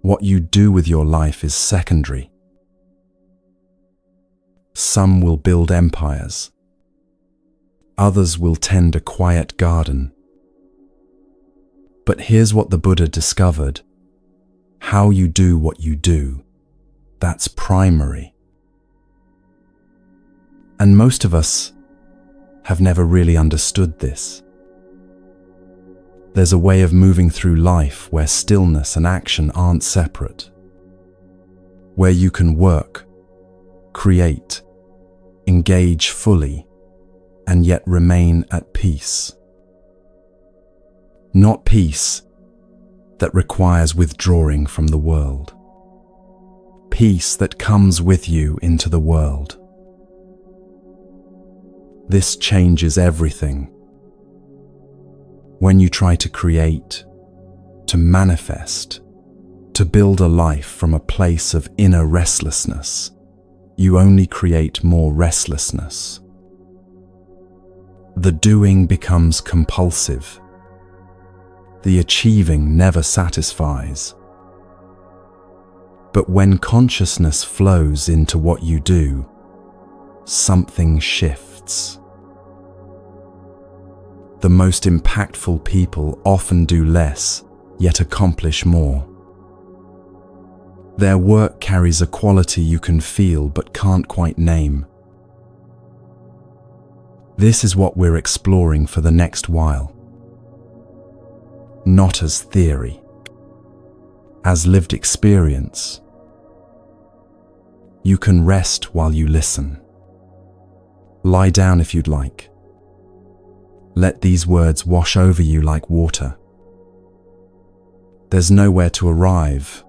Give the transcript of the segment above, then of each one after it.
What you do with your life is secondary. Some will build empires. Others will tend a quiet garden. But here's what the Buddha discovered. How you do what you do, that's primary. And most of us have never really understood this. There's a way of moving through life where stillness and action aren't separate, where you can work, create, engage fully, and yet remain at peace. Not peace that requires withdrawing from the world. Peace that comes with you into the world. This changes everything. When you try to create, to manifest, to build a life from a place of inner restlessness, you only create more restlessness. The doing becomes compulsive. The achieving never satisfies. But when consciousness flows into what you do, something shifts. The most impactful people often do less, yet accomplish more. Their work carries a quality you can feel but can't quite name. This is what we're exploring for the next while. Not as theory, as lived experience. You can rest while you listen. Lie down if you'd like. Let these words wash over you like water. There's nowhere to arrive,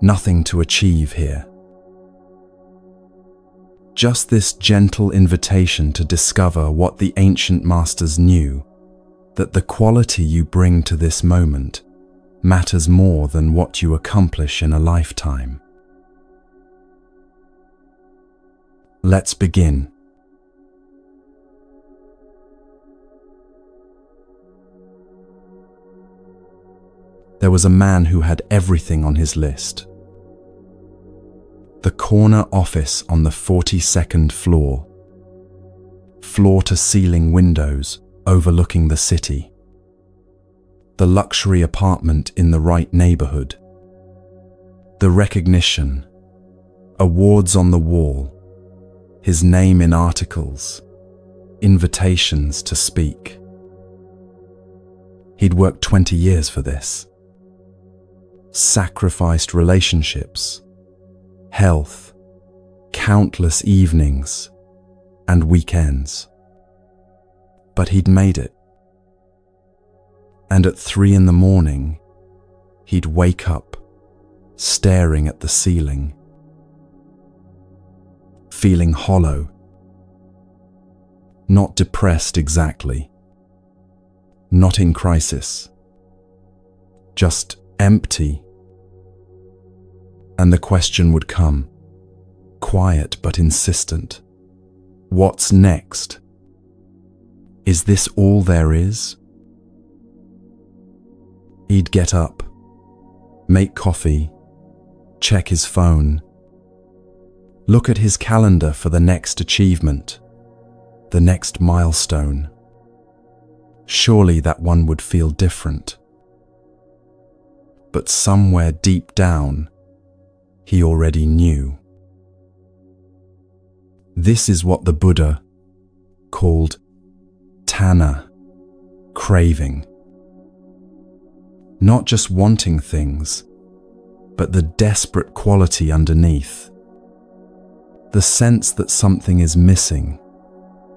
nothing to achieve here. Just this gentle invitation to discover what the ancient masters knew, that the quality you bring to this moment matters more than what you accomplish in a lifetime. Let's begin. There was a man who had everything on his list. The corner office on the 42nd floor. Floor-to-ceiling windows overlooking the city. The luxury apartment in the right neighborhood. The recognition. Awards on the wall. His name in articles. Invitations to speak. He'd worked 20 years for this. Sacrificed relationships, health, countless evenings and weekends. But he'd made it. And at 3 a.m, he'd wake up, staring at the ceiling, feeling hollow. Not depressed exactly, not in crisis, just empty. And the question would come, quiet but insistent. What's next? Is this all there is? He'd get up, make coffee, check his phone, look at his calendar for the next achievement, the next milestone. Surely that one would feel different. But somewhere deep down, he already knew. This is what the Buddha called tanha, craving. Not just wanting things, but the desperate quality underneath. The sense that something is missing,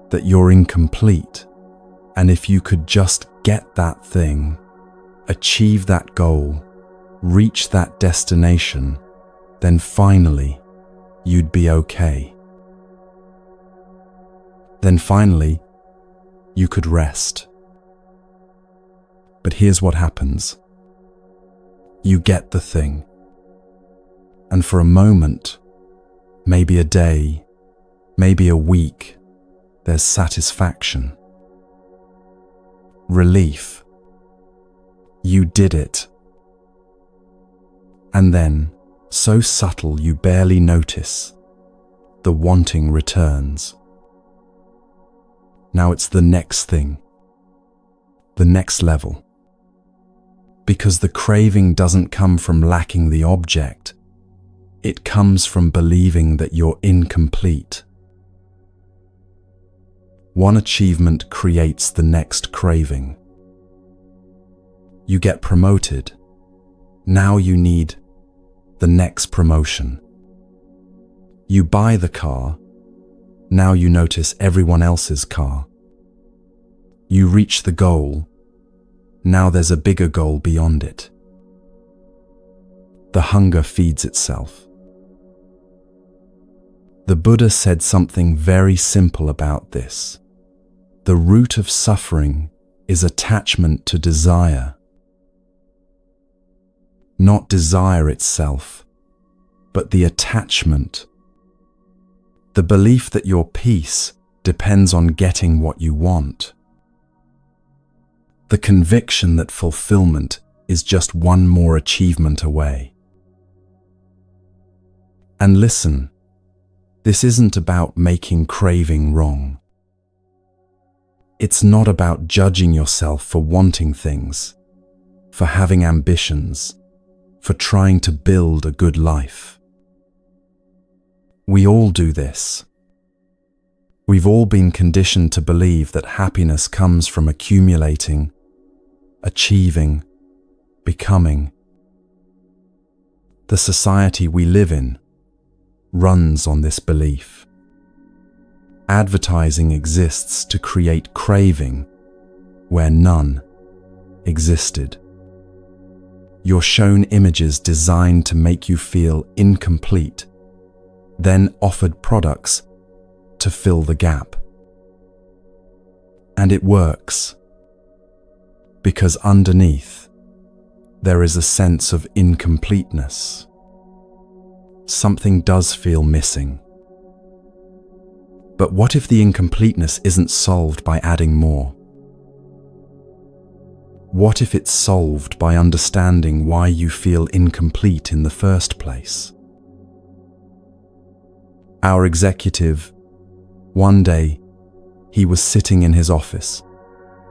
that you're incomplete, and if you could just get that thing, achieve that goal, reach that destination, then finally, you'd be okay. Then finally, you could rest. But here's what happens. You get the thing. And for a moment, maybe a day, maybe a week, there's satisfaction. Relief. You did it. And then, so subtle you barely notice, the wanting returns. Now it's the next thing, the next level. Because the craving doesn't come from lacking the object, it comes from believing that you're incomplete. One achievement creates the next craving. You get promoted. Now you need the next promotion. You buy the car. Now you notice everyone else's car. You reach the goal. Now there's a bigger goal beyond it. The hunger feeds itself. The Buddha said something very simple about this. The root of suffering is attachment to desire. Not desire itself, but the attachment. The belief that your peace depends on getting what you want. The conviction that fulfillment is just one more achievement away. And listen, this isn't about making craving wrong. It's not about judging yourself for wanting things, for having ambitions, for trying to build a good life. We all do this. We've all been conditioned to believe that happiness comes from accumulating, achieving, becoming. The society we live in runs on this belief. Advertising exists to create craving where none existed. You're shown images designed to make you feel incomplete, then offered products to fill the gap. And it works, because underneath there is a sense of incompleteness. Something does feel missing. But what if the incompleteness isn't solved by adding more? What if it's solved by understanding why you feel incomplete in the first place? Our executive, one day, he was sitting in his office,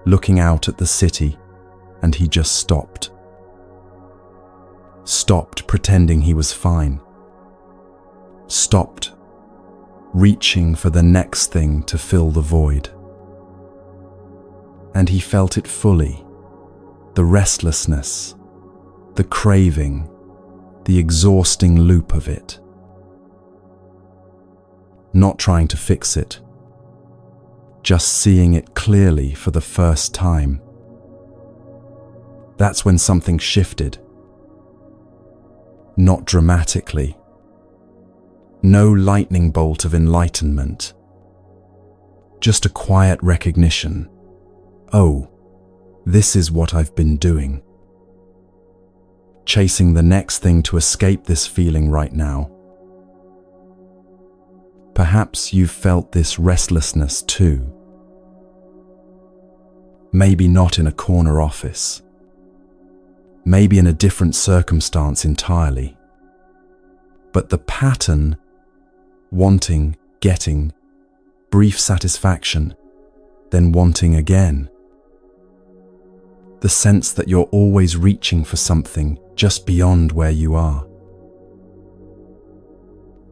looking out at the city, and he just stopped. Stopped pretending he was fine. Stopped reaching for the next thing to fill the void. And he felt it fully, the restlessness, the craving, the exhausting loop of it. Not trying to fix it, just seeing it clearly for the first time. That's when something shifted. Not dramatically. No lightning bolt of enlightenment. Just a quiet recognition. Oh, this is what I've been doing. Chasing the next thing to escape this feeling right now. Perhaps you've felt this restlessness too. Maybe not in a corner office. Maybe in a different circumstance entirely. But the pattern, wanting, getting, brief satisfaction, then wanting again. The sense that you're always reaching for something just beyond where you are.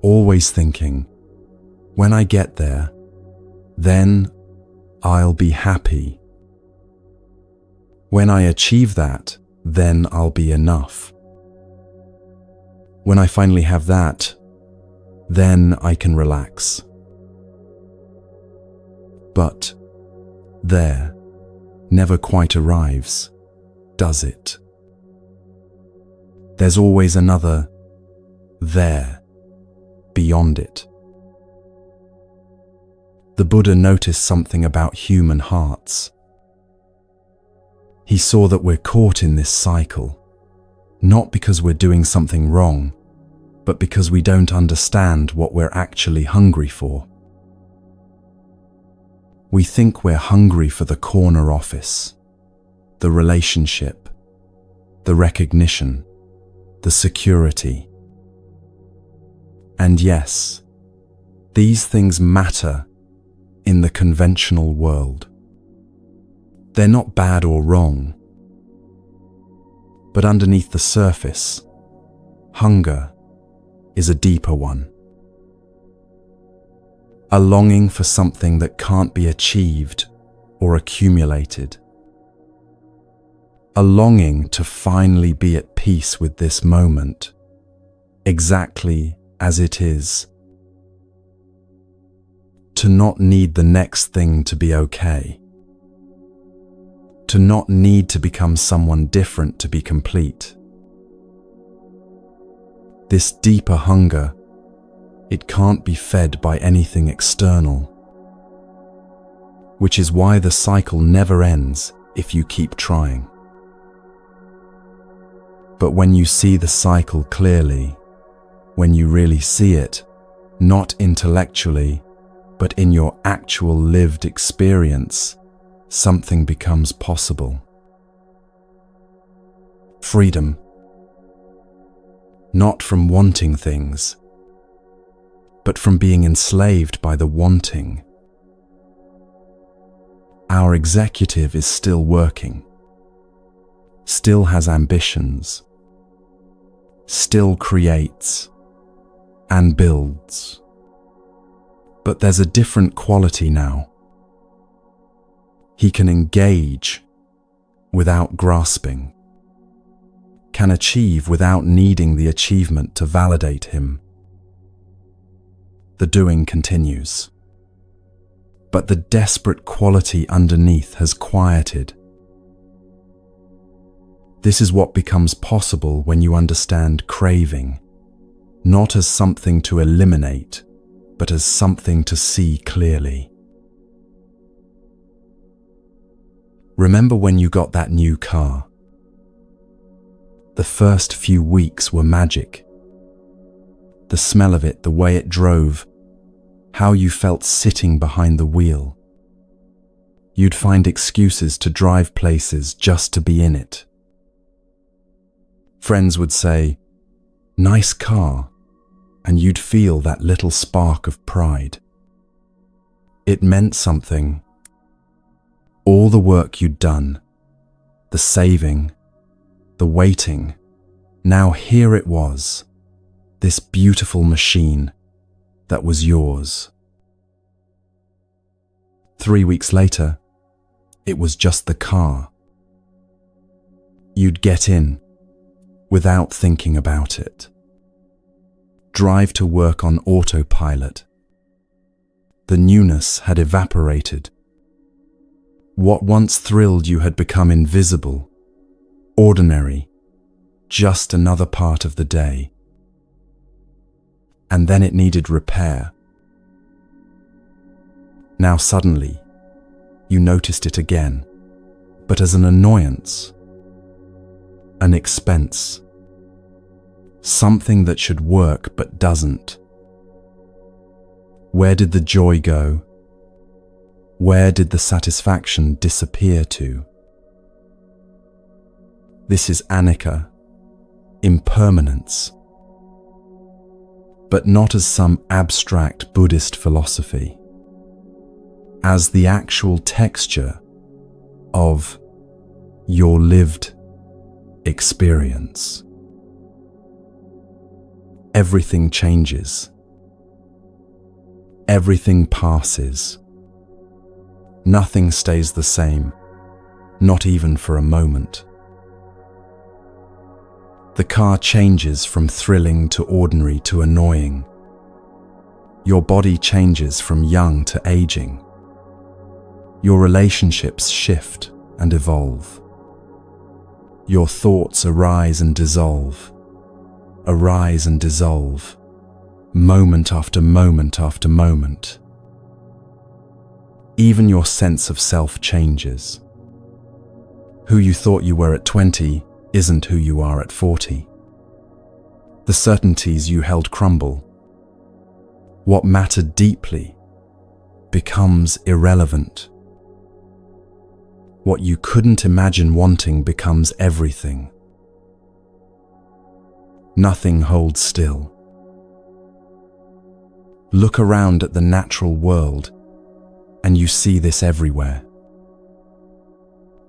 Always thinking, when I get there, then I'll be happy. When I achieve that, then I'll be enough. When I finally have that, then I can relax. But there never quite arrives, does it? There's always another there beyond it. The Buddha noticed something about human hearts. He saw that we're caught in this cycle, not because we're doing something wrong, but because we don't understand what we're actually hungry for. We think we're hungry for the corner office, the relationship, the recognition, the security. And yes, these things matter in the conventional world. They're not bad or wrong, but underneath the surface, hunger is a deeper one. A longing for something that can't be achieved or accumulated. A longing to finally be at peace with this moment, exactly as it is. To not need the next thing to be okay. To not need to become someone different to be complete. This deeper hunger, it can't be fed by anything external, which is why the cycle never ends if you keep trying. But when you see the cycle clearly, when you really see it, not intellectually, but in your actual lived experience, something becomes possible. Freedom. Not from wanting things, but from being enslaved by the wanting. Our executive is still working, still has ambitions, still creates and builds. But there's a different quality now. He can engage without grasping, can achieve without needing the achievement to validate him. The doing continues, but the desperate quality underneath has quieted. This is what becomes possible when you understand craving, not as something to eliminate, but as something to see clearly. Remember when you got that new car? The first few weeks were magic. The smell of it, the way it drove, how you felt sitting behind the wheel. You'd find excuses to drive places just to be in it. Friends would say, "Nice car," and you'd feel that little spark of pride. It meant something. All the work you'd done, the saving, the waiting, now here it was, this beautiful machine that was yours. 3 weeks later, it was just the car. You'd get in without thinking about it. Drive to work on autopilot. The newness had evaporated. What once thrilled you had become invisible, ordinary, just another part of the day. And then it needed repair. Now suddenly, you noticed it again, but as an annoyance, an expense, something that should work but doesn't. Where did the joy go? Where did the satisfaction disappear to? This is anicca, impermanence, but not as some abstract Buddhist philosophy, as the actual texture of your lived experience. Everything changes. Everything passes. Nothing stays the same, not even for a moment. The car changes from thrilling to ordinary to annoying. Your body changes from young to aging. Your relationships shift and evolve. Your thoughts arise and dissolve, moment after moment after moment. Even your sense of self changes. Who you thought you were at 20 isn't who you are at 40. The certainties you held crumble. What mattered deeply becomes irrelevant. What you couldn't imagine wanting becomes everything. Nothing holds still. Look around at the natural world and you see this everywhere.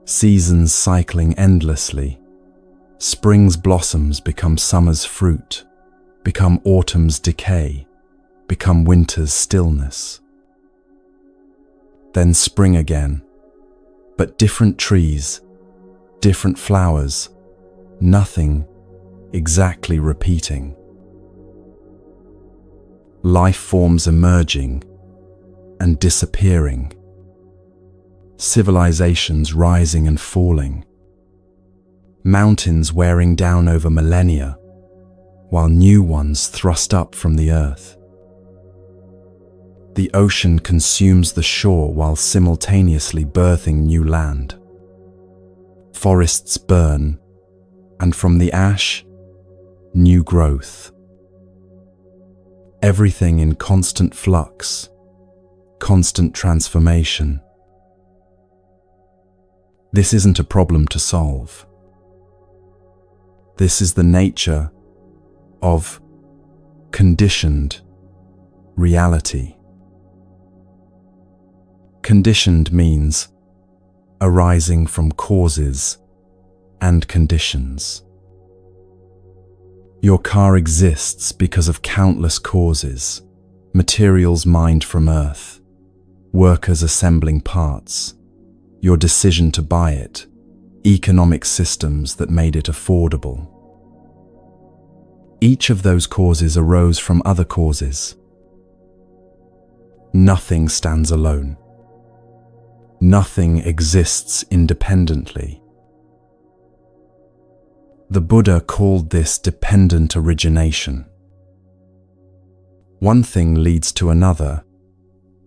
Seasons cycling endlessly. Spring's blossoms become summer's fruit, become autumn's decay, become winter's stillness. Then spring again, but different trees, different flowers, nothing exactly repeating. Life forms emerging and disappearing. Civilizations rising and falling. Mountains wearing down over millennia, while new ones thrust up from the earth. The ocean consumes the shore while simultaneously birthing new land. Forests burn, and from the ash, new growth. Everything in constant flux, constant transformation. This isn't a problem to solve. This is the nature of conditioned reality. Conditioned means arising from causes and conditions. Your car exists because of countless causes: materials mined from earth, workers assembling parts, your decision to buy it, economic systems that made it affordable. Each of those causes arose from other causes. Nothing stands alone. Nothing exists independently. The Buddha called this dependent origination. One thing leads to another,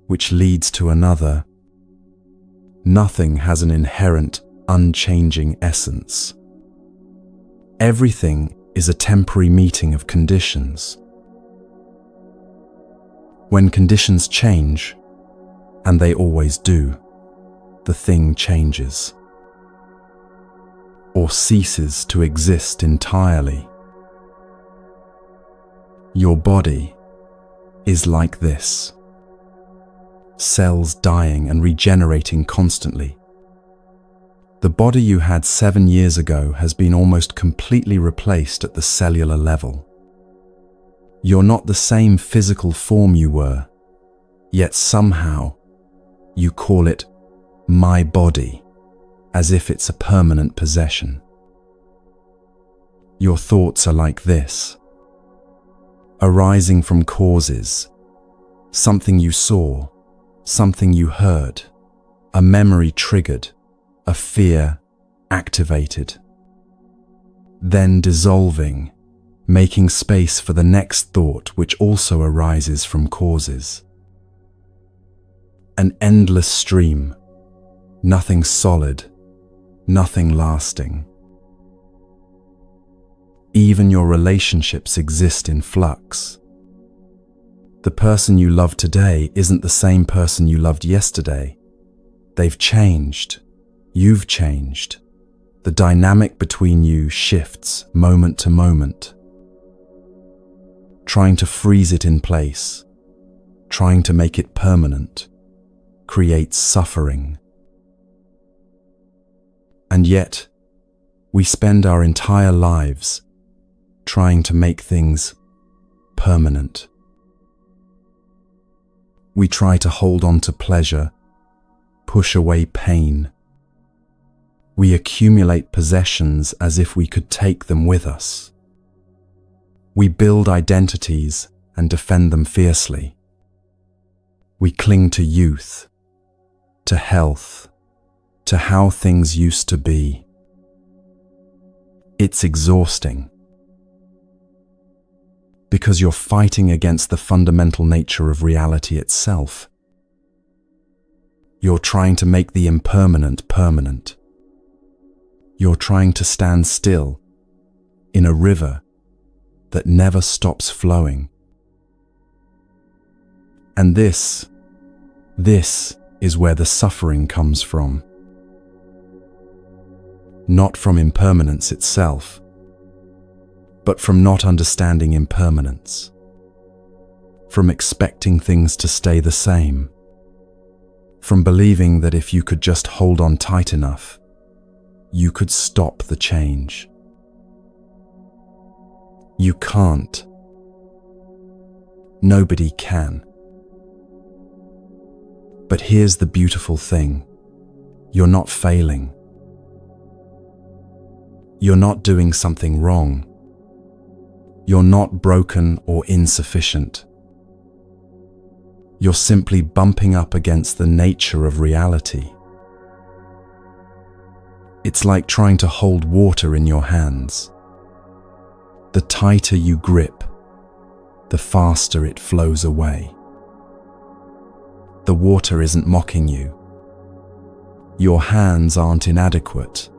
which leads to another. Nothing has an inherent, unchanging essence. Everything is a temporary meeting of conditions. When conditions change, and they always do, the thing changes, or ceases to exist entirely. Your body is like this. Cells dying and regenerating constantly. The body you had 7 years ago has been almost completely replaced at the cellular level. You're not the same physical form you were, yet somehow you call it my body, as if it's a permanent possession. Your thoughts are like this, arising from causes, something you saw, something you heard, a memory triggered, a fear activated, then dissolving, making space for the next thought which also arises from causes. An endless stream, nothing solid, nothing lasting. Even your relationships exist in flux. The person you love today isn't the same person you loved yesterday. They've changed. You've changed. The dynamic between you shifts moment to moment. Trying to freeze it in place, trying to make it permanent, creates suffering. And yet, we spend our entire lives trying to make things permanent. We try to hold on to pleasure, push away pain. We accumulate possessions as if we could take them with us. We build identities and defend them fiercely. We cling to youth, to health, to how things used to be. It's exhausting, because you're fighting against the fundamental nature of reality itself. You're trying to make the impermanent permanent. You're trying to stand still in a river that never stops flowing. And this is where the suffering comes from. Not from impermanence itself, but from not understanding impermanence, from expecting things to stay the same, from believing that if you could just hold on tight enough, you could stop the change. You can't. Nobody can. But here's the beautiful thing. You're not failing. You're not doing something wrong. You're not broken or insufficient. You're simply bumping up against the nature of reality. It's like trying to hold water in your hands. The tighter you grip, the faster it flows away. The water isn't mocking you. Your hands aren't inadequate.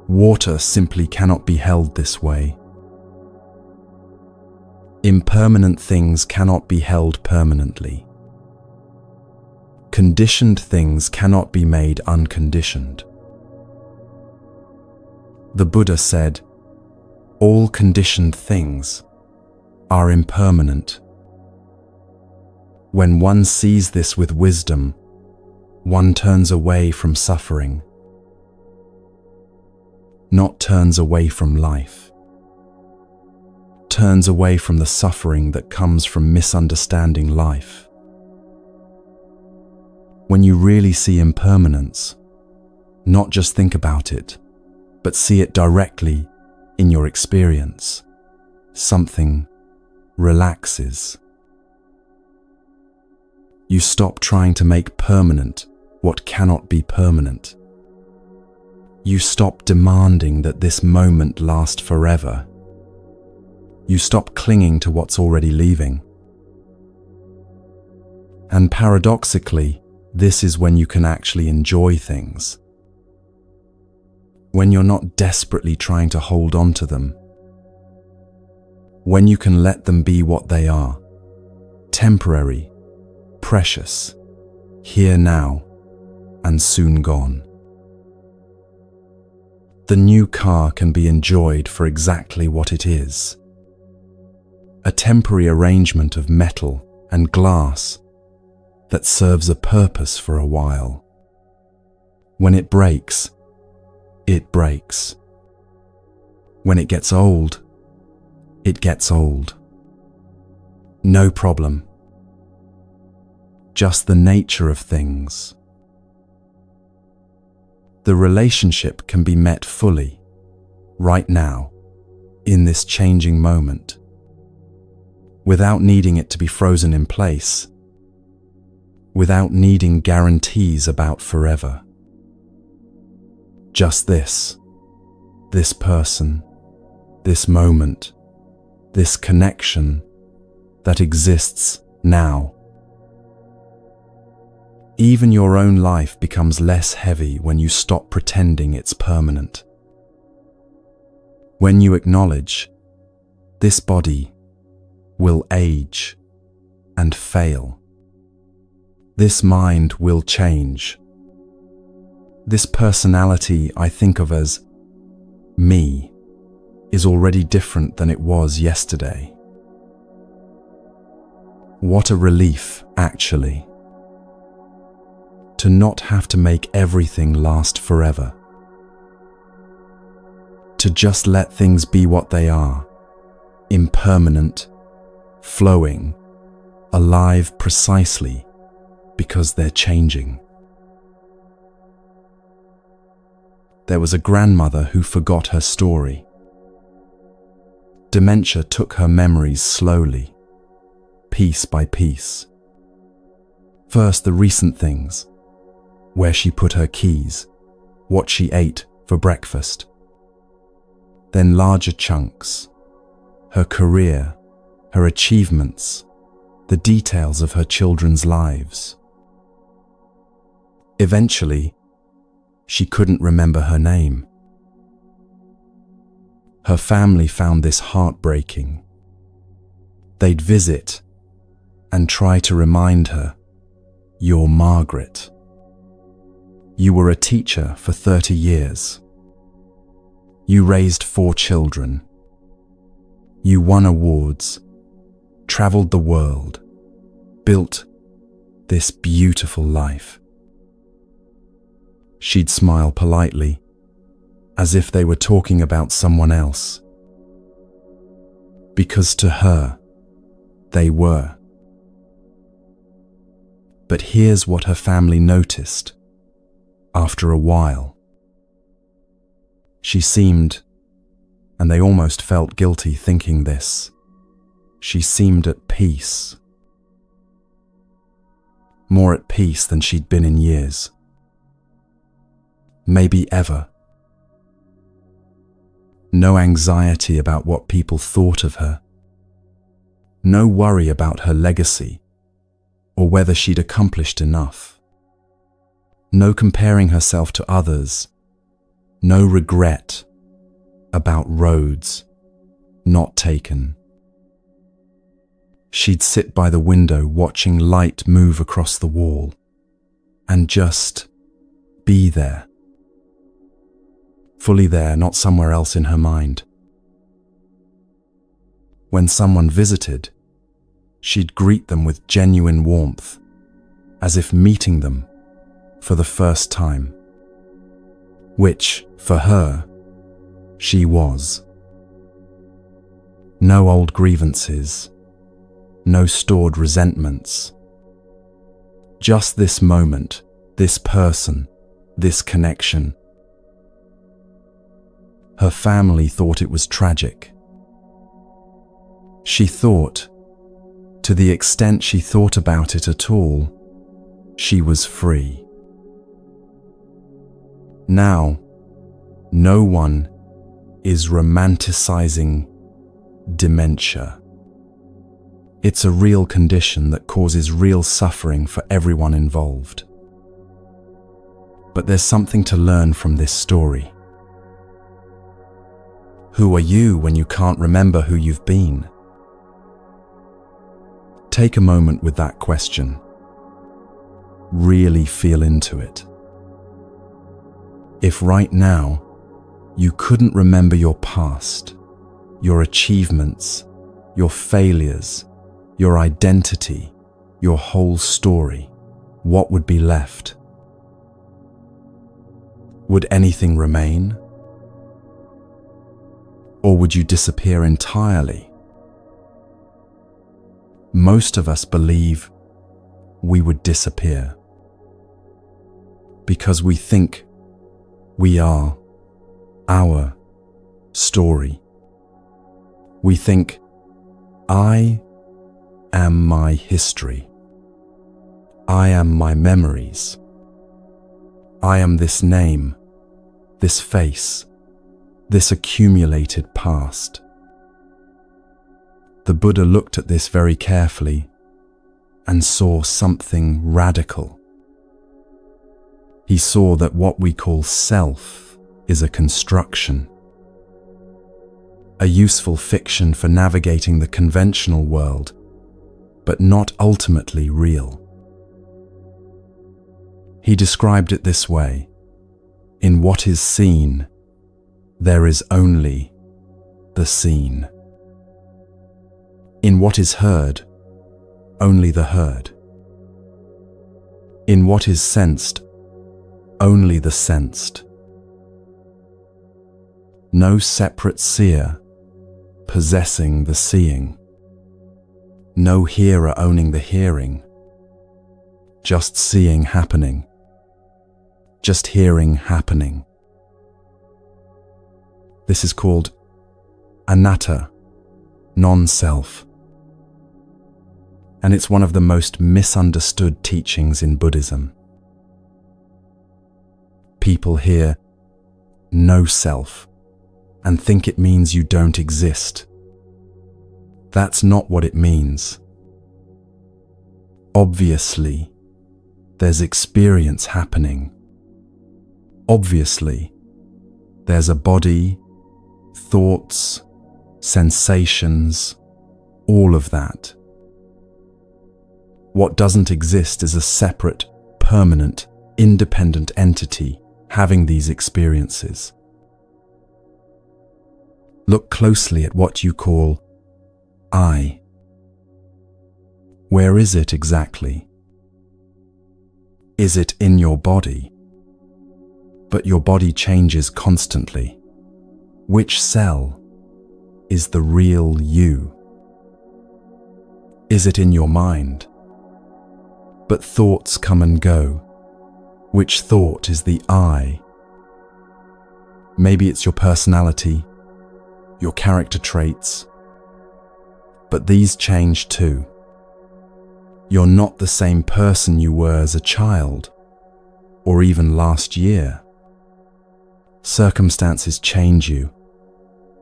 Water simply cannot be held this way. Impermanent things cannot be held permanently. Conditioned things cannot be made unconditioned. The Buddha said, "All conditioned things are impermanent." When one sees this with wisdom, one turns away from suffering, not turns away from life, turns away from the suffering that comes from misunderstanding life. When you really see impermanence, not just think about it, but see it directly in your experience, something relaxes. You stop trying to make permanent what cannot be permanent. You stop demanding that this moment last forever. You stop clinging to what's already leaving. And paradoxically, this is when you can actually enjoy things. When you're not desperately trying to hold on to them. When you can let them be what they are, temporary, precious, here now, and soon gone. The new car can be enjoyed for exactly what it is. A temporary arrangement of metal and glass that serves a purpose for a while. When it breaks, it breaks. When it gets old, it gets old. No problem. Just the nature of things. The relationship can be met fully, right now, in this changing moment, without needing it to be frozen in place, without needing guarantees about forever. Just this person, this moment, this connection that exists now. Even your own life becomes less heavy when you stop pretending it's permanent. When you acknowledge, this body will age and fail. This mind will change. This personality I think of as me is already different than it was yesterday. What a relief, actually, to not have to make everything last forever. To just let things be what they are, impermanent, flowing, alive precisely because they're changing. There was a grandmother who forgot her story. Dementia took her memories slowly, piece by piece. First, the recent things, where she put her keys, what she ate for breakfast. Then larger chunks, her career, her achievements, the details of her children's lives. Eventually, she couldn't remember her name. Her family found this heartbreaking. They'd visit and try to remind her, "You're Margaret. You were a teacher for 30 years. You raised 4 children. You won awards, traveled the world, built this beautiful life. She'd smile politely, as if they were talking about someone else. Because to her, they were. But here's what her family noticed after a while. She seemed, and they almost felt guilty thinking this, she seemed at peace. More at peace than she'd been in years. Maybe ever. No anxiety about what people thought of her. No worry about her legacy or whether she'd accomplished enough. No comparing herself to others. No regret about roads not taken. She'd sit by the window watching light move across the wall and just be there. Fully there, not somewhere else in her mind. When someone visited, she'd greet them with genuine warmth, as if meeting them for the first time. Which, for her, she was. No old grievances, no stored resentments. Just this moment, this person, this connection. Her family thought it was tragic. She thought, to the extent she thought about it at all, she was free. Now, no one is romanticizing dementia. It's a real condition that causes real suffering for everyone involved. But there's something to learn from this story. Who are you when you can't remember who you've been? Take a moment with that question. Really feel into it. If right now you couldn't remember your past, your achievements, your failures, your identity, your whole story, what would be left? Would anything remain? Or would you disappear entirely? Most of us believe we would disappear because we think we are our story. We think, I am my history. I am my memories. I am this name, this face, this accumulated past. The Buddha looked at this very carefully and saw something radical. He saw that what we call self is a construction, a useful fiction for navigating the conventional world, but not ultimately real. He described it this way: in what is seen, there is only the seen. In what is heard, only the heard. In what is sensed, only the sensed. No separate seer possessing the seeing. No hearer owning the hearing. Just seeing happening. Just hearing happening. This is called anatta, non-self. And it's one of the most misunderstood teachings in Buddhism. People hear no self and think it means you don't exist. That's not what it means. Obviously, there's experience happening. Obviously, there's a body, thoughts, sensations, all of that. What doesn't exist is a separate, permanent, independent entity having these experiences. Look closely at what you call I. Where is it exactly? Is it in your body? But your body changes constantly. Which cell is the real you? Is it in your mind? But thoughts come and go. Which thought is the I? Maybe it's your personality, your character traits, but these change too. You're not the same person you were as a child, or even last year. Circumstances change you.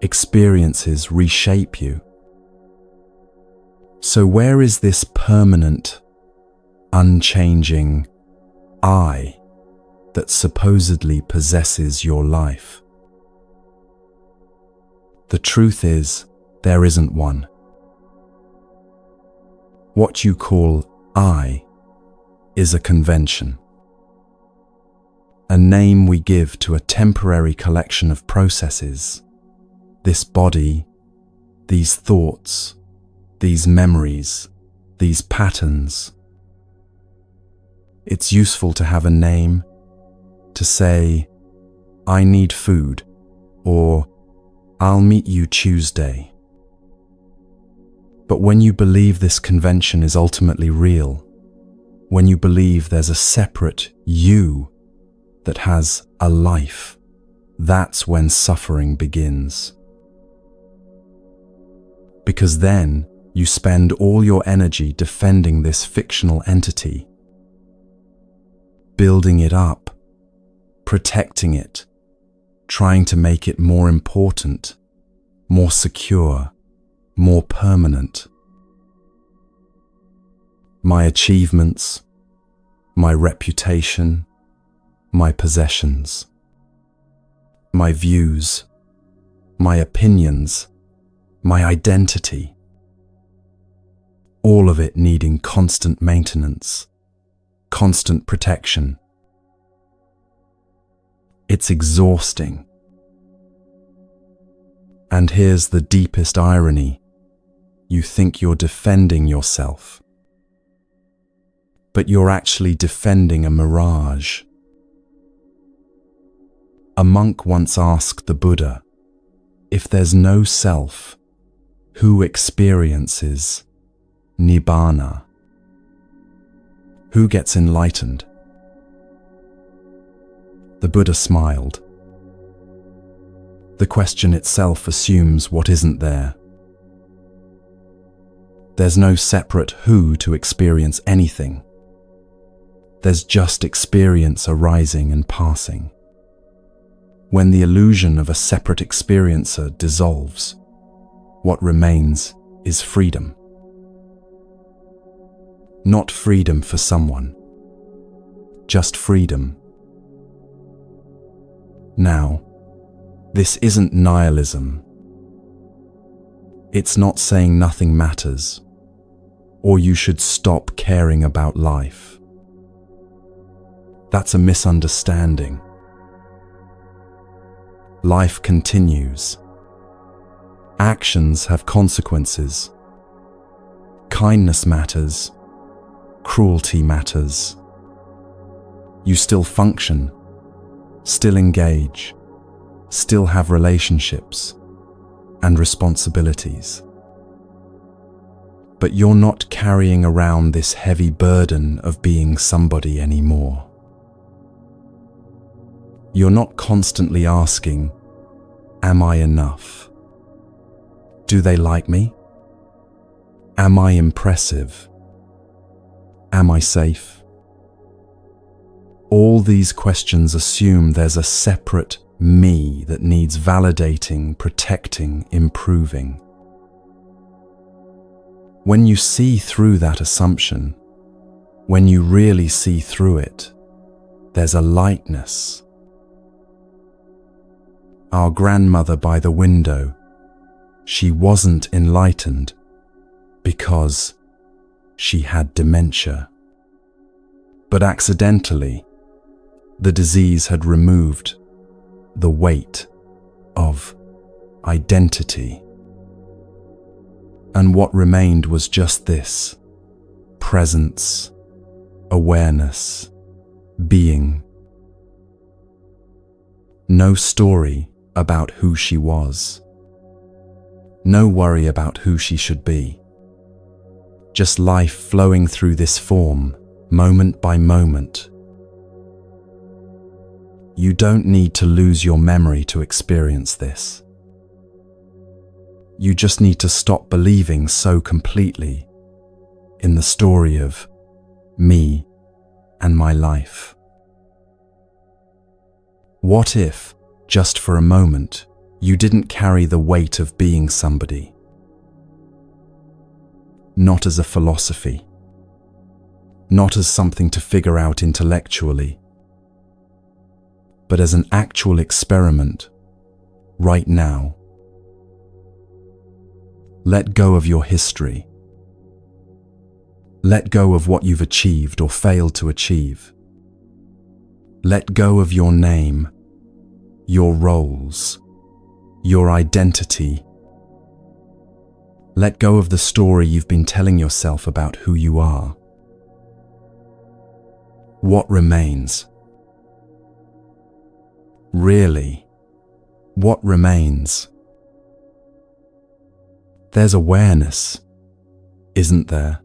Experiences reshape you. So where is this permanent, unchanging I that supposedly possesses your life? The truth is, there isn't one. What you call I is a convention, a name we give to a temporary collection of processes, this body, these thoughts, these memories, these patterns. It's useful to have a name, to say, I need food, or I'll meet you Tuesday. But when you believe this convention is ultimately real, when you believe there's a separate you that has a life, that's when suffering begins. Because then you spend all your energy defending this fictional entity, building it up, protecting it, trying to make it more important, more secure, more permanent. My achievements, my reputation, my possessions, my views, my opinions, my identity, all of it needing constant maintenance, constant protection. It's exhausting. And here's the deepest irony. You think you're defending yourself, but you're actually defending a mirage. A monk once asked the Buddha, if there's no self, who experiences nibbana? Who gets enlightened? The Buddha smiled. The question itself assumes what isn't there. There's no separate who to experience anything. There's just experience arising and passing. When the illusion of a separate experiencer dissolves, what remains is freedom. Not freedom for someone, just freedom. Now, this isn't nihilism. It's not saying nothing matters, or you should stop caring about life. That's a misunderstanding. Life continues. Actions have consequences. Kindness matters. Cruelty matters. You still function, still engage, still have relationships and responsibilities. But you're not carrying around this heavy burden of being somebody anymore. You're not constantly asking, am I enough? Do they like me? Am I impressive? Am I safe? All these questions assume there's a separate me that needs validating, protecting, improving. When you see through that assumption, when you really see through it, there's a lightness. Our grandmother by the window, she wasn't enlightened because she had dementia. But accidentally, the disease had removed the weight of identity. And what remained was just this: presence, awareness, being. No story about who she was. No worry about who she should be. Just life flowing through this form, moment by moment. You don't need to lose your memory to experience this. You just need to stop believing so completely in the story of me and my life. What if, just for a moment, you didn't carry the weight of being somebody? Not as a philosophy, not as something to figure out intellectually, but as an actual experiment, right now. Let go of your history. Let go of what you've achieved or failed to achieve. Let go of your name, your roles, your identity. Let go of the story you've been telling yourself about who you are. What remains? Really, what remains? There's awareness, isn't there?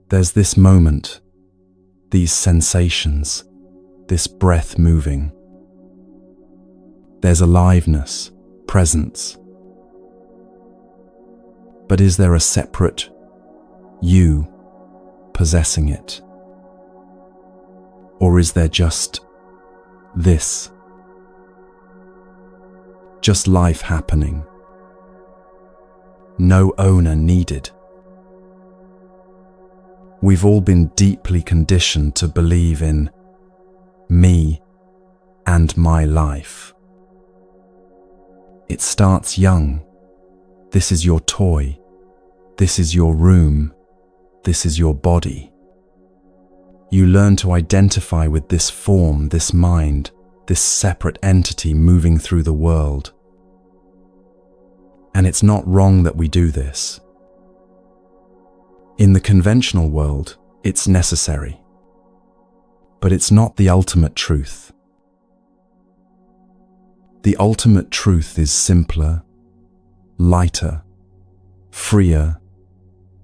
There's this moment, these sensations, this breath moving. There's aliveness, presence. But is there a separate you possessing it? Or is there just this? Just life happening. No owner needed. We've all been deeply conditioned to believe in me and my life. It starts young. This is your toy. This is your room. This is your body. You learn to identify with this form, this mind, this separate entity moving through the world. And it's not wrong that we do this. In the conventional world, it's necessary. But it's not the ultimate truth. The ultimate truth is simpler, lighter, freer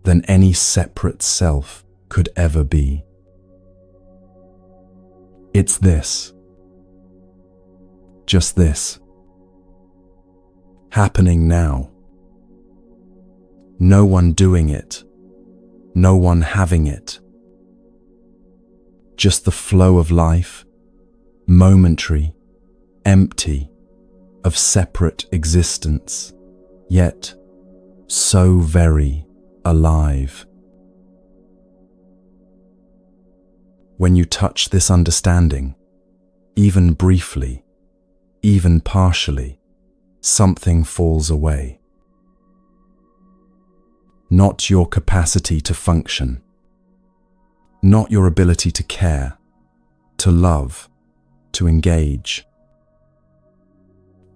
than any separate self could ever be. It's this. Just this. Happening now. No one doing it. No one having it. Just the flow of life, momentary, empty, of separate existence, yet so very alive. When you touch this understanding, even briefly, even partially, something falls away. Not your capacity to function, not your ability to care, to love, to engage,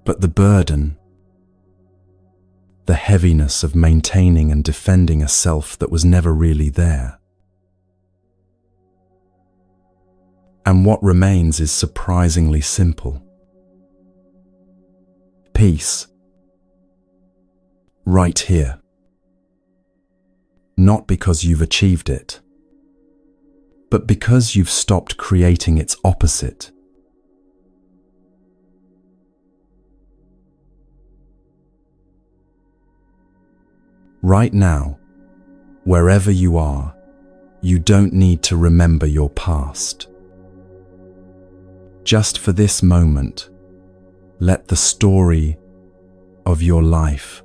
but the burden, the heaviness of maintaining and defending a self that was never really there. And what remains is surprisingly simple. Peace. Right here. Not because you've achieved it, but because you've stopped creating its opposite. Right now, wherever you are, you don't need to remember your past. Just for this moment, let the story of your life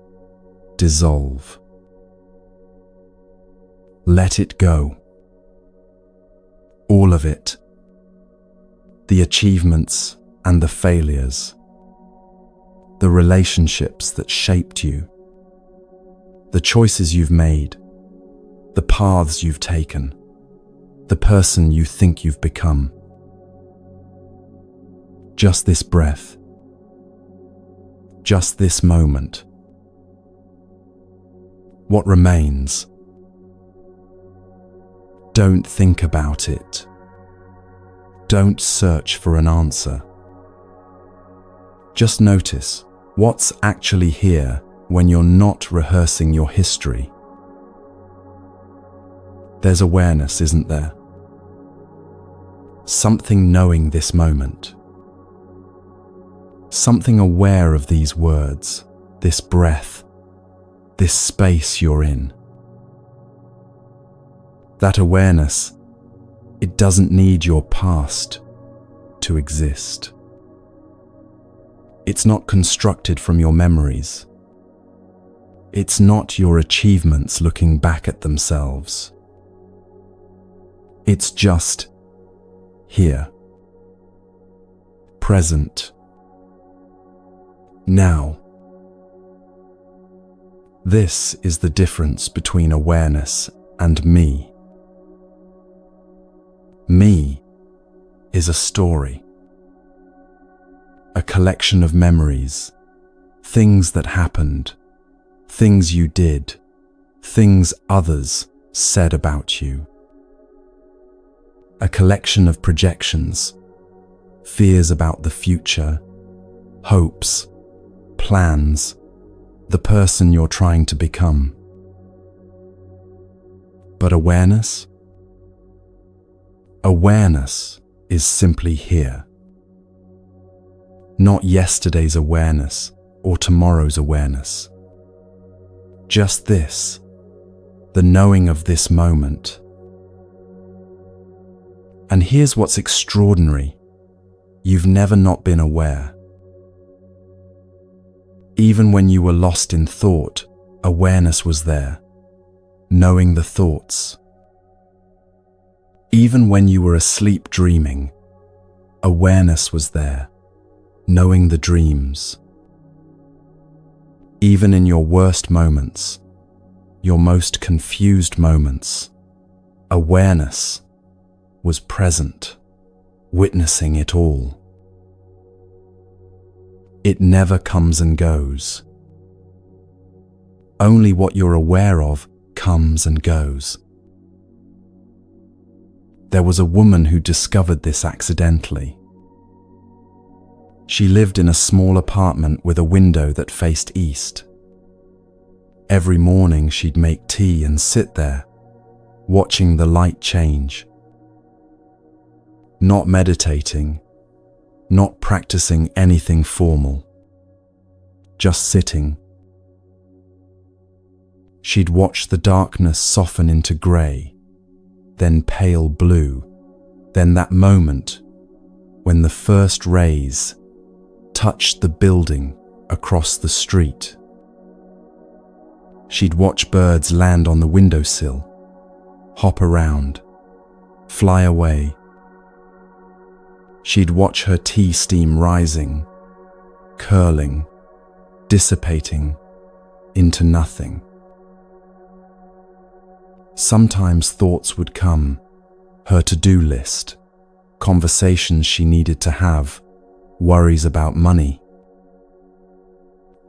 dissolve. Let it go. All of it. The achievements and the failures. The relationships that shaped you. The choices you've made. The paths you've taken. The person you think you've become. Just this breath. Just this moment. What remains? Don't think about it. Don't search for an answer. Just notice what's actually here when you're not rehearsing your history. There's awareness, isn't there? Something knowing this moment. Something aware of these words, this breath, this space you're in. That awareness, it doesn't need your past to exist. It's not constructed from your memories. It's not your achievements looking back at themselves. It's just here, present, now. This is the difference between awareness and me. Me is a story, a collection of memories, things that happened, things you did, things others said about you. A collection of projections, fears about the future, hopes, plans, the person you're trying to become. But awareness? Awareness is simply here. Not yesterday's awareness or tomorrow's awareness. Just this, the knowing of this moment. And here's what's extraordinary. You've never not been aware. Even when you were lost in thought, awareness was there, knowing the thoughts. Even when you were asleep dreaming, awareness was there, knowing the dreams. Even in your worst moments, your most confused moments, awareness was present, witnessing it all. It never comes and goes. Only what you're aware of comes and goes. There was a woman who discovered this accidentally. She lived in a small apartment with a window that faced east. Every morning she'd make tea and sit there, watching the light change. Not meditating, not practicing anything formal, just sitting. She'd watch the darkness soften into grey, then pale blue, then that moment when the first rays touched the building across the street. She'd watch birds land on the windowsill, hop around, fly away. She'd watch her tea steam rising, curling, dissipating into nothing. Sometimes thoughts would come, her to-do list, conversations she needed to have, worries about money.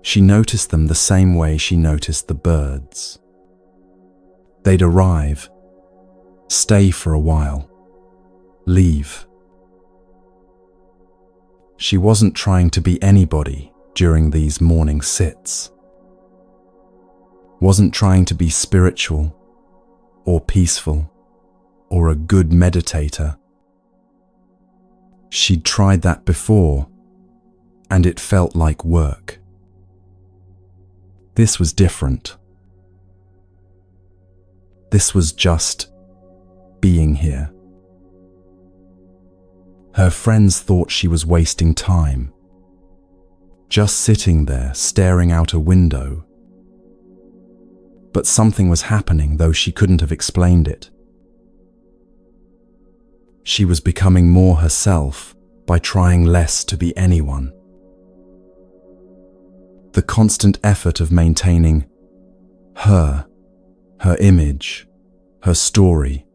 She noticed them the same way she noticed the birds. They'd arrive, stay for a while, leave. She wasn't trying to be anybody during these morning sits. Wasn't trying to be spiritual or peaceful or a good meditator. She'd tried that before, and it felt like work. This was different. This was just being here. Her friends thought she was wasting time, just sitting there staring out a window. But something was happening, though she couldn't have explained it. She was becoming more herself by trying less to be anyone. The constant effort of maintaining her image, her story,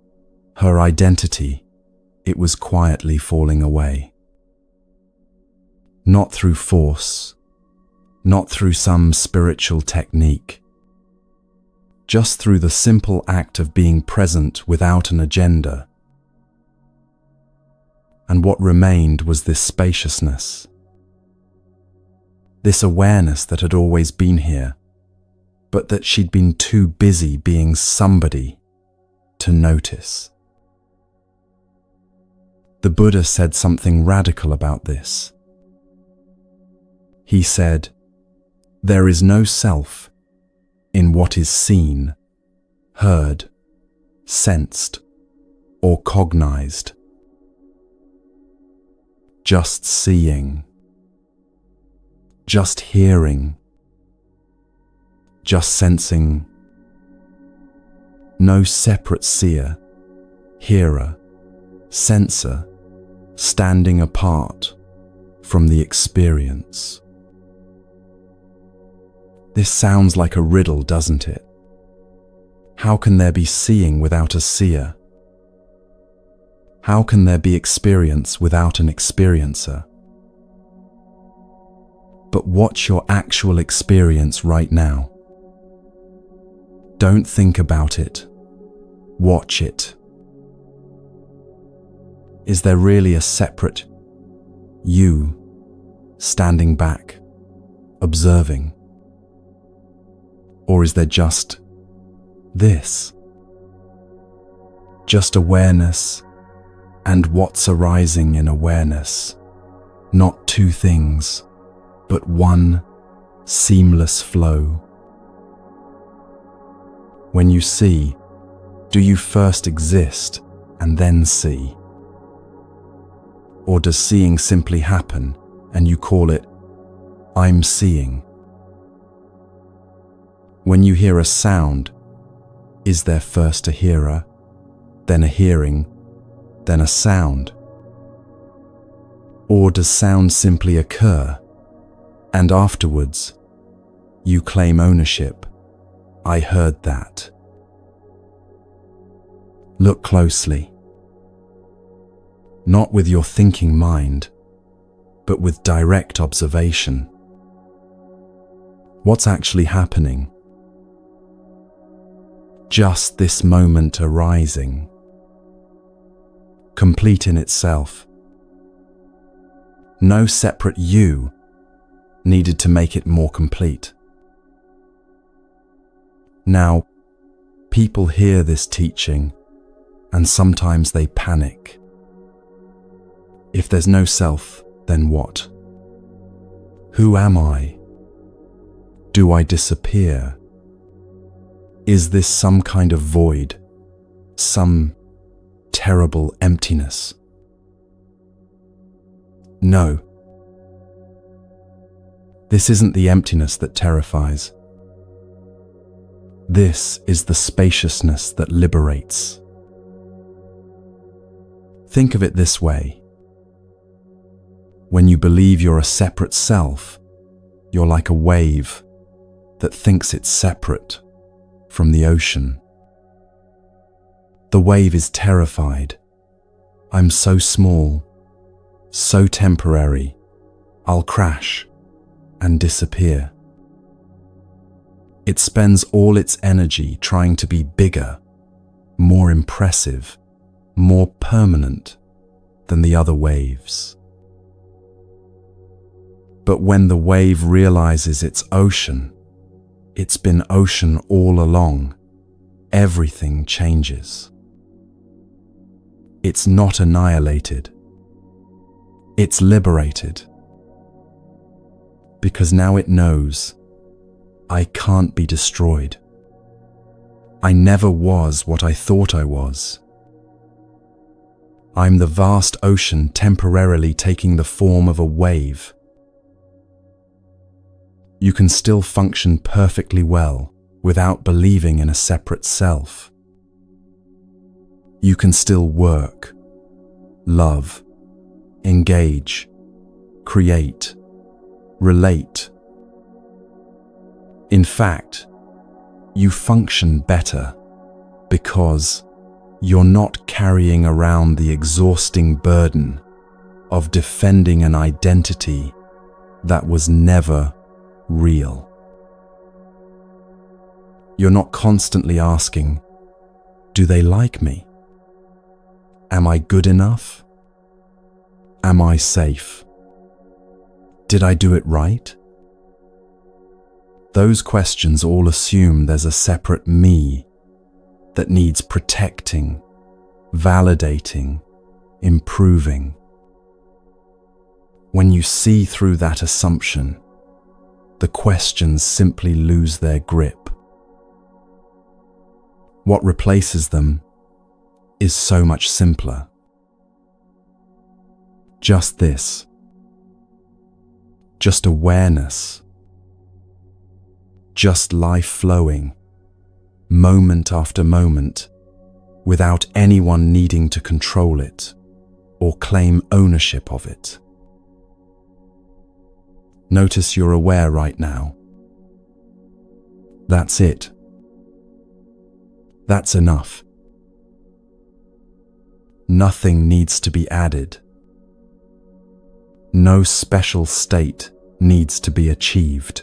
her identity, it was quietly falling away. Not through force, not through some spiritual technique, just through the simple act of being present without an agenda. And what remained was this spaciousness, this awareness that had always been here, but that she'd been too busy being somebody to notice. The Buddha said something radical about this. He said, "There is no self in what is seen, heard, sensed, or cognized. Just seeing, just hearing, just sensing. No separate seer, hearer, sensor standing apart from the experience." This sounds like a riddle, doesn't it? How can there be seeing without a seer? How can there be experience without an experiencer? But what's your actual experience right now? Don't think about it. Watch it. Is there really a separate you standing back, observing? Or is there just this? Just awareness and what's arising in awareness, not two things, but one seamless flow. When you see, do you first exist and then see? Or does seeing simply happen and you call it, "I'm seeing"? When you hear a sound, is there first a hearer, then a hearing, then a sound? Or does sound simply occur, and afterwards, you claim ownership? "I heard that." Look closely. Not with your thinking mind, but with direct observation. What's actually happening? Just this moment arising, complete in itself. No separate you needed to make it more complete. Now, people hear this teaching and sometimes they panic. If there's no self, then what? Who am I? Do I disappear? Is this some kind of void, some terrible emptiness? No. This isn't the emptiness that terrifies. This is the spaciousness that liberates. Think of it this way. When you believe you're a separate self, you're like a wave that thinks it's separate from the ocean. The wave is terrified. I'm so small, so temporary, I'll crash and disappear. It spends all its energy trying to be bigger, more impressive, more permanent than the other waves. But when the wave realizes it's ocean, it's been ocean all along, everything changes. It's not annihilated. It's liberated. Because now it knows, I can't be destroyed. I never was what I thought I was. I'm the vast ocean temporarily taking the form of a wave. You can still function perfectly well without believing in a separate self. You can still work, love, engage, create, relate. In fact, you function better because you're not carrying around the exhausting burden of defending an identity that was never real. You're not constantly asking, do they like me? Am I good enough? Am I safe? Did I do it right? Those questions all assume there's a separate me that needs protecting, validating, improving. When you see through that assumption, the questions simply lose their grip. What replaces them is so much simpler. Just this. Just awareness. Just life flowing, moment after moment, without anyone needing to control it or claim ownership of it. Notice you're aware right now. That's it. That's enough. Nothing needs to be added. No special state needs to be achieved.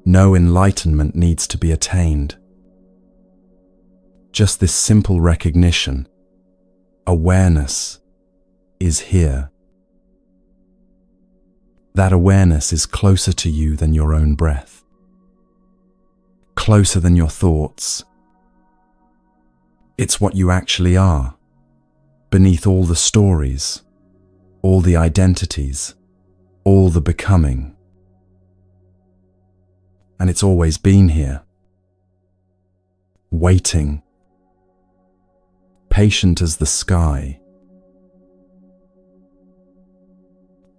No enlightenment needs to be attained. Just this simple recognition, awareness, is here. That awareness is closer to you than your own breath, closer than your thoughts. It's what you actually are, beneath all the stories, all the identities, all the becoming. And it's always been here, waiting, patient as the sky.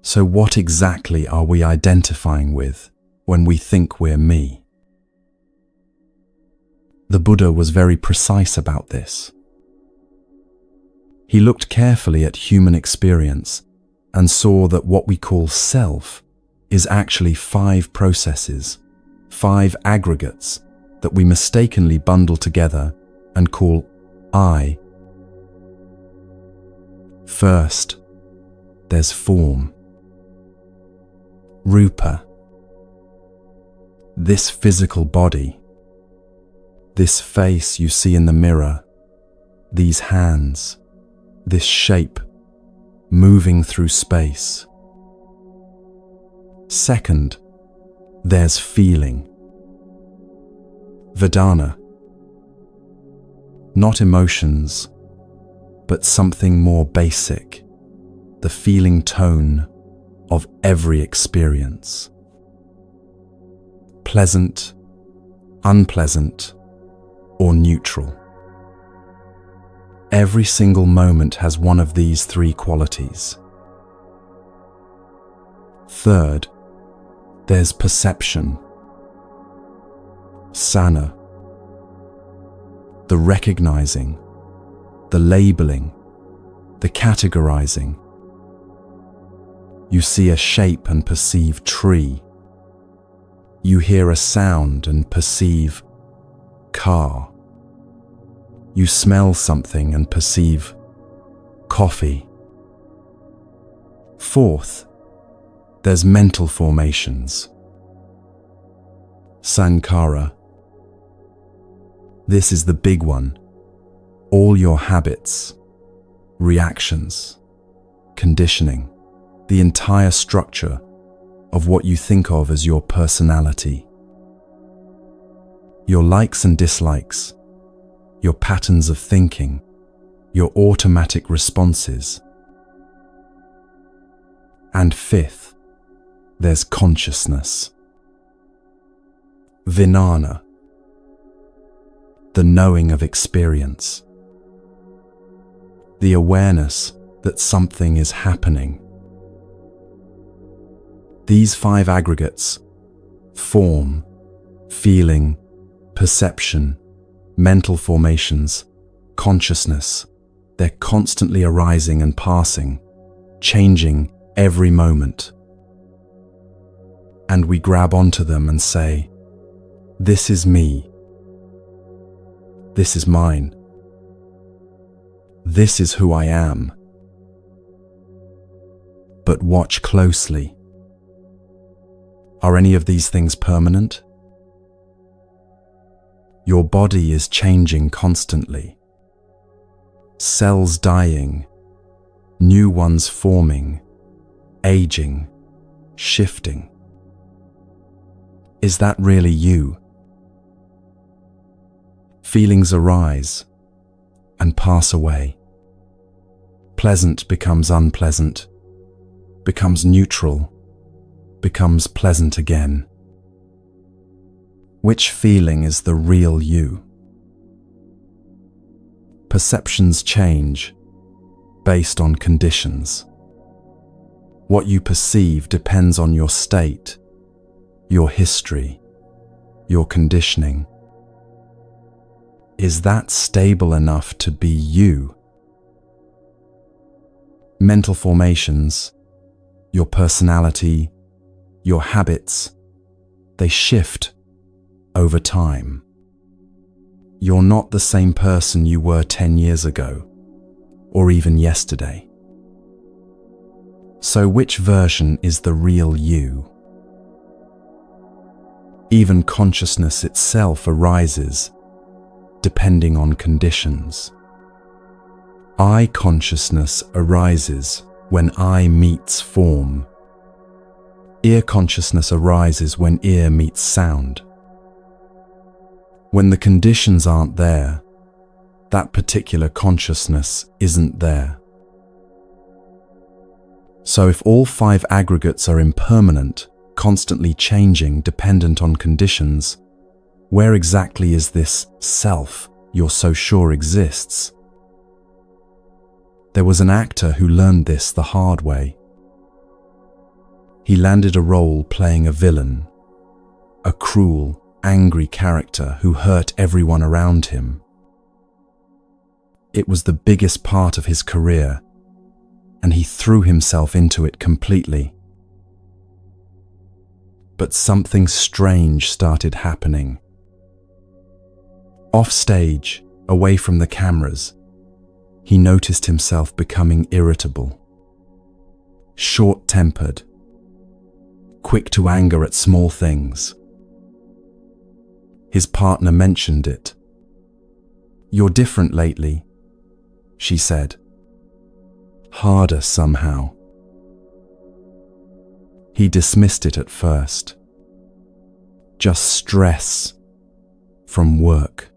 So what exactly are we identifying with when we think we're me? The Buddha was very precise about this. He looked carefully at human experience and saw that what we call self is actually 5 processes, 5 aggregates that we mistakenly bundle together and call I. First, there's form. Rupa. This physical body. This face you see in the mirror. These hands. This shape, moving through space. Second, there's feeling. Vedana. Not emotions, but something more basic, the feeling tone of every experience. Pleasant, unpleasant, or neutral. Every single moment has one of these 3 qualities. Third, there's perception. Sana. The recognizing, the labeling, the categorizing. You see a shape and perceive tree. You hear a sound and perceive car. You smell something and perceive coffee. Fourth, there's mental formations. Sankhara. This is the big one. All your habits, reactions, conditioning, the entire structure of what you think of as your personality. Your likes and dislikes, your patterns of thinking, your automatic responses. And fifth, there's consciousness. Vijnana. The knowing of experience. The awareness that something is happening. These 5 aggregates, form, feeling, perception, mental formations, consciousness, they're constantly arising and passing, changing every moment. And we grab onto them and say, this is me. This is mine. This is who I am. But watch closely. Are any of these things permanent? Your body is changing constantly. Cells dying, new ones forming, aging, shifting. Is that really you? Feelings arise and pass away. Pleasant becomes unpleasant, becomes neutral, becomes pleasant again. Which feeling is the real you? Perceptions change based on conditions. What you perceive depends on your state, your history, your conditioning. Is that stable enough to be you? Mental formations, your personality, your habits, they shift over time. You're not the same person you were 10 years ago, or even yesterday. So which version is the real you? Even consciousness itself arises depending on conditions. I consciousness arises when I meets form. Ear consciousness arises when ear meets sound. When the conditions aren't there, that particular consciousness isn't there. So if all 5 aggregates are impermanent, constantly changing, dependent on conditions, where exactly is this self you're so sure exists? There was an actor who learned this the hard way. He landed a role playing a villain, a cruel, angry character who hurt everyone around him. It was the biggest part of his career, and he threw himself into it completely. But something strange started happening. Off stage, away from the cameras, he noticed himself becoming irritable, short-tempered, quick to anger at small things. His partner mentioned it. "You're different lately," she said. Harder somehow. He dismissed it at first. Just stress from work.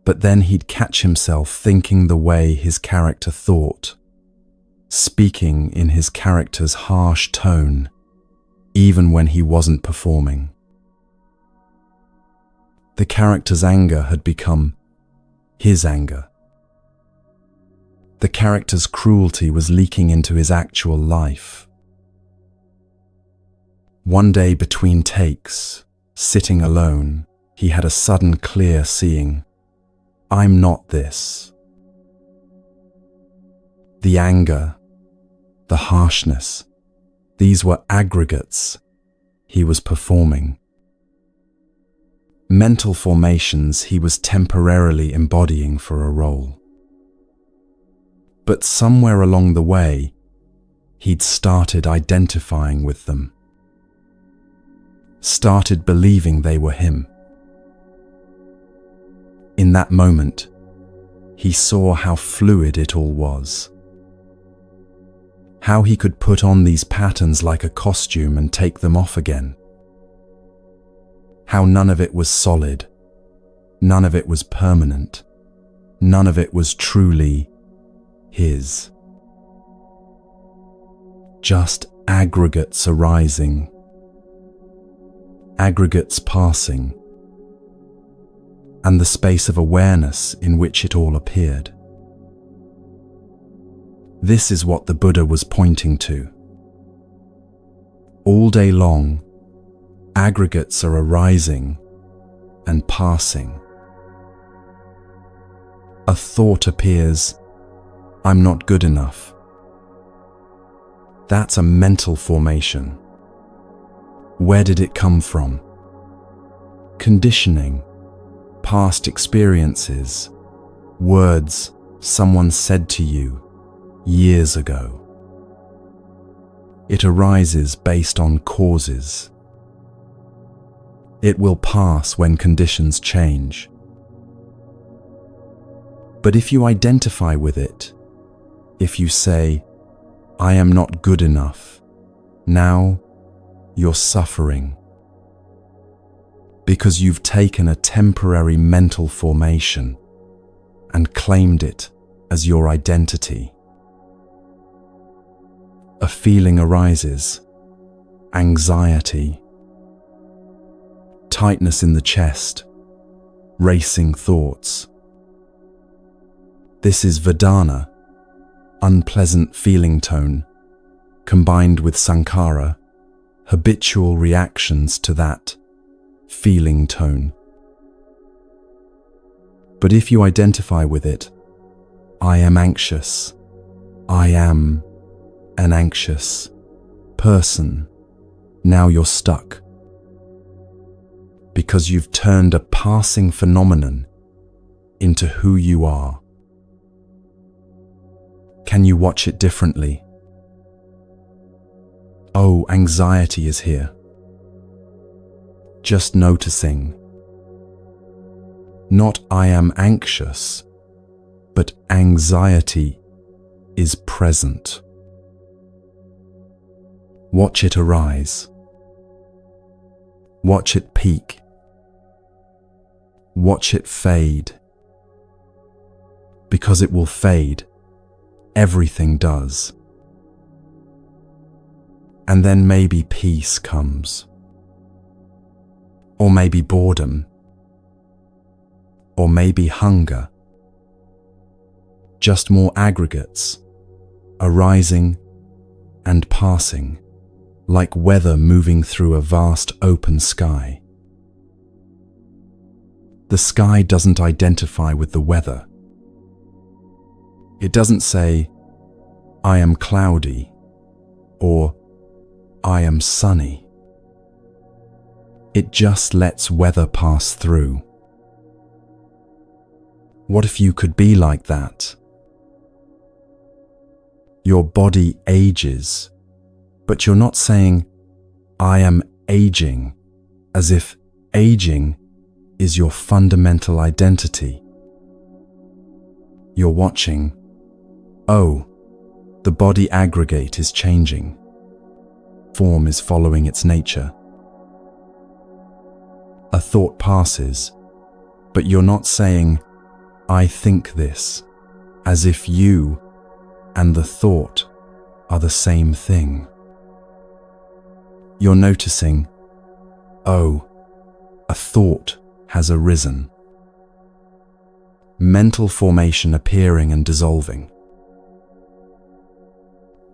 But then he'd catch himself thinking the way his character thought, speaking in his character's harsh tone, even when he wasn't performing. The character's anger had become his anger. The character's cruelty was leaking into his actual life. One day between takes, sitting alone, he had a sudden clear seeing. I'm not this. The anger, the harshness, these were aggregates he was performing. Mental formations he was temporarily embodying for a role. But somewhere along the way, he'd started identifying with them. Started believing they were him. In that moment, he saw how fluid it all was. How he could put on these patterns like a costume and take them off again. How none of it was solid, none of it was permanent, none of it was truly his. Just aggregates arising, aggregates passing, and the space of awareness in which it all appeared. This is what the Buddha was pointing to. All day long, aggregates are arising and passing. A thought appears, I'm not good enough. That's a mental formation. Where did it come from? Conditioning, past experiences, words someone said to you years ago. It arises based on causes. It will pass when conditions change. But if you identify with it, if you say, I am not good enough, now you're suffering. Because you've taken a temporary mental formation and claimed it as your identity. A feeling arises, anxiety, tightness in the chest, racing thoughts. This is Vedana, unpleasant feeling tone, combined with sankhara, habitual reactions to that feeling tone. But if you identify with it, I am anxious, I am an anxious person, now you're stuck. Because you've turned a passing phenomenon into who you are. Can you watch it differently? Oh, anxiety is here. Just noticing. Not I am anxious, but anxiety is present. Watch it arise. Watch it peak. Watch it fade. Because it will fade. Everything does. And then maybe peace comes. Or maybe boredom. Or maybe hunger. Just more aggregates, arising and passing, like weather moving through a vast open sky. The sky doesn't identify with the weather. It doesn't say, I am cloudy, or I am sunny. It just lets weather pass through. What if you could be like that? Your body ages, but you're not saying, I am aging, as if aging is your fundamental identity. You're watching, oh, the body aggregate is changing. Form is following its nature. A thought passes, but you're not saying, I think this, as if you and the thought are the same thing. You're noticing, oh, a thought has arisen. Mental formation appearing and dissolving.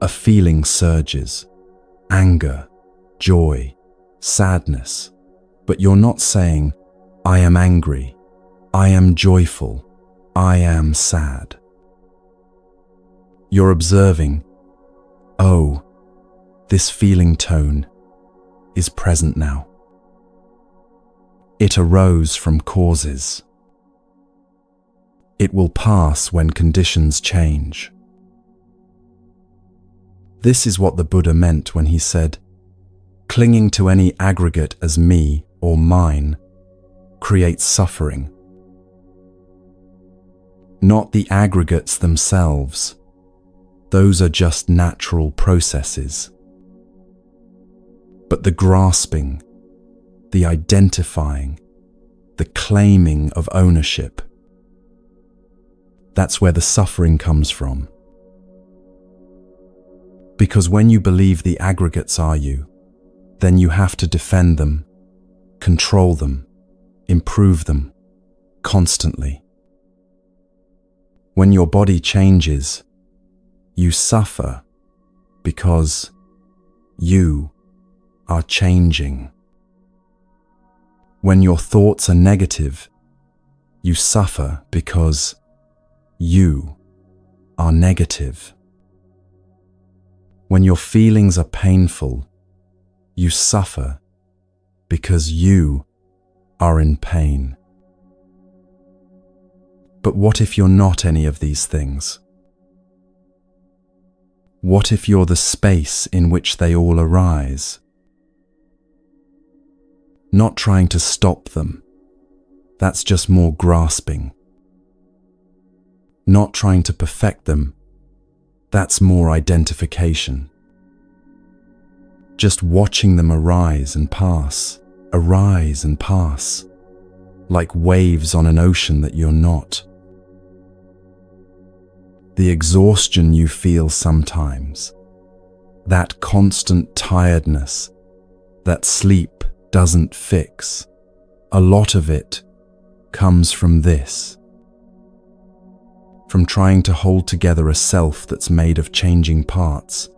A feeling surges, anger, joy, sadness, but you're not saying, I am angry, I am joyful, I am sad. You're observing, oh, this feeling tone is present now. It arose from causes. It will pass when conditions change. This is what the Buddha meant when he said, clinging to any aggregate as me or mine creates suffering. Not the aggregates themselves. Those are just natural processes. But the grasping, the identifying, the claiming of ownership, that's where the suffering comes from. Because when you believe the aggregates are you, then you have to defend them, control them, improve them, constantly. When your body changes, you suffer because you are changing. When your thoughts are negative, you suffer because you are negative. When your feelings are painful, you suffer because you are in pain. But what if you're not any of these things? What if you're the space in which they all arise? not trying to stop them. That's just more grasping. Not trying to perfect them. That's more identification. Just watching them arise and pass, like waves on an ocean that you're not. The exhaustion you feel sometimes, that constant tiredness that sleep doesn't fix, a lot of it comes from this. From trying to hold together a self that's made of changing parts.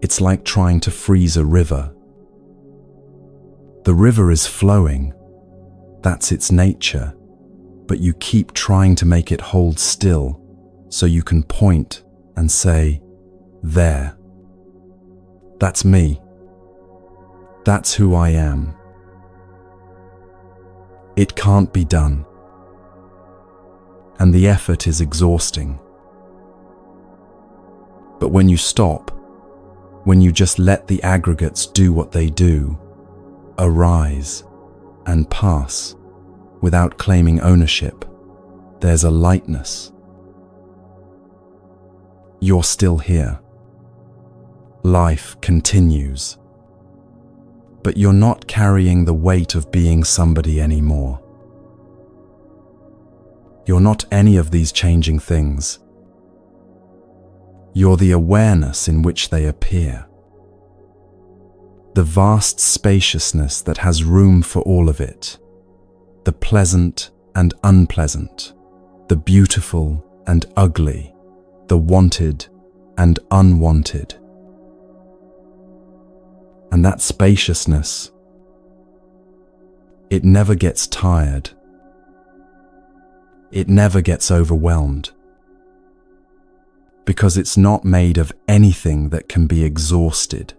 It's like trying to freeze a river. The river is flowing, that's its nature, but you keep trying to make it hold still so you can point and say, there. That's me. That's who I am. It can't be done. And the effort is exhausting. But when you stop, when you just let the aggregates do what they do, arise and pass without claiming ownership, there's a lightness. You're still here. Life continues. But you're not carrying the weight of being somebody anymore. You're not any of these changing things. You're the awareness in which they appear. The vast spaciousness that has room for all of it. The pleasant and unpleasant. The beautiful and ugly. The wanted and unwanted. And that spaciousness, it never gets tired. It never gets overwhelmed. Because it's not made of anything that can be exhausted.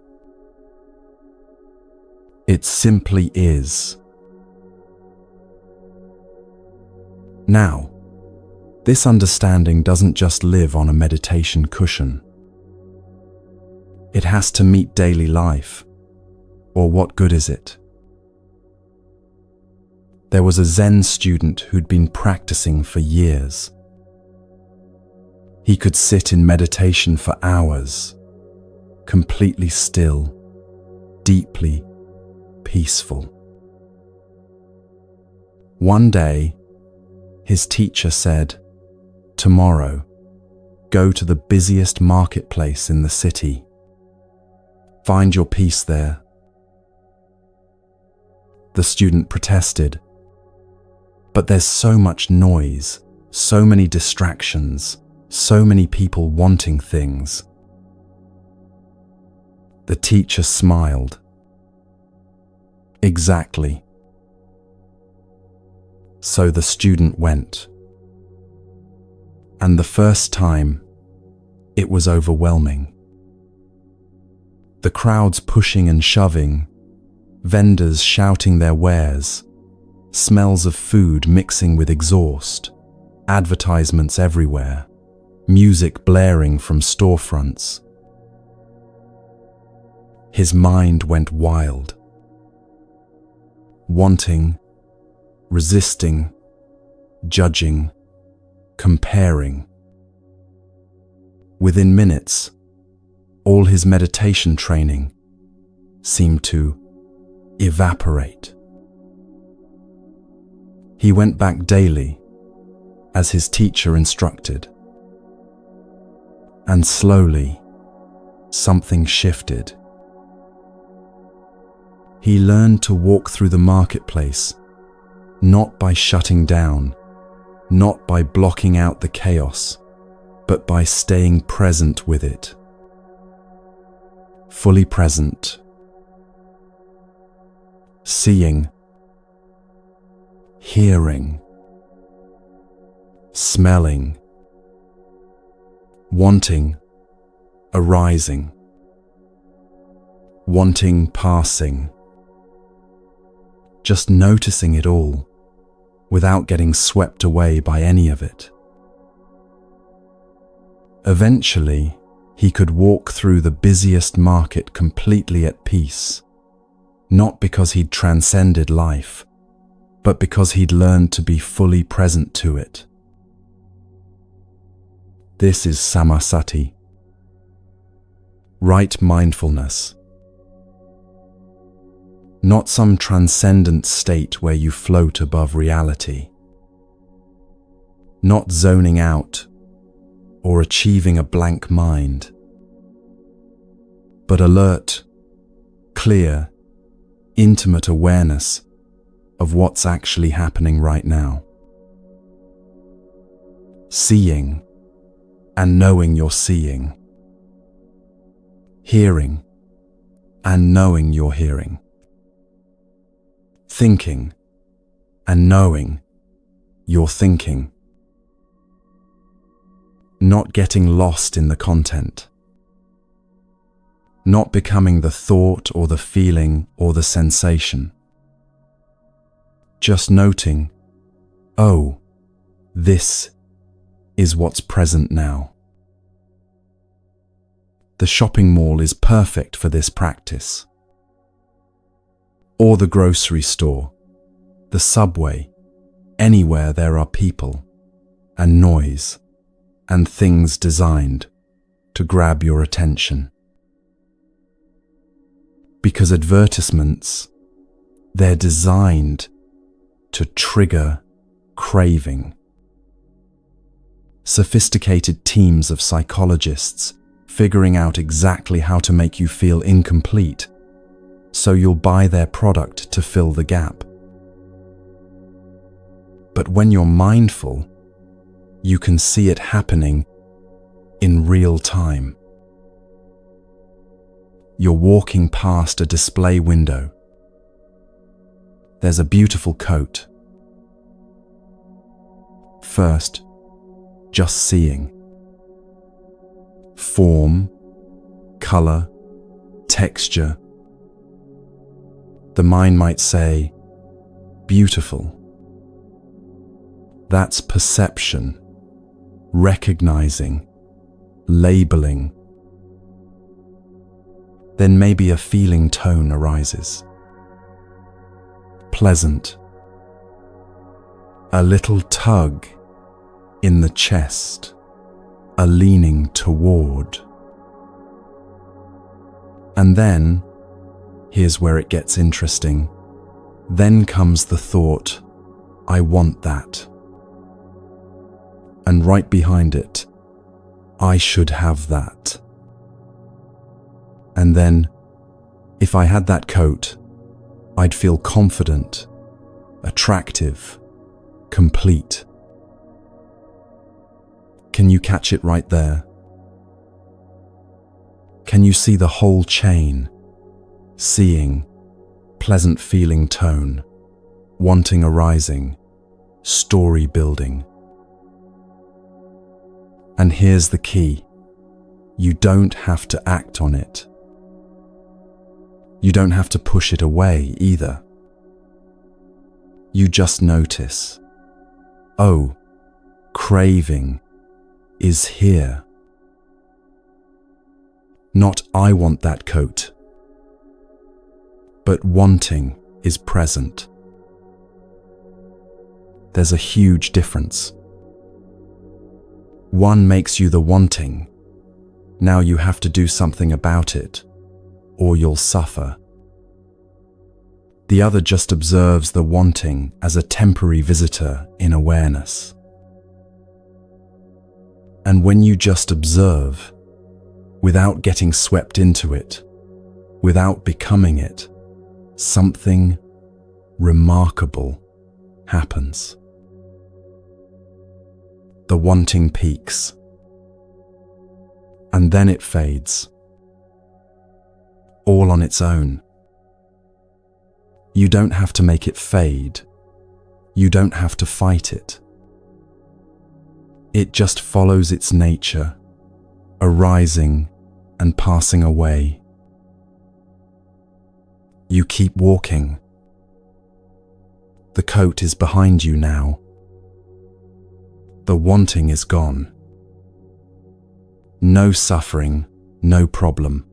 It simply is. Now, this understanding doesn't just live on a meditation cushion. It has to meet daily life. Or what good is it? There was a Zen student who'd been practicing for years. He could sit in meditation for hours, completely still, deeply peaceful. One day, his teacher said, "Tomorrow, go to the busiest marketplace in the city. Find your peace there." The student protested, "But there's so much noise, so many distractions, so many people wanting things." The teacher smiled. Exactly. So the student went. And the first time, it was overwhelming. The crowds pushing and shoving, vendors shouting their wares, smells of food mixing with exhaust, advertisements everywhere, music blaring from storefronts. His mind went wild. Wanting, resisting, judging, comparing. Within minutes, all his meditation training seemed to evaporate. He went back daily, as his teacher instructed. And slowly, something shifted. He learned to walk through the marketplace, not by shutting down, not by blocking out the chaos, but by staying present with it. Fully present. Seeing, hearing, smelling, wanting, arising, wanting, passing. Just noticing it all, without getting swept away by any of it. Eventually, he could walk through the busiest market completely at peace, not because he'd transcended life, but because he'd learned to be fully present to it. This is samasati, right mindfulness. Not some transcendent state where you float above reality. Not zoning out or achieving a blank mind, but alert, clear, intimate awareness of what's actually happening right now. Seeing and knowing you're seeing. Hearing and knowing you're hearing. Thinking and knowing you're thinking. Not getting lost in the content. Not becoming the thought or the feeling or the sensation. Just noting, oh, this is what's present now. The shopping mall is perfect for this practice. Or the grocery store, the subway, anywhere there are people and noise and things designed to grab your attention. Because advertisements, they're designed to trigger craving. Sophisticated teams of psychologists figuring out exactly how to make you feel incomplete, so you'll buy their product to fill the gap. But when you're mindful, you can see it happening in real time. You're walking past a display window. There's a beautiful coat. First, just seeing. Form, color, texture. The mind might say, beautiful. That's perception, recognizing, labeling. Then maybe a feeling tone arises. Pleasant. A little tug in the chest, a leaning toward. And then, here's where it gets interesting, then comes the thought, I want that. And right behind it, I should have that. And then, if I had that coat, I'd feel confident, attractive, complete. Can you catch it right there? Can you see the whole chain? Seeing, pleasant feeling tone, wanting arising, story building. And here's the key. You don't have to act on it. You don't have to push it away either. You just notice, oh, craving is here. Not I want that coat, but wanting is present. There's a huge difference. One makes you the wanting. Now you have to do something about it, or you'll suffer. The other just observes the wanting as a temporary visitor in awareness. And when you just observe, without getting swept into it, without becoming it, something remarkable happens. The wanting peaks, and then it fades, all on its own. You don't have to make it fade. You don't have to fight it. It just follows its nature, arising and passing away. You keep walking. The coat is behind you now. The wanting is gone. No suffering, no problem.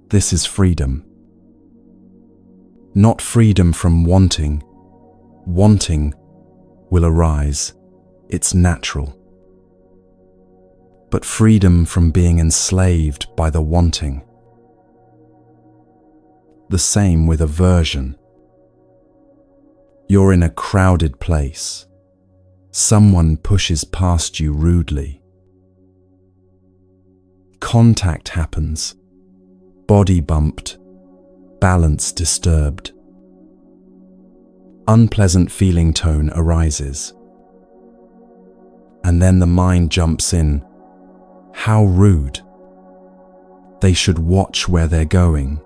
This is freedom. Not freedom from wanting. Wanting will arise. It's natural. But freedom from being enslaved by the wanting. The same with aversion. You're in a crowded place. Someone pushes past you rudely. Contact happens. Body bumped. Balance disturbed. Unpleasant feeling tone arises. And then the mind jumps in. How rude. They should watch where they're going.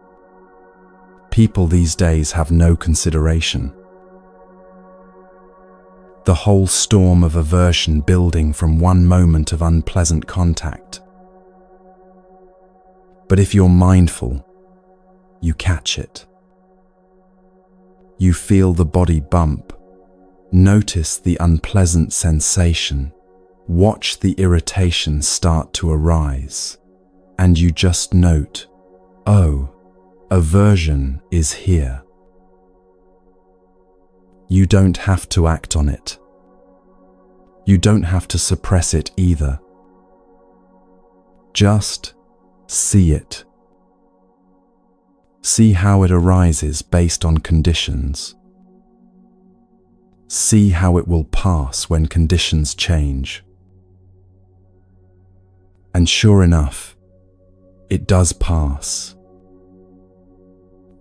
People these days have no consideration. The whole storm of aversion building from one moment of unpleasant contact. But if you're mindful, you catch it. You feel the body bump. Notice the unpleasant sensation. Watch the irritation start to arise. And you just note, oh, aversion is here. You don't have to act on it. You don't have to suppress it either. Just see it. See how it arises based on conditions. See how it will pass when conditions change. And sure enough, it does pass.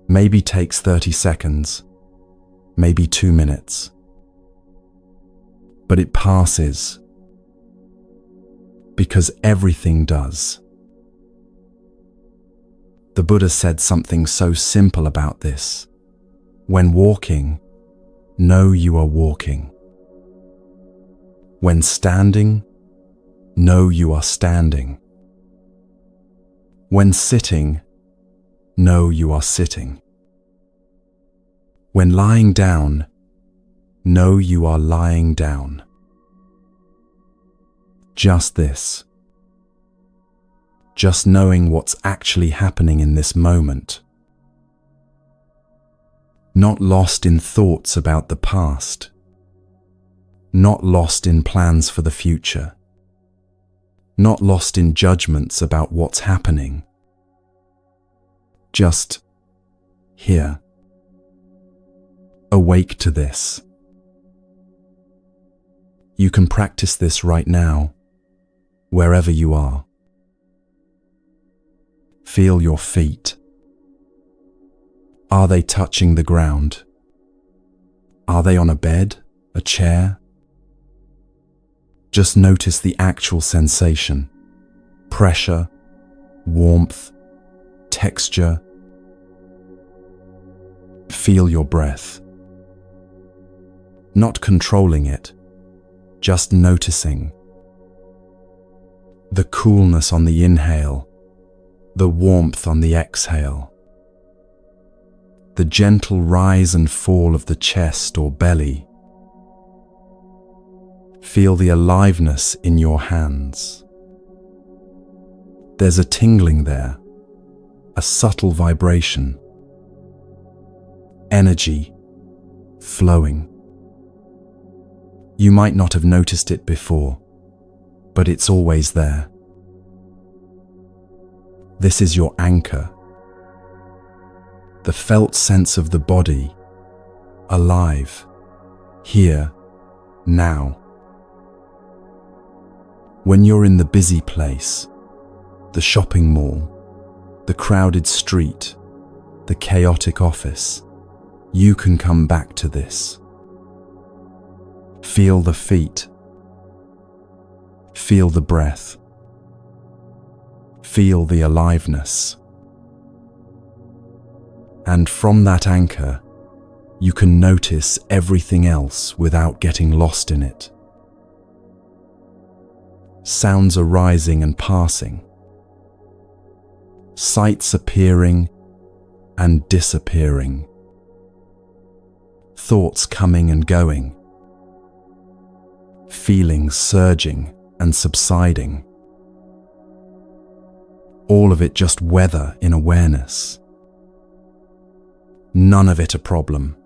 Maybe takes 30 seconds, maybe 2 minutes. But it passes. Because everything does. The Buddha said something so simple about this. When walking, know you are walking. When standing, know you are standing. When sitting, know you are sitting. When lying down, know you are lying down. Just this. Just knowing what's actually happening in this moment. Not lost in thoughts about the past. Not lost in plans for the future. Not lost in judgments about what's happening. Just here. Awake to this. You can practice this right now, wherever you are. Feel your feet. Are they touching the ground? Are they on a bed, a chair? Just notice the actual sensation. Pressure, warmth, texture. Feel your breath. Not controlling it, just noticing. The coolness on the inhale, the warmth on the exhale. The gentle rise and fall of the chest or belly. Feel the aliveness in your hands. There's a tingling there, a subtle vibration. Energy flowing. You might not have noticed it before, but it's always there. This is your anchor. The felt sense of the body, alive, here, now. When you're in the busy place, the shopping mall, the crowded street, the chaotic office, you can come back to this. Feel the feet. Feel the breath. Feel the aliveness. And from that anchor, you can notice everything else without getting lost in it. Sounds arising and passing. Sights appearing and disappearing. Thoughts coming and going. Feelings surging and subsiding. All of it just weather in awareness. None of it a problem.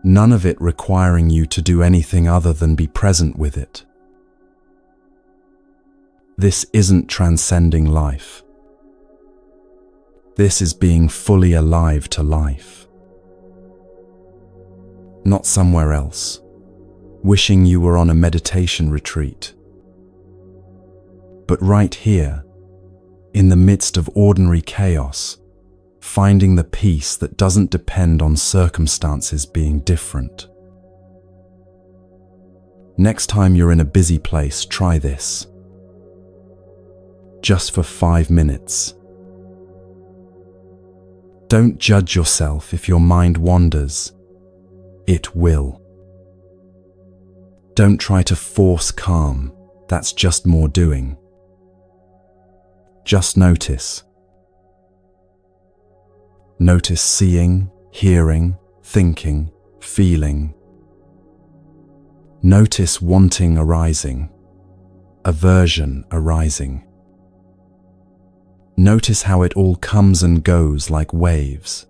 None of it requiring you to do anything other than be present with it. This isn't transcending life. This is being fully alive to life. Not somewhere else, wishing you were on a meditation retreat, but right here, in the midst of ordinary chaos, finding the peace that doesn't depend on circumstances being different. Next time you're in a busy place, try this. Just for 5 minutes. Don't judge yourself if your mind wanders. It will. Don't try to force calm. That's just more doing. Just notice. Notice seeing, hearing, thinking, feeling. Notice wanting arising, aversion arising. Notice how it all comes and goes like waves.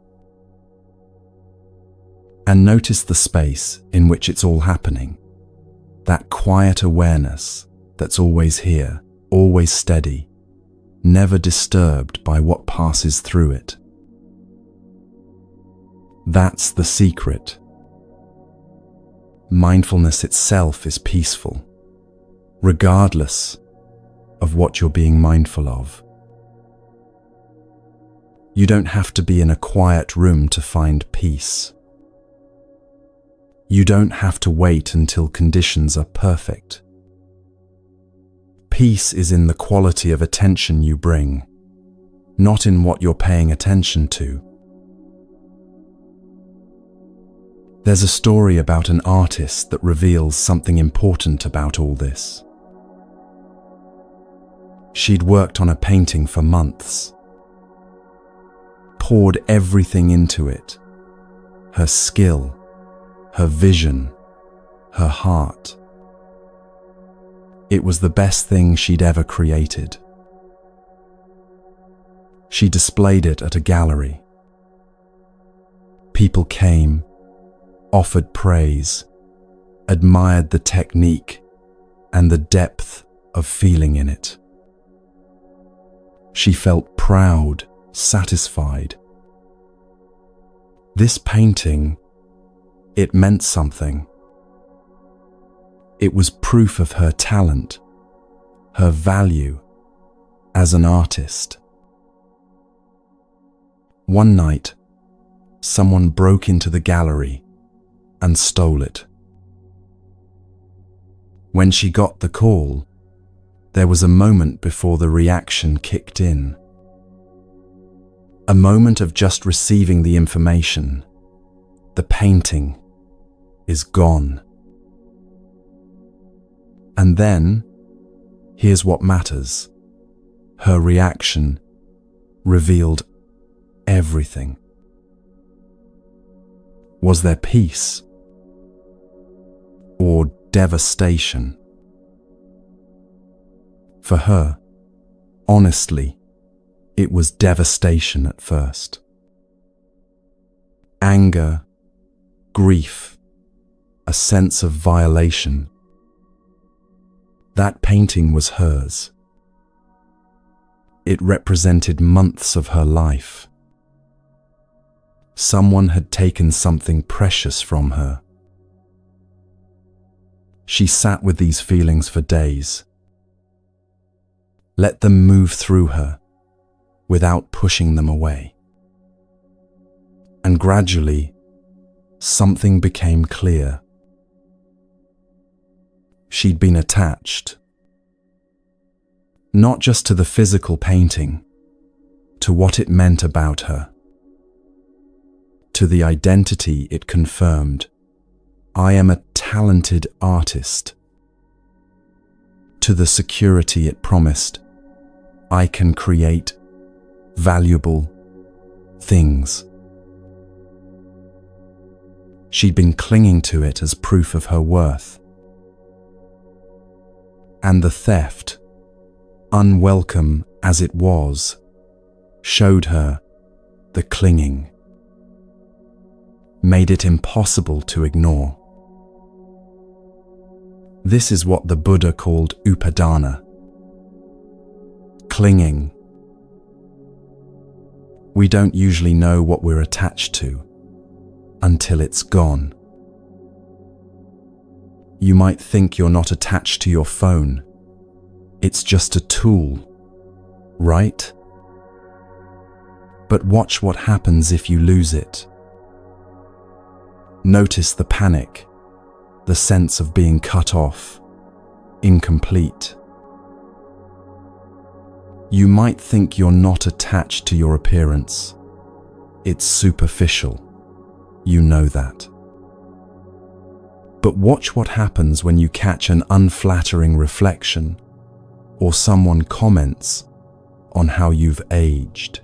And notice the space in which it's all happening. That quiet awareness that's always here, always steady, never disturbed by what passes through it. That's the secret. Mindfulness itself is peaceful, regardless of what you're being mindful of. You don't have to be in a quiet room to find peace. You don't have to wait until conditions are perfect. Peace is in the quality of attention you bring, not in what you're paying attention to. There's a story about an artist that reveals something important about all this. She'd worked on a painting for months, poured everything into it, her skill, her vision, her heart. It was the best thing she'd ever created. She displayed it at a gallery. People came, offered praise, admired the technique and the depth of feeling in it. She felt proud, satisfied. This painting, it meant something. It was proof of her talent, her value as an artist. One night, someone broke into the gallery and stole it. When she got the call, there was a moment before the reaction kicked in. A moment of just receiving the information. The painting is gone. And then, here's what matters. Her reaction revealed everything. Was there peace or devastation? For her, honestly, it was devastation at first. Anger, grief, a sense of violation. That painting was hers. It represented months of her life. Someone had taken something precious from her. She sat with these feelings for days. Let them move through her without pushing them away. And gradually, something became clear. She'd been attached, not just to the physical painting, to what it meant about her, to the identity it confirmed. I am a talented artist. To the security it promised. I can create valuable things. She'd been clinging to it as proof of her worth. And the theft, unwelcome as it was, showed her the clinging made it impossible to ignore. This is what the Buddha called upadana, clinging. We don't usually know what we're attached to until it's gone. You might think you're not attached to your phone. It's just a tool, right? But watch what happens if you lose it. Notice the panic, the sense of being cut off, incomplete. You might think you're not attached to your appearance. It's superficial. You know that. But watch what happens when you catch an unflattering reflection or someone comments on how you've aged.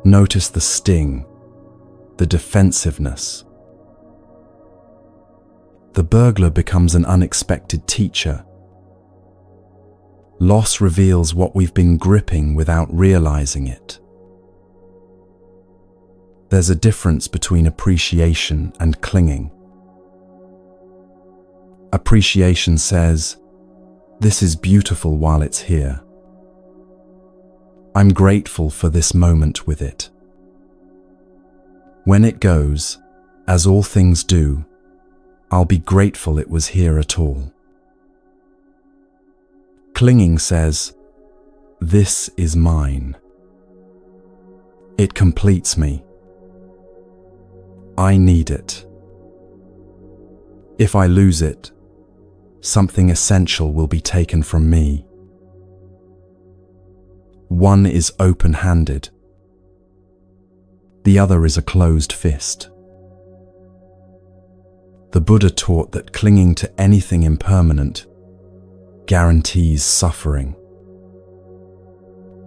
Notice the sting, the defensiveness. The burglar becomes an unexpected teacher. Loss reveals what we've been gripping without realizing it. There's a difference between appreciation and clinging. Appreciation says, "This is beautiful while it's here. I'm grateful for this moment with it. When it goes, as all things do, I'll be grateful it was here at all." Clinging says, "This is mine. It completes me. I need it. If I lose it, something essential will be taken from me." One is open-handed. The other is a closed fist. The Buddha taught that clinging to anything impermanent guarantees suffering.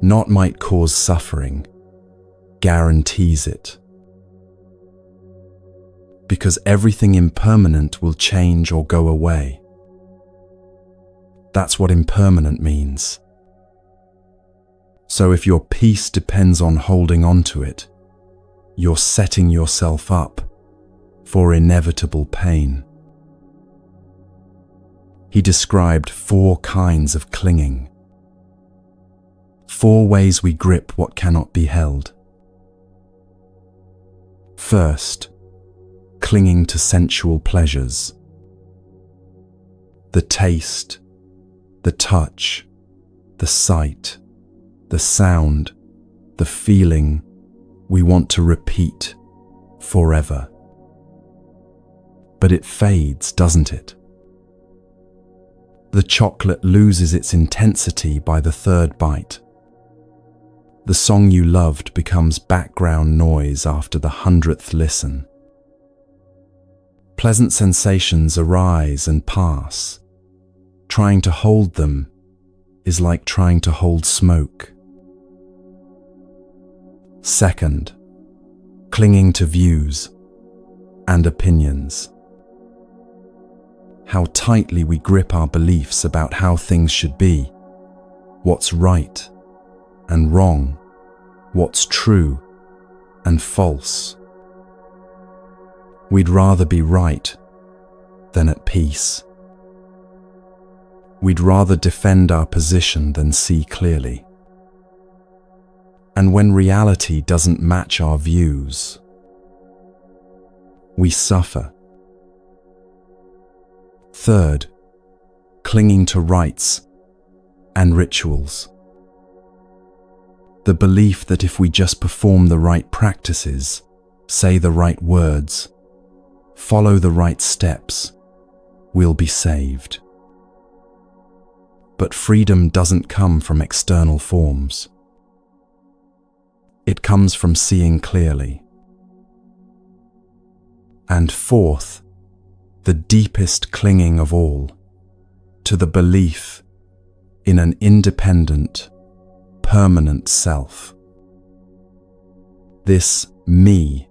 Not might cause suffering, guarantees it. Because everything impermanent will change or go away. That's what impermanent means. So if your peace depends on holding on to it, you're setting yourself up for inevitable pain. He described 4 kinds of clinging. 4 ways we grip what cannot be held. First, clinging to sensual pleasures. The taste, the touch, the sight, the sound, the feeling we want to repeat forever. But it fades, doesn't it? The chocolate loses its intensity by the 3rd bite. The song you loved becomes background noise after the 100th listen. Pleasant sensations arise and pass. Trying to hold them is like trying to hold smoke. Second, clinging to views and opinions. How tightly we grip our beliefs about how things should be, what's right and wrong, what's true and false. We'd rather be right than at peace. We'd rather defend our position than see clearly. And when reality doesn't match our views, we suffer. Third, clinging to rites and rituals. The belief that if we just perform the right practices, say the right words, follow the right steps, we'll be saved. But freedom doesn't come from external forms. It comes from seeing clearly. And fourth, the deepest clinging of all, to the belief in an independent, permanent self. This me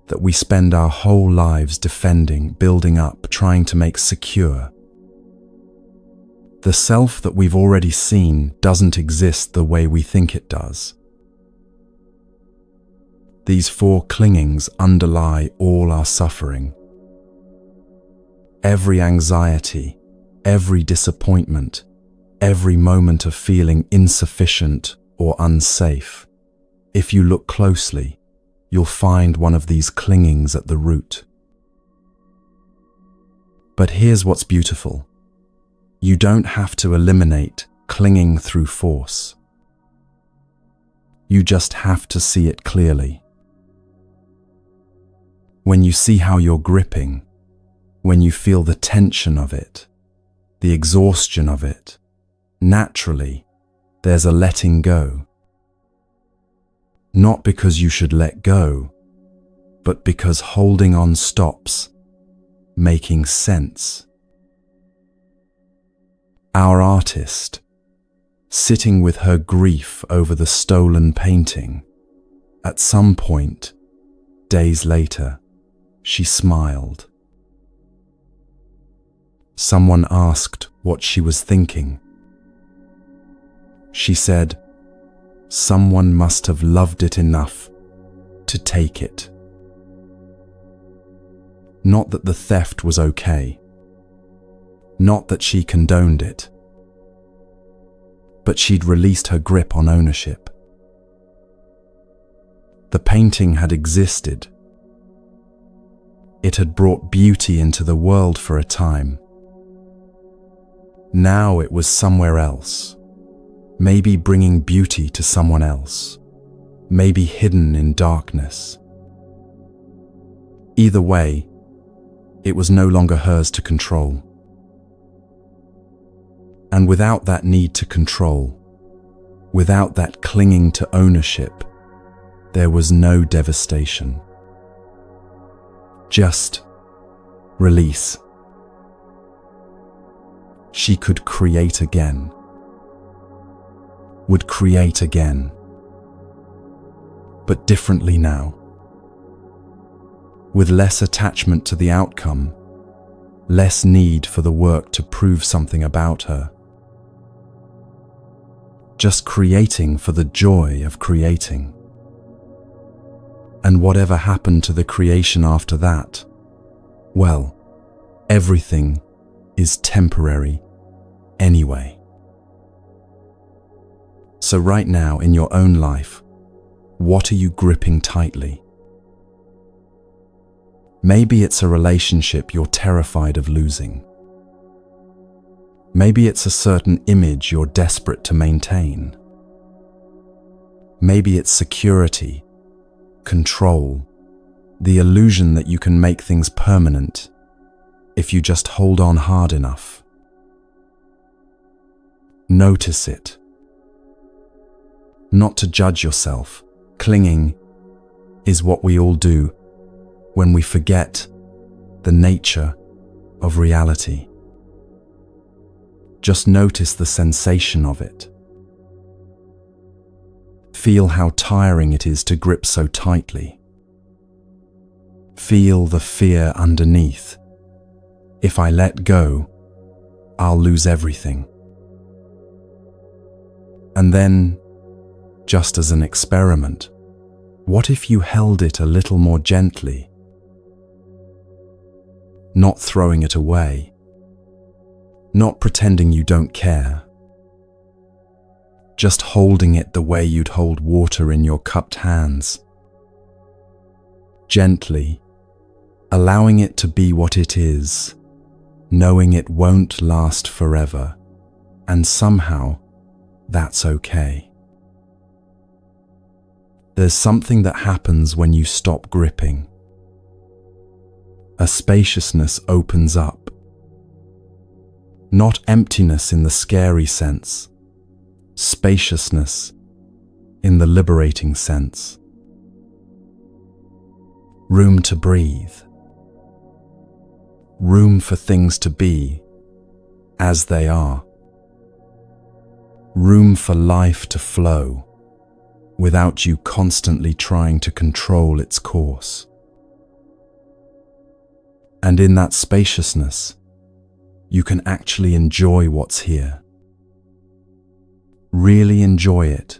that we spend our whole lives defending, building up, trying to make secure. The self that we've already seen doesn't exist the way we think it does. These four clingings underlie all our suffering. Every anxiety, every disappointment, every moment of feeling insufficient or unsafe. If you look closely, you'll find one of these clingings at the root. But here's what's beautiful. You don't have to eliminate clinging through force. You just have to see it clearly. When you see how you're gripping, when you feel the tension of it, the exhaustion of it, naturally, there's a letting go. Not because you should let go, but because holding on stops making sense. Our artist, sitting with her grief over the stolen painting, at some point, days later, she smiled. Someone asked what she was thinking. She said, "Someone must have loved it enough to take it." Not that the theft was okay. Not that she condoned it. But she'd released her grip on ownership. The painting had existed. It had brought beauty into the world for a time. Now it was somewhere else. Maybe bringing beauty to someone else. Maybe hidden in darkness. Either way, it was no longer hers to control. And without that need to control, without that clinging to ownership, there was no devastation. Just release. She could create again. Would create again. But differently now. With less attachment to the outcome, less need for the work to prove something about her. Just creating for the joy of creating. And whatever happened to the creation after that, well, everything is temporary anyway. So right now in your own life, what are you gripping tightly? Maybe it's a relationship you're terrified of losing. Maybe it's a certain image you're desperate to maintain. Maybe it's security, control, the illusion that you can make things permanent if you just hold on hard enough. Notice it. Not to judge yourself. Clinging is what we all do when we forget the nature of reality. Just notice the sensation of it. Feel how tiring it is to grip so tightly. Feel the fear underneath. If I let go, I'll lose everything. And then, just as an experiment, what if you held it a little more gently? Not throwing it away. Not pretending you don't care. Just holding it the way you'd hold water in your cupped hands. Gently, allowing it to be what it is, knowing it won't last forever, and somehow that's okay. There's something that happens when you stop gripping. A spaciousness opens up. Not emptiness in the scary sense, spaciousness in the liberating sense. Room to breathe. Room for things to be as they are. Room for life to flow without you constantly trying to control its course. And in that spaciousness, you can actually enjoy what's here. Really enjoy it,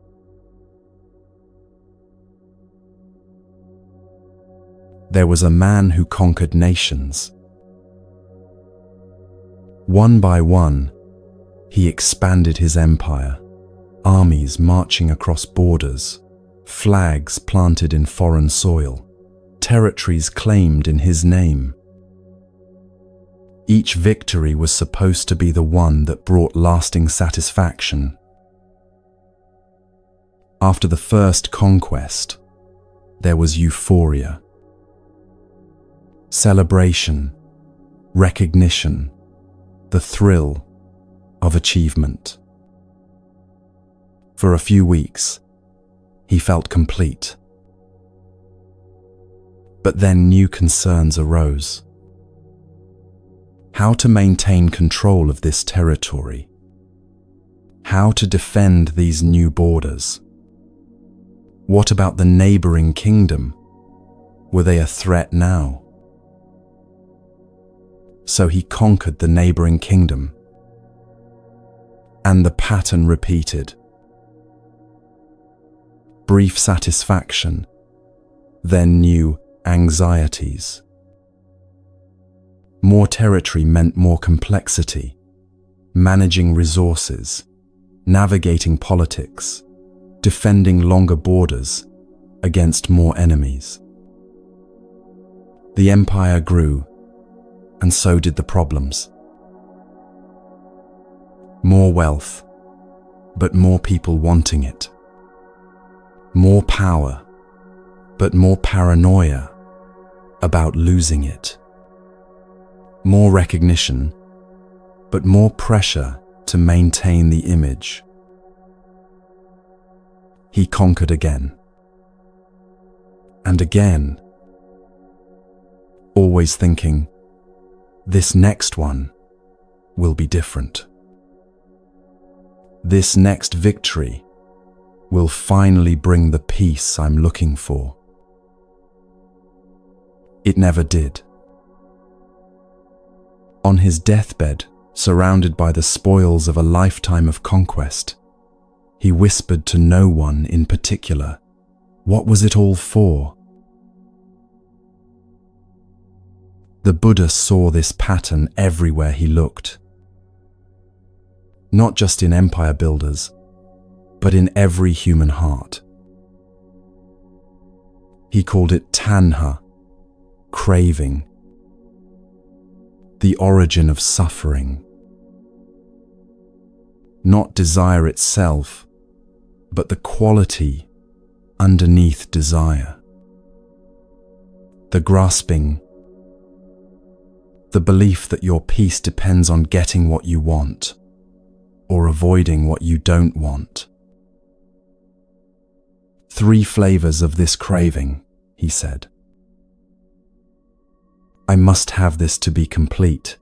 There was a man who conquered nations. One by one, he expanded his empire, armies marching across borders, flags planted in foreign soil, territories claimed in his name. Each victory was supposed to be the one that brought lasting satisfaction. After the first conquest, there was euphoria, celebration, recognition, the thrill of achievement. For a few weeks, he felt complete. But then new concerns arose. How to maintain control of this territory? How to defend these new borders? What about the neighboring kingdom? Were they a threat now? So he conquered the neighboring kingdom. And the pattern repeated. Brief satisfaction, then new anxieties. More territory meant more complexity, managing resources, navigating politics, defending longer borders against more enemies. The empire grew, and so did the problems. More wealth, but more people wanting it. More power, but more paranoia about losing it. More recognition, but more pressure to maintain the image. He conquered again. And again, always thinking, this next one will be different. This next victory will finally bring the peace I'm looking for. It never did. On his deathbed, surrounded by the spoils of a lifetime of conquest, he whispered to no one in particular, what was it all for? The Buddha saw this pattern everywhere he looked. Not just in empire builders, but in every human heart. He called it tanha, craving, the origin of suffering. Not desire itself, but the quality underneath desire. The grasping, the belief that your peace depends on getting what you want, or avoiding what you don't want. 3 flavors of this craving, he said. I must have this to be complete.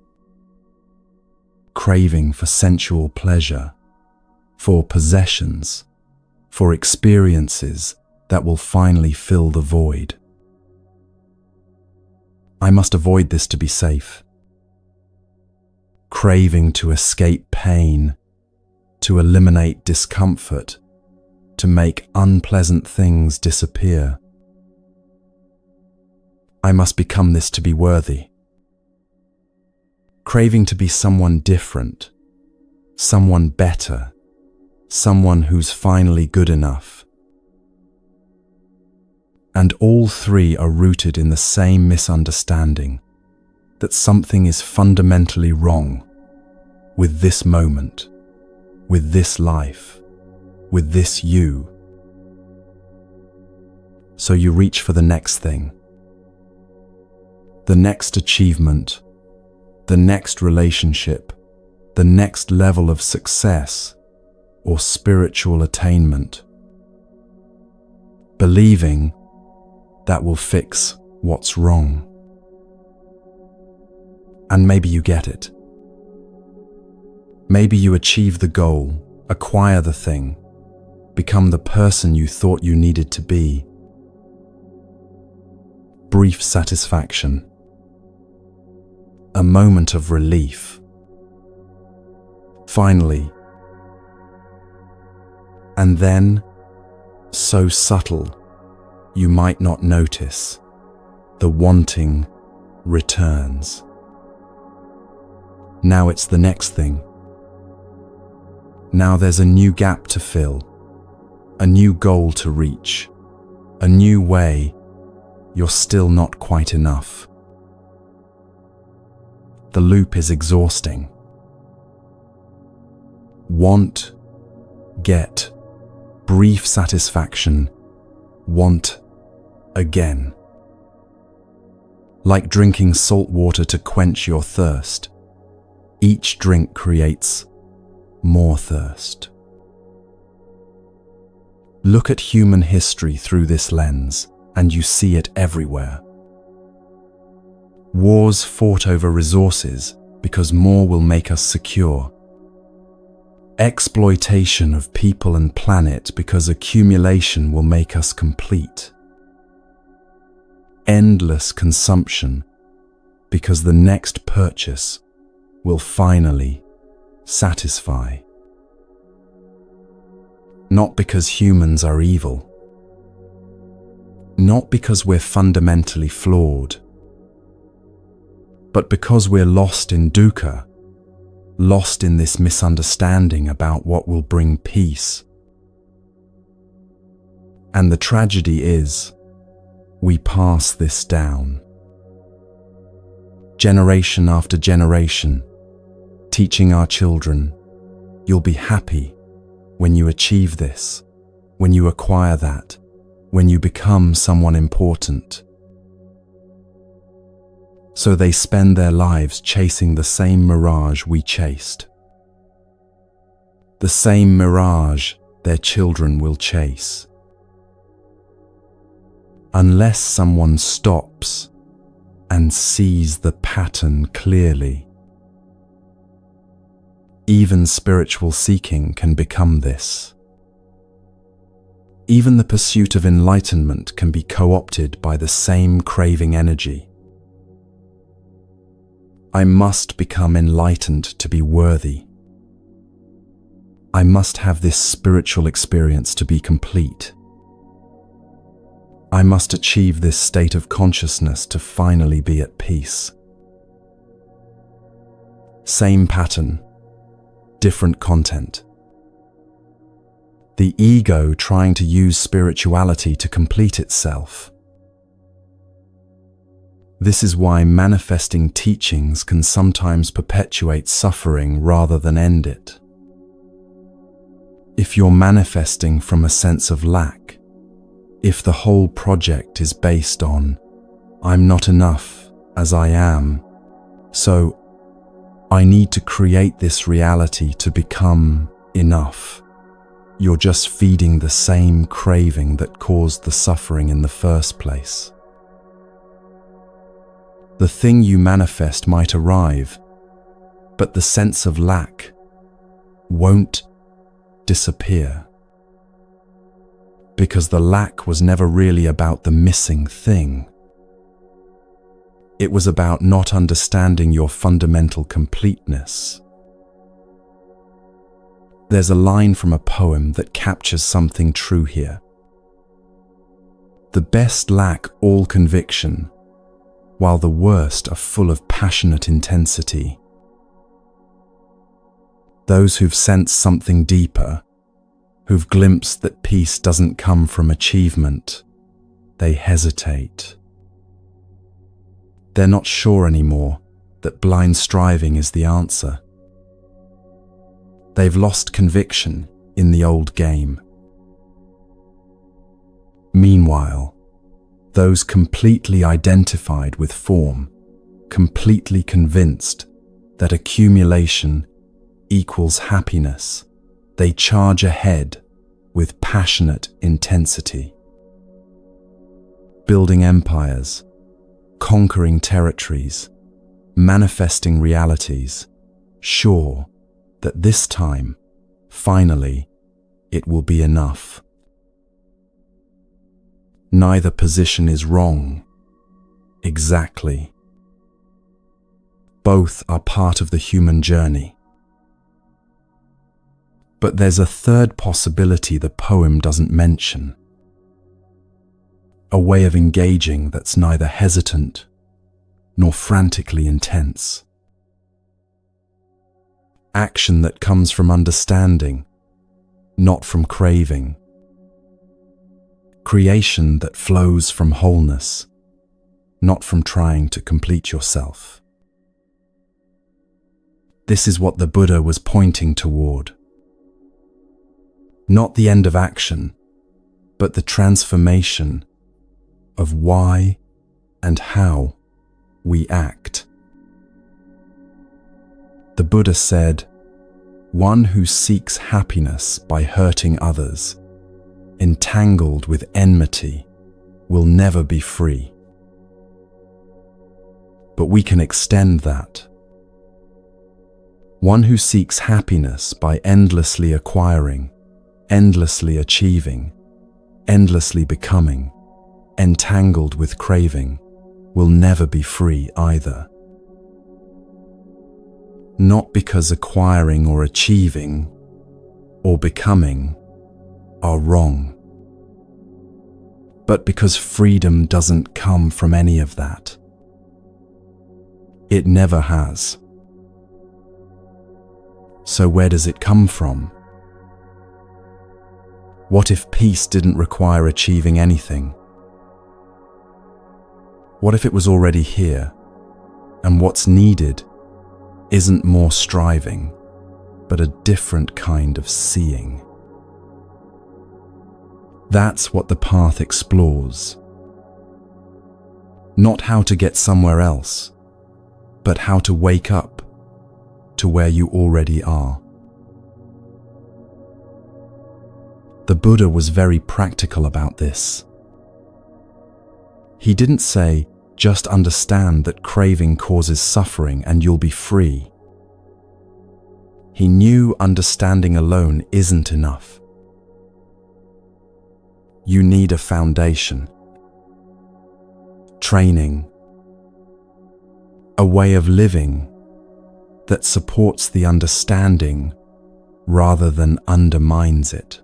Craving for sensual pleasure, for possessions, for experiences that will finally fill the void. I must avoid this to be safe. Craving to escape pain, to eliminate discomfort, to make unpleasant things disappear. I must become this to be worthy. Craving to be someone different, someone better, someone who's finally good enough. And all 3 are rooted in the same misunderstanding, that something is fundamentally wrong with this moment, with this life, with this you. So you reach for the next thing, the next achievement, the next relationship, the next level of success or spiritual attainment, believing that will fix what's wrong. And maybe you get it. Maybe you achieve the goal, acquire the thing, become the person you thought you needed to be. Brief satisfaction. A moment of relief. Finally. And then, so subtle, you might not notice, the wanting returns. Now it's the next thing. Now there's a new gap to fill, a new goal to reach, a new way. You're still not quite enough. The loop is exhausting. Want, get, brief satisfaction, want again. Like drinking salt water to quench your thirst, each drink creates more thirst. Look at human history through this lens, and you see it everywhere. Wars fought over resources because more will make us secure. Exploitation of people and planet because accumulation will make us complete. Endless consumption because the next purchase will finally satisfy. Not because humans are evil. Not because we're fundamentally flawed. But because we're lost in dukkha, lost in this misunderstanding about what will bring peace. And the tragedy is, we pass this down. Generation after generation, teaching our children, you'll be happy when you achieve this, when you acquire that, when you become someone important. So they spend their lives chasing the same mirage we chased. The same mirage their children will chase. Unless someone stops and sees the pattern clearly. Even spiritual seeking can become this. Even the pursuit of enlightenment can be co-opted by the same craving energy. I must become enlightened to be worthy. I must have this spiritual experience to be complete. I must achieve this state of consciousness to finally be at peace. Same pattern, different content. The ego trying to use spirituality to complete itself. This is why manifesting teachings can sometimes perpetuate suffering rather than end it. If you're manifesting from a sense of lack, if the whole project is based on, I'm not enough as I am, so I need to create this reality to become enough, you're just feeding the same craving that caused the suffering in the first place. The thing you manifest might arrive, but the sense of lack won't disappear. Because the lack was never really about the missing thing. It was about not understanding your fundamental completeness. There's a line from a poem that captures something true here. The best lack all conviction, while the worst are full of passionate intensity. Those who've sensed something deeper, who've glimpsed that peace doesn't come from achievement, they hesitate. They're not sure anymore that blind striving is the answer. They've lost conviction in the old game. Meanwhile, those completely identified with form, completely convinced that accumulation equals happiness, they charge ahead with passionate intensity. Building empires, conquering territories, manifesting realities, sure that this time, finally, it will be enough. Neither position is wrong. Exactly. Both are part of the human journey. But there's a third possibility the poem doesn't mention. a way of engaging that's neither hesitant nor frantically intense. Action that comes from understanding, not from craving. Creation that flows from wholeness, not from trying to complete yourself. This is what the Buddha was pointing toward. Not the end of action, but the transformation of why and how we act. The Buddha said, "One who seeks happiness by hurting others, entangled with enmity, will never be free." But we can extend that. One who seeks happiness by endlessly acquiring, endlessly achieving, endlessly becoming, entangled with craving, will never be free either. Not because acquiring or achieving or becoming are wrong, but because freedom doesn't come from any of that. It never has. So where does it come from? What if peace didn't require achieving anything? What if it was already here, and what's needed isn't more striving, but a different kind of seeing? That's what the path explores. Not how to get somewhere else, but how to wake up to where you already are. The Buddha was very practical about this. He didn't say, "Just understand that craving causes suffering and you'll be free." He knew understanding alone isn't enough. You need a foundation, training, a way of living that supports the understanding rather than undermines it.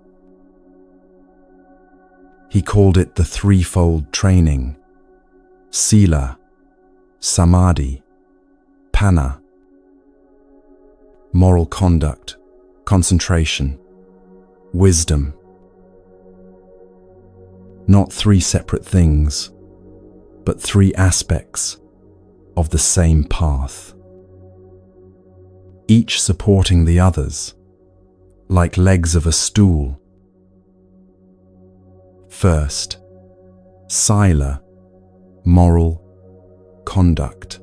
He called it the threefold training: sila, samadhi, panna. Moral conduct, concentration, wisdom. Not three separate things, but three aspects of the same path, each supporting the others, like legs of a stool. First, sila, moral conduct.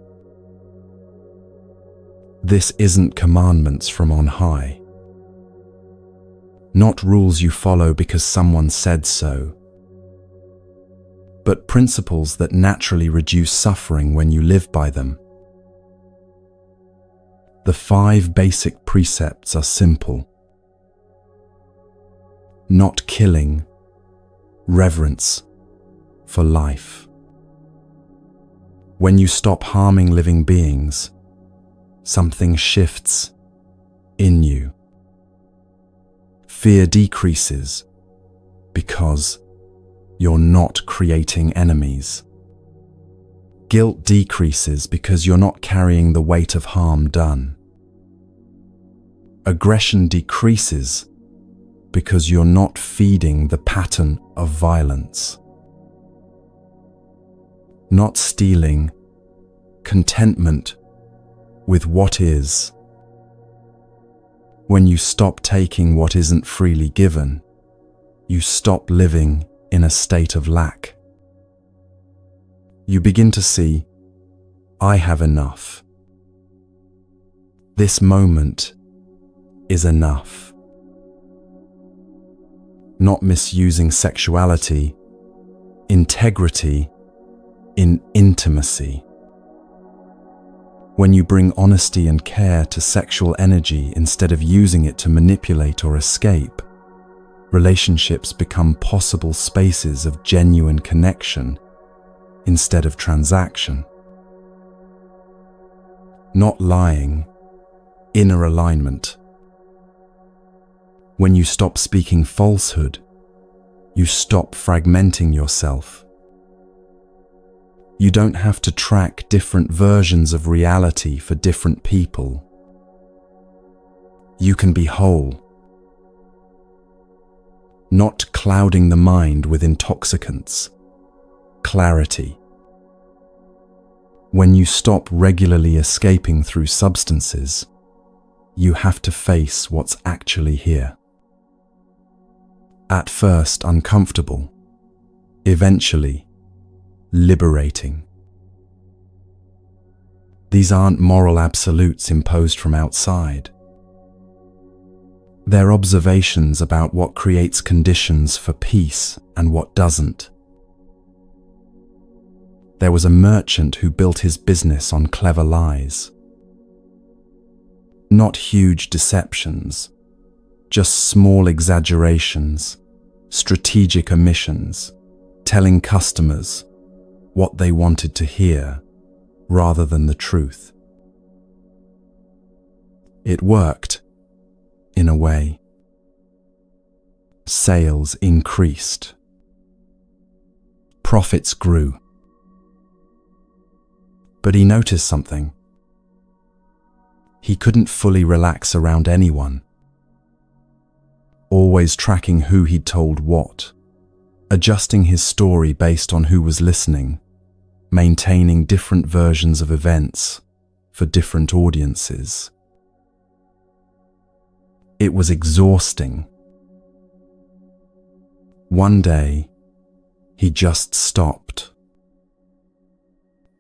This isn't commandments from on high, not rules you follow because someone said so, but principles that naturally reduce suffering when you live by them. The 5 basic precepts are simple: not killing, reverence for life. When you stop harming living beings, something shifts in you. Fear decreases because you're not creating enemies. Guilt decreases because you're not carrying the weight of harm done. Aggression decreases because you're not feeding the pattern of violence. Not stealing, contentment with what is. When you stop taking what isn't freely given, you stop living in a state of lack. You begin to see, I have enough. This moment is enough. Not misusing sexuality, integrity in intimacy. When you bring honesty and care to sexual energy instead of using it to manipulate or escape, relationships become possible spaces of genuine connection instead of transaction. Not lying, inner alignment. When you stop speaking falsehood, you stop fragmenting yourself You don't have to track different versions of reality for different people. You can be whole, not clouding the mind with intoxicants. Clarity. When you stop regularly escaping through substances, you have to face what's actually here. At first uncomfortable, eventually liberating. These aren't moral absolutes imposed from outside. They're observations about what creates conditions for peace and what doesn't. There was a merchant who built his business on clever lies. Not huge deceptions, just small exaggerations, strategic omissions, telling customers what they wanted to hear rather than the truth. It worked, in a way. Sales increased. Profits grew. But he noticed something. He couldn't fully relax around anyone. Always tracking who he'd told what, adjusting his story based on who was listening, maintaining different versions of events for different audiences. It was exhausting. One day, he just stopped.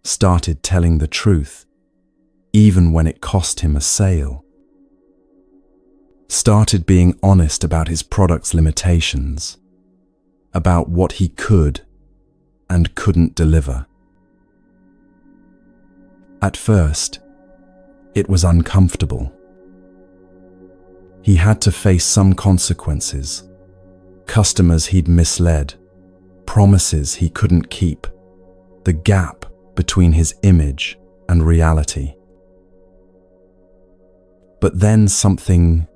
Started telling the truth, even when it cost him a sale. Started being honest about his product's limitations, about what he could and couldn't deliver. At first, it was uncomfortable. He had to face some consequences, customers he'd misled, promises he couldn't keep, the gap between his image and reality. But then something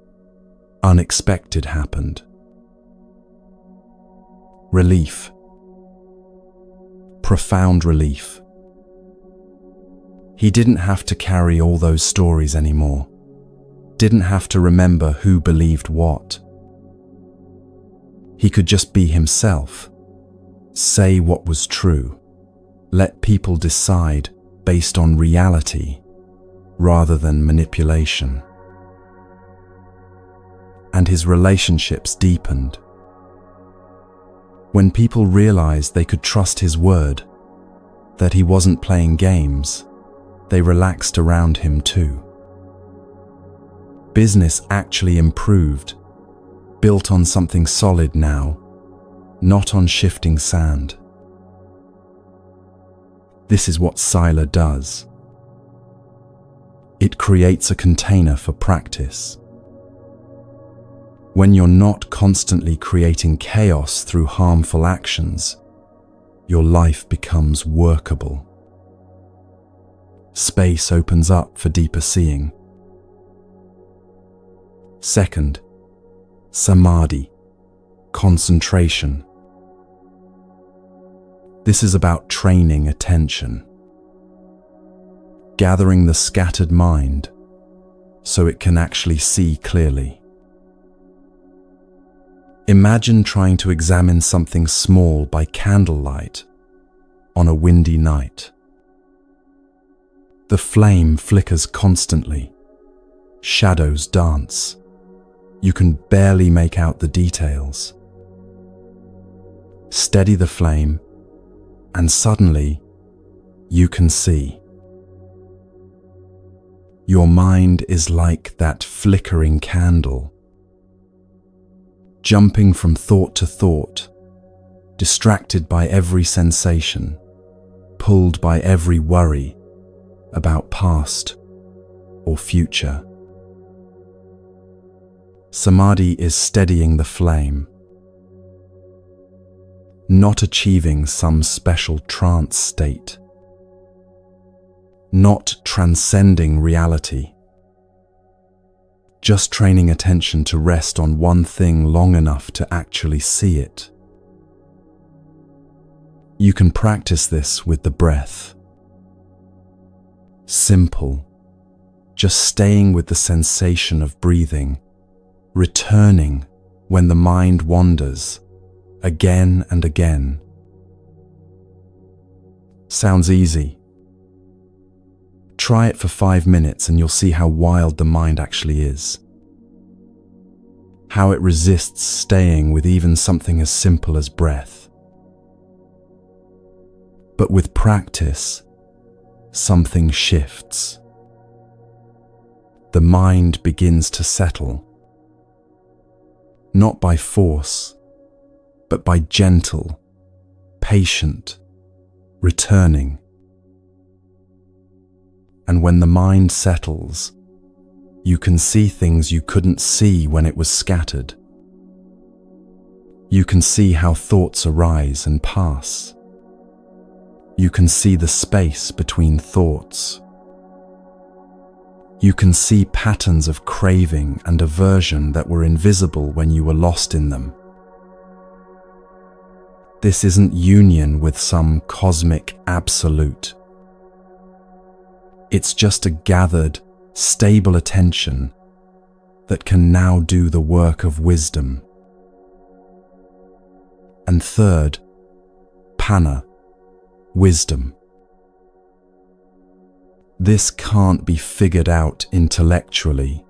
unexpected happened. Relief. Profound relief. He didn't have to carry all those stories anymore. Didn't have to remember who believed what. He could just be himself, say what was true, let people decide based on reality rather than manipulation. And his relationships deepened. When people realized they could trust his word, that he wasn't playing games, they relaxed around him too. Business actually improved, built on something solid now, not on shifting sand. This is what Sila does. It creates a container for practice. When you're not constantly creating chaos through harmful actions, your life becomes workable. Space opens up for deeper seeing. Second, samadhi, concentration. This is about training attention, gathering the scattered mind so it can actually see clearly. Imagine trying to examine something small by candlelight on a windy night. The flame flickers constantly. Shadows dance. You can barely make out the details. Steady the flame, and suddenly you can see. Your mind is like that flickering candle, jumping from thought to thought, distracted by every sensation, pulled by every worry about past or future. Samadhi is steadying the flame, not achieving some special trance state, not transcending reality, just training attention to rest on one thing long enough to actually see it. You can practice this with the breath. Simple, just staying with the sensation of breathing, returning when the mind wanders, again and again. Sounds easy. Try it for 5 minutes and you'll see how wild the mind actually is. How it resists staying with even something as simple as breath. But with practice, something shifts. The mind begins to settle, not by force, but by gentle, patient, returning. And when the mind settles, you can see things you couldn't see when it was scattered. You can see how thoughts arise and pass. You can see the space between thoughts. You can see patterns of craving and aversion that were invisible when you were lost in them. This isn't union with some cosmic absolute. It's just a gathered, stable attention that can now do the work of wisdom. And third, panna, wisdom. This can't be figured out intellectually.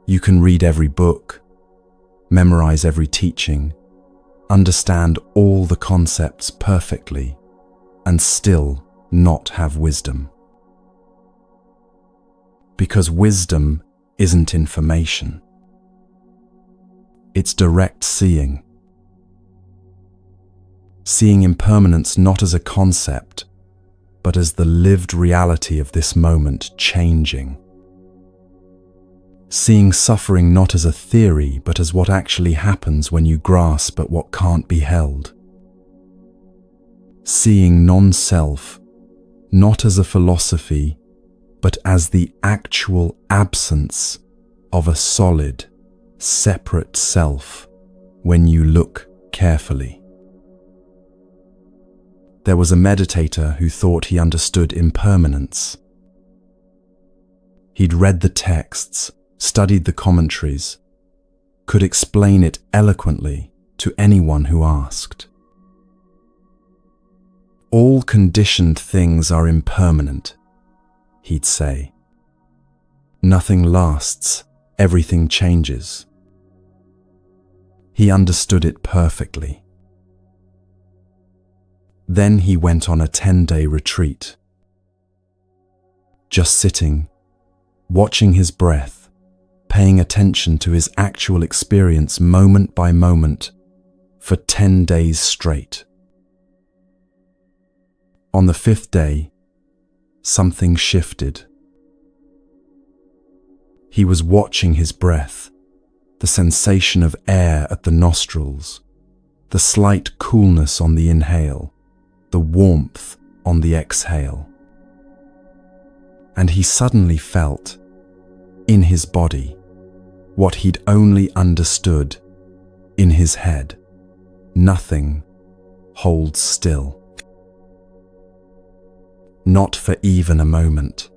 You can read every book, memorize every teaching, understand all the concepts perfectly, and still not have wisdom. Because wisdom isn't information. It's direct seeing. Seeing impermanence not as a concept, but as the lived reality of this moment changing. Seeing suffering not as a theory, but as what actually happens when you grasp at what can't be held. Seeing non-self not as a philosophy, but as the actual absence of a solid, separate self when you look carefully. There was a meditator who thought he understood impermanence. He'd read the texts, studied the commentaries, could explain it eloquently to anyone who asked. All conditioned things are impermanent, he'd say. Nothing lasts, everything changes. He understood it perfectly. Then he went on a 10-day retreat. Just sitting, watching his breath, paying attention to his actual experience moment by moment for 10 days straight. On the 5th day, something shifted. He was watching his breath, the sensation of air at the nostrils, the slight coolness on the inhale, the warmth on the exhale. And he suddenly felt, in his body, what he'd only understood in his head. Nothing holds still. Not for even a moment.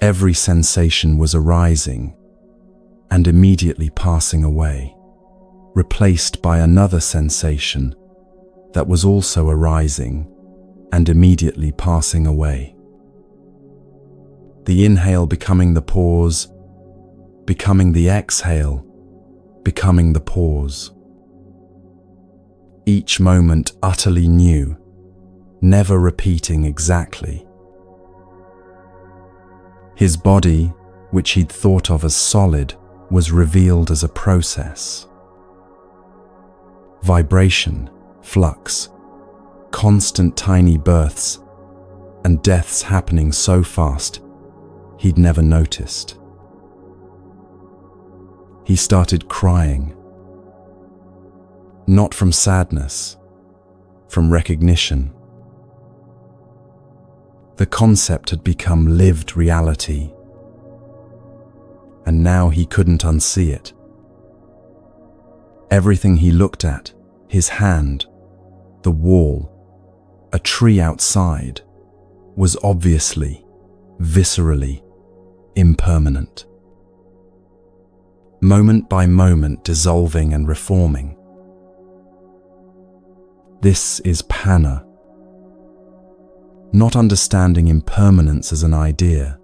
Every sensation was arising and immediately passing away, replaced by another sensation that was also arising and immediately passing away. The inhale becoming the pause, becoming the exhale, becoming the pause. Each moment utterly new, never repeating exactly. His body, which he'd thought of as solid, was revealed as a process. Vibration, flux, constant tiny births, and deaths happening so fast he'd never noticed. He started crying. Not from sadness, from recognition. The concept had become lived reality, and now he couldn't unsee it. Everything he looked at, His hand, the wall, a tree outside, was obviously, viscerally, impermanent. Moment by moment dissolving and reforming. This is Panna. Not understanding impermanence as an idea,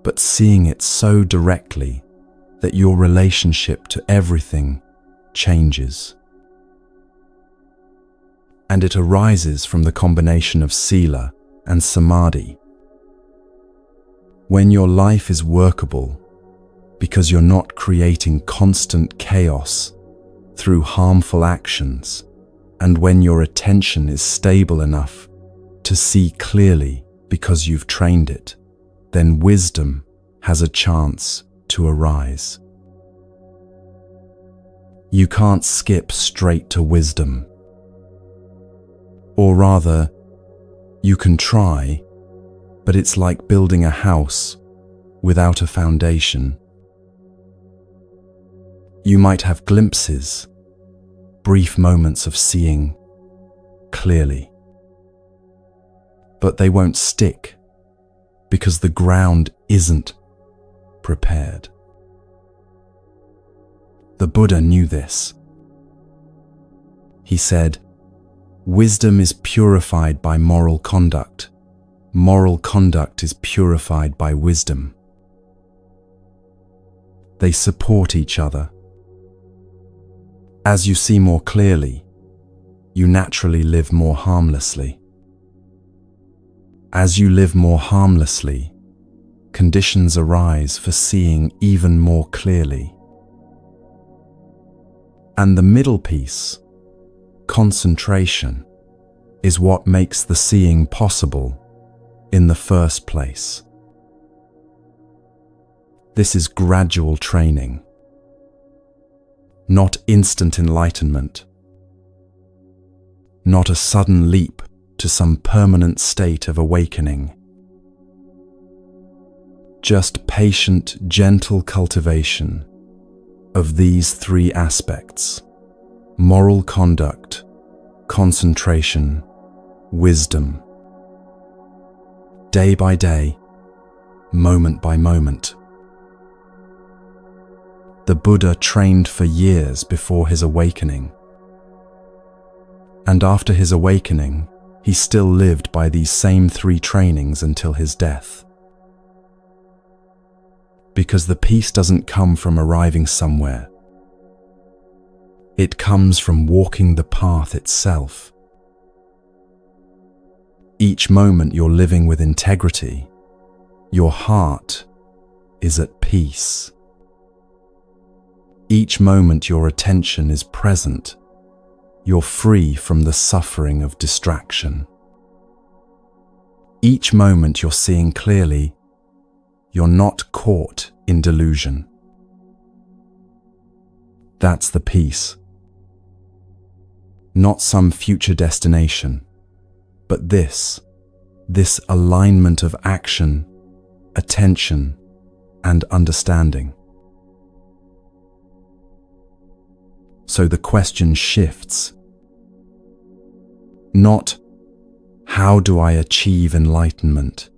but seeing it so directly that your relationship to everything changes. And it arises from the combination of sila and samadhi. When your life is workable, because you're not creating constant chaos through harmful actions, and when your attention is stable enough to see clearly because you've trained it, then wisdom has a chance to arise. You can't skip straight to wisdom. Or rather, you can try, but it's like building a house without a foundation. You might have glimpses, brief moments of seeing clearly, but they won't stick because the ground isn't prepared. The Buddha knew this. He said, "Wisdom is purified by moral conduct. Moral conduct is purified by wisdom." They support each other. As you see more clearly, you naturally live more harmlessly. As you live more harmlessly, conditions arise for seeing even more clearly. And the middle piece, concentration, is what makes the seeing possible in the first place. This is gradual training, not instant enlightenment, not a sudden leap to some permanent state of awakening. Just patient, gentle cultivation of these three aspects: moral conduct, concentration, wisdom. Day by day, moment by moment. The Buddha trained for years before his awakening. And after his awakening, he still lived by these same three trainings until his death. Because the peace doesn't come from arriving somewhere. It comes from walking the path itself. Each moment you're living with integrity, your heart is at peace. Each moment your attention is present, you're free from the suffering of distraction. Each moment you're seeing clearly, you're not caught in delusion. That's the peace. Not some future destination, but this alignment of action, attention, and understanding. So the question shifts. Not, how do I achieve enlightenment?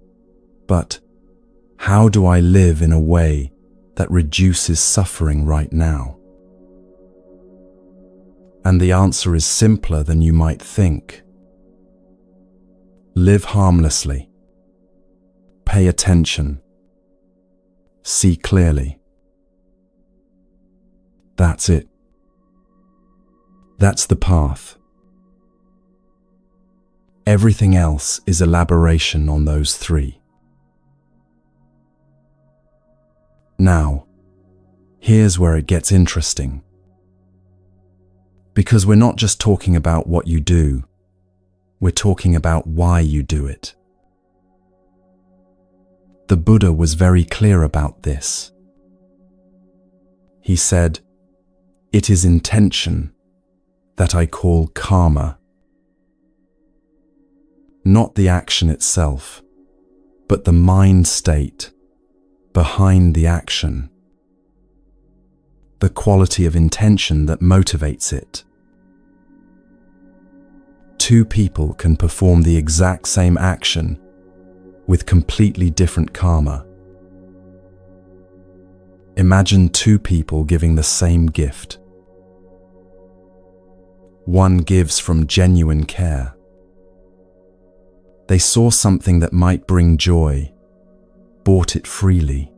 But, how do I live in a way that reduces suffering right now? And the answer is simpler than you might think. Live harmlessly. Pay attention. See clearly. That's it. That's the path. Everything else is elaboration on those three. Now, here's where it gets interesting. Because we're not just talking about what you do, we're talking about why you do it. The Buddha was very clear about this. He said, "It is intention that I call karma." Not the action itself, but the mind state behind the action. The quality of intention that motivates it. two people can perform the exact same action with completely different karma. Imagine two people giving the same gift. One gives from genuine care. They saw something that might bring joy, bought it freely,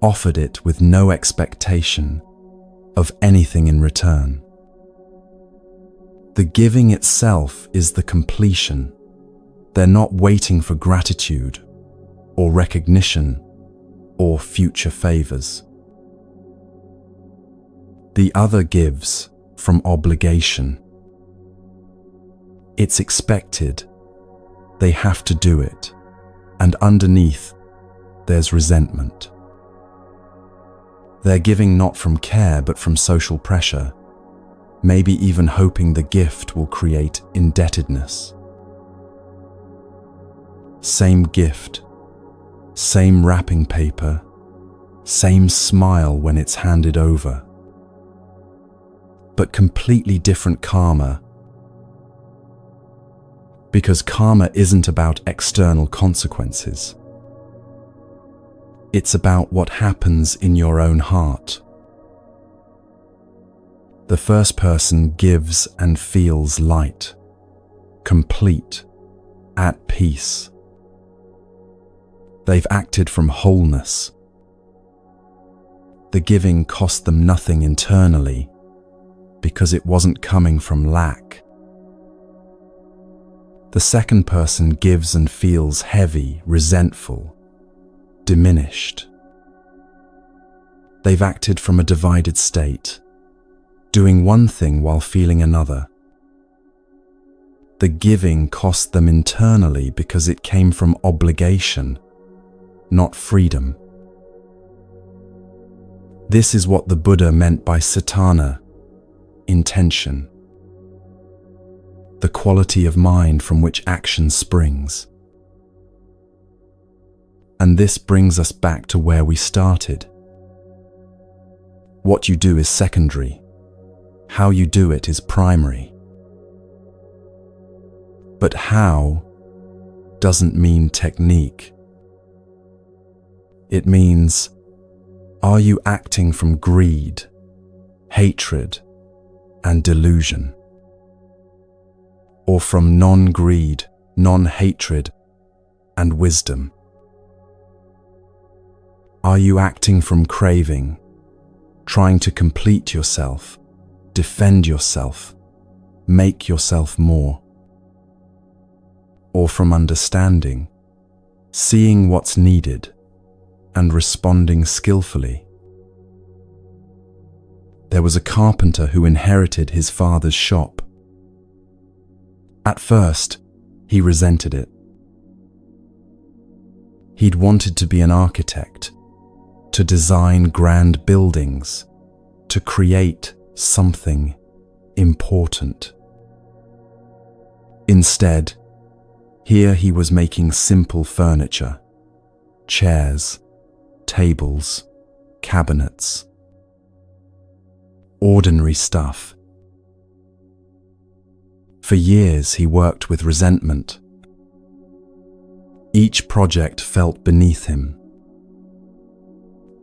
offered it with no expectation of anything in return. The giving itself is the completion. They're not waiting for gratitude or recognition or future favors. The other gives from obligation. It's expected. They have to do it. And underneath, there's resentment. They're giving not from care but from social pressure, maybe even hoping the gift will create indebtedness. Same gift, same wrapping paper, same smile when it's handed over. But completely different karma. Because karma isn't about external consequences. It's about what happens in your own heart. The first person gives and feels light, complete, at peace. They've acted from wholeness. The giving cost them nothing internally because it wasn't coming from lack. The second person gives and feels heavy, resentful, diminished. They've acted from a divided state, doing one thing while feeling another. The giving cost them internally because it came from obligation, not freedom. This is what the Buddha meant by satana, intention. The quality of mind from which action springs. And this brings us back to where we started. What you do is secondary. How you do it is primary. But how doesn't mean technique. It means, are you acting from greed, hatred, and delusion? Or from non-greed, non-hatred, and wisdom? Are you acting from craving, trying to complete yourself, defend yourself, make yourself more? Or from understanding, seeing what's needed, and responding skillfully? There was a carpenter who inherited his father's shop. At first, he resented it. He'd wanted to be an architect, to design grand buildings, to create something important. Instead, here he was making simple furniture, chairs, tables, cabinets. Ordinary stuff. For years he worked with resentment. Each project felt beneath him.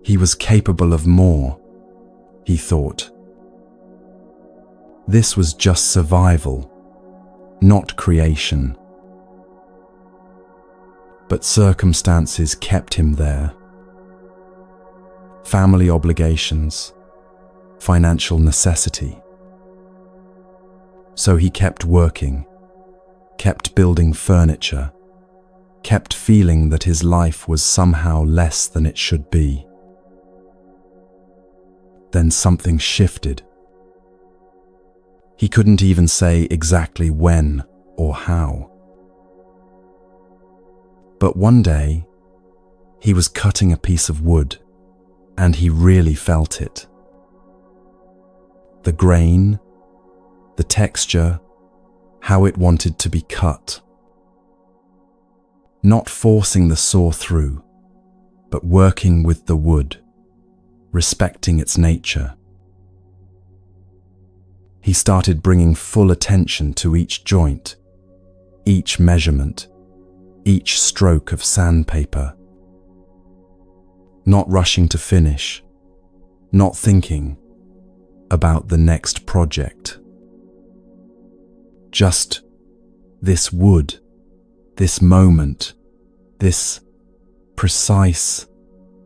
He was capable of more, he thought. This was just survival, not creation. But circumstances kept him there. Family obligations, financial necessity. So he kept working, kept building furniture, kept feeling that his life was somehow less than it should be. Then something shifted. He couldn't even say exactly when or how. But one day, he was cutting a piece of wood, and he really felt it. The grain, the texture, how it wanted to be cut. Not forcing the saw through, but working with the wood, respecting its nature. He started bringing full attention to each joint, each measurement, each stroke of sandpaper. Not rushing to finish, not thinking about the next project. Just this wood, this moment, this precise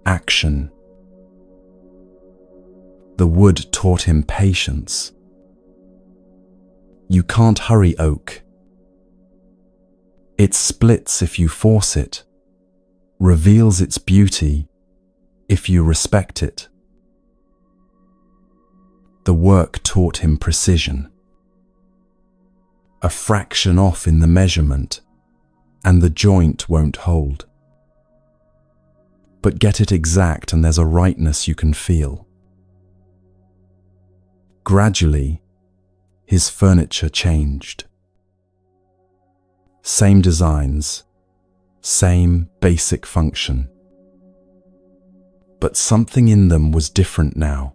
action. The wood taught him patience. You can't hurry oak. It splits if you force it, reveals its beauty if you respect it. The work taught him precision. A fraction off in the measurement, and the joint won't hold. But get it exact and there's a rightness you can feel. Gradually, his furniture changed. Same designs, same basic function. But something in them was different now.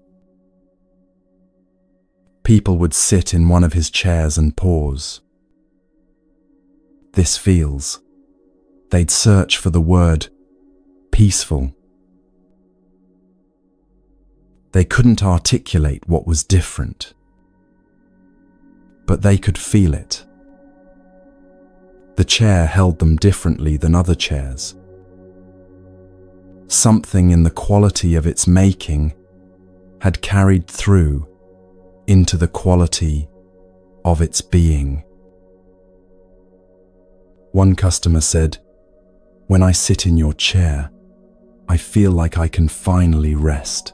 People would sit in one of his chairs and pause. This feels. They'd search for the word peaceful. They couldn't articulate what was different, but they could feel it. The chair held them differently than other chairs. Something in the quality of its making had carried through into the quality of its being. One customer said, "When I sit in your chair, I feel like I can finally rest."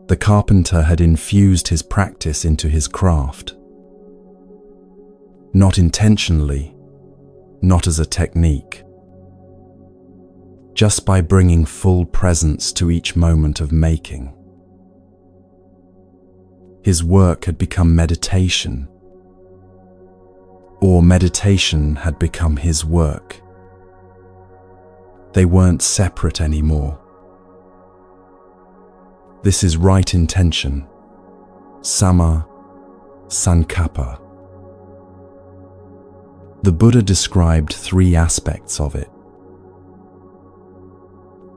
The carpenter had infused his practice into his craft. Not intentionally, not as a technique. Just by bringing full presence to each moment of making. His work had become meditation, or meditation had become his work. They weren't separate anymore. This is right intention, samma sankappa. The Buddha described 3 aspects of it.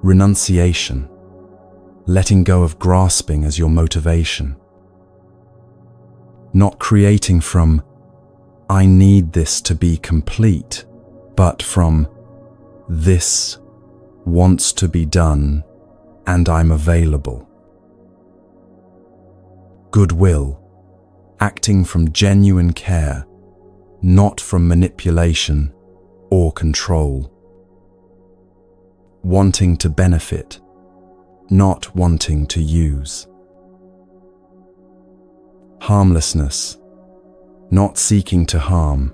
Renunciation, letting go of grasping as your motivation. Not creating from, "I need this to be complete," but from, "This wants to be done and I'm available." Goodwill, acting from genuine care, not from manipulation or control. Wanting to benefit, not wanting to use. Harmlessness, not seeking to harm,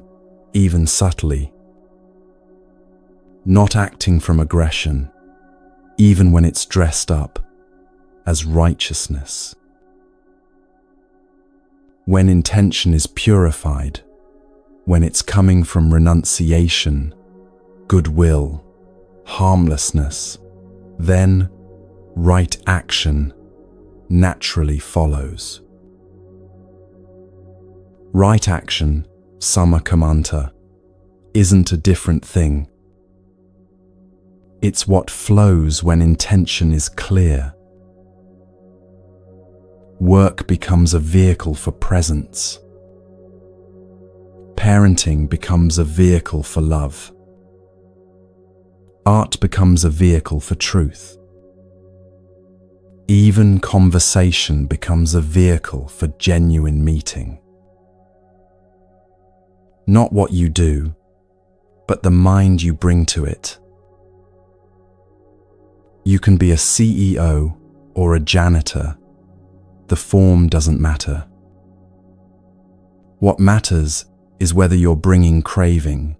even subtly. Not acting from aggression, even when it's dressed up as righteousness. When intention is purified, when it's coming from renunciation, goodwill, harmlessness, then right action naturally follows. Right action, sammakamanta, isn't a different thing. It's what flows when intention is clear. Work becomes a vehicle for presence. Parenting becomes a vehicle for love. Art becomes a vehicle for truth. Even conversation becomes a vehicle for genuine meeting. Not what you do, but the mind you bring to it. You can be a CEO or a janitor. The form doesn't matter. What matters is whether you're bringing craving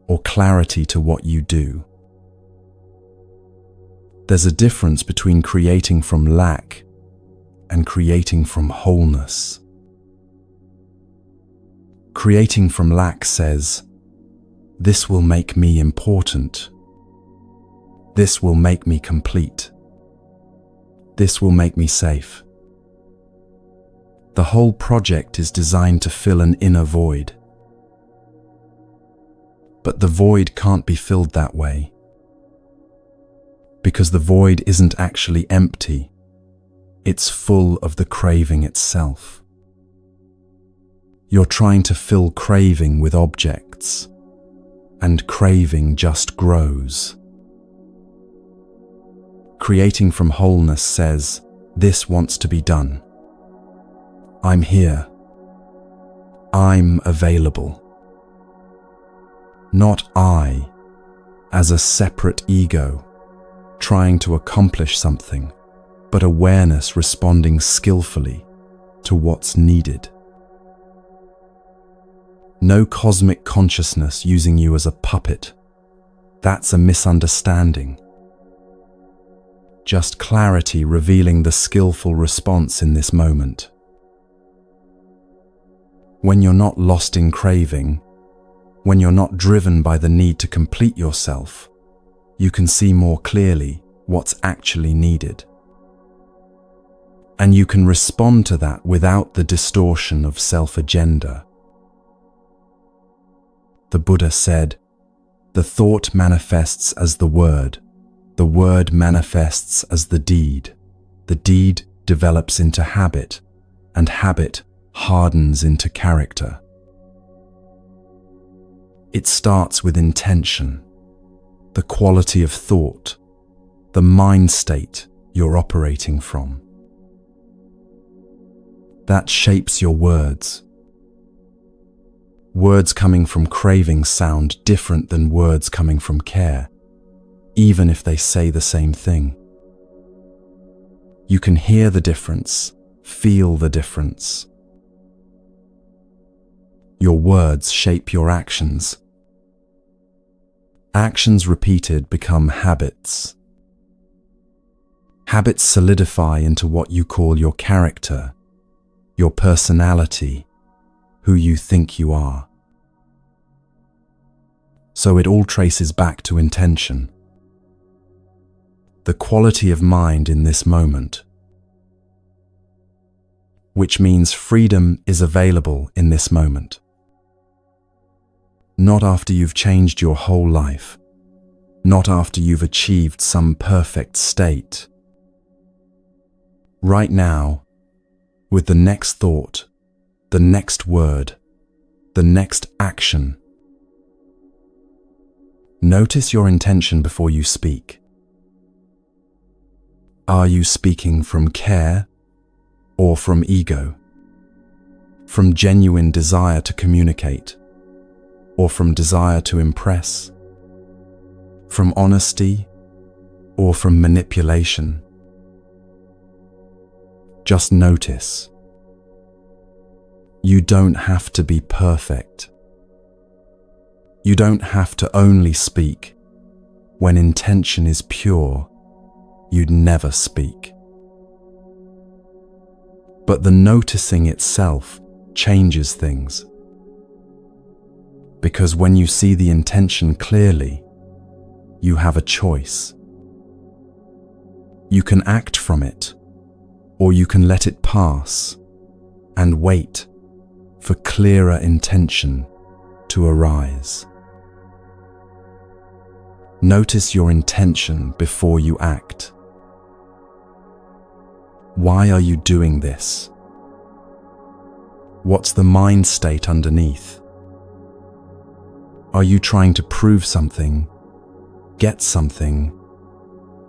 or clarity to what you do. There's a difference between creating from lack and creating from wholeness. Creating from lack says, "This will make me important. This will make me complete. This will make me safe." The whole project is designed to fill an inner void, But the void can't be filled that way, because the void isn't actually empty. It's full of the craving itself. You're trying to fill craving with objects, and craving just grows. Creating from wholeness says, this wants to be done. I'm here. I'm available. Not I, as a separate ego, trying to accomplish something, but awareness responding skillfully to what's needed. No cosmic consciousness using you as a puppet. That's a misunderstanding. Just clarity revealing the skillful response in this moment. When you're not lost in craving, when you're not driven by the need to complete yourself, you can see more clearly what's actually needed. And you can respond to that without the distortion of self-agenda. The Buddha said, the thought manifests as the word manifests as the deed develops into habit, and habit hardens into character. It starts with intention, the quality of thought, the mind state you're operating from. That shapes your words. Words coming from craving sound different than words coming from care, even if they say the same thing. You can hear the difference, feel the difference. Your words shape your actions. Actions repeated become habits. Habits solidify into what you call your character, your personality, who you think you are. So it all traces back to intention. The quality of mind in this moment, which means freedom is available in this moment. Not after you've changed your whole life, not after you've achieved some perfect state. Right now, with the next thought, the next word, the next action. Notice your intention before you speak. Are you speaking from care or from ego? From genuine desire to communicate or from desire to impress? From honesty or from manipulation? Just notice. You don't have to be perfect. You don't have to only speak. When intention is pure, you'd never speak. But the noticing itself changes things. Because when you see the intention clearly, you have a choice. You can act from it, or you can let it pass and wait for clearer intention to arise. Notice your intention before you act. Why are you doing this? What's the mind state underneath? Are you trying to prove something, get something,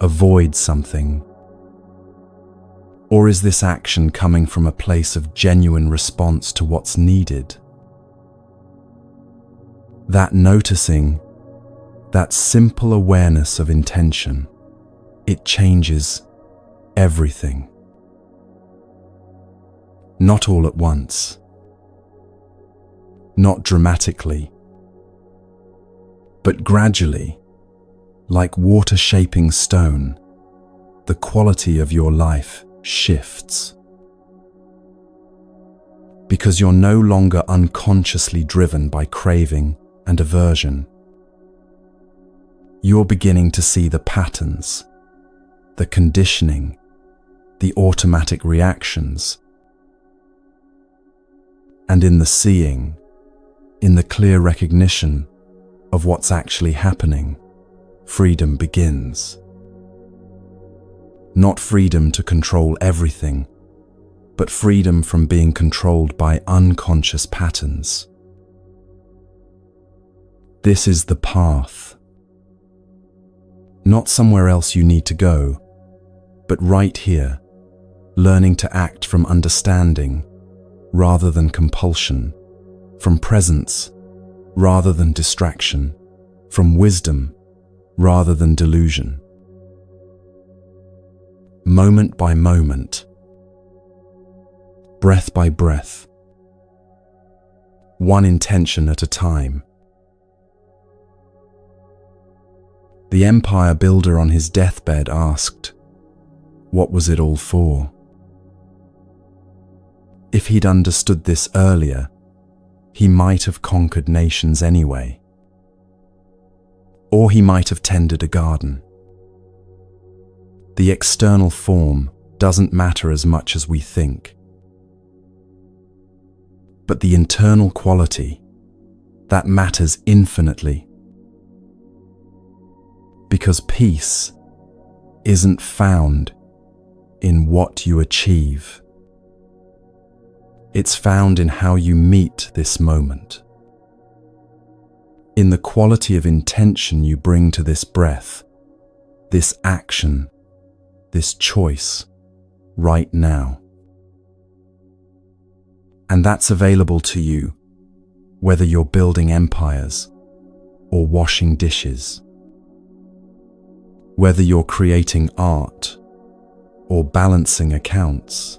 avoid something? Or is this action coming from a place of genuine response to what's needed? That noticing, that simple awareness of intention, it changes everything. Not all at once, not dramatically, but gradually, like water shaping stone, the quality of your life shifts. Because you're no longer unconsciously driven by craving and aversion. You're beginning to see the patterns, the conditioning, the automatic reactions. And in the seeing, in the clear recognition of what's actually happening, freedom begins. Not freedom to control everything, but freedom from being controlled by unconscious patterns. This is the path. Not somewhere else you need to go, but right here, learning to act from understanding rather than compulsion, from presence rather than distraction, from wisdom rather than delusion. Moment by moment, breath by breath, one intention at a time. The empire builder on his deathbed asked, what was it all for? If he'd understood this earlier, he might have conquered nations anyway. Or he might have tended a garden. The external form doesn't matter as much as we think. But the internal quality, that matters infinitely. Because peace isn't found in what you achieve. It's found in how you meet this moment. In the quality of intention you bring to this breath, this action, this choice, right now. And that's available to you, whether you're building empires or washing dishes, whether you're creating art or balancing accounts,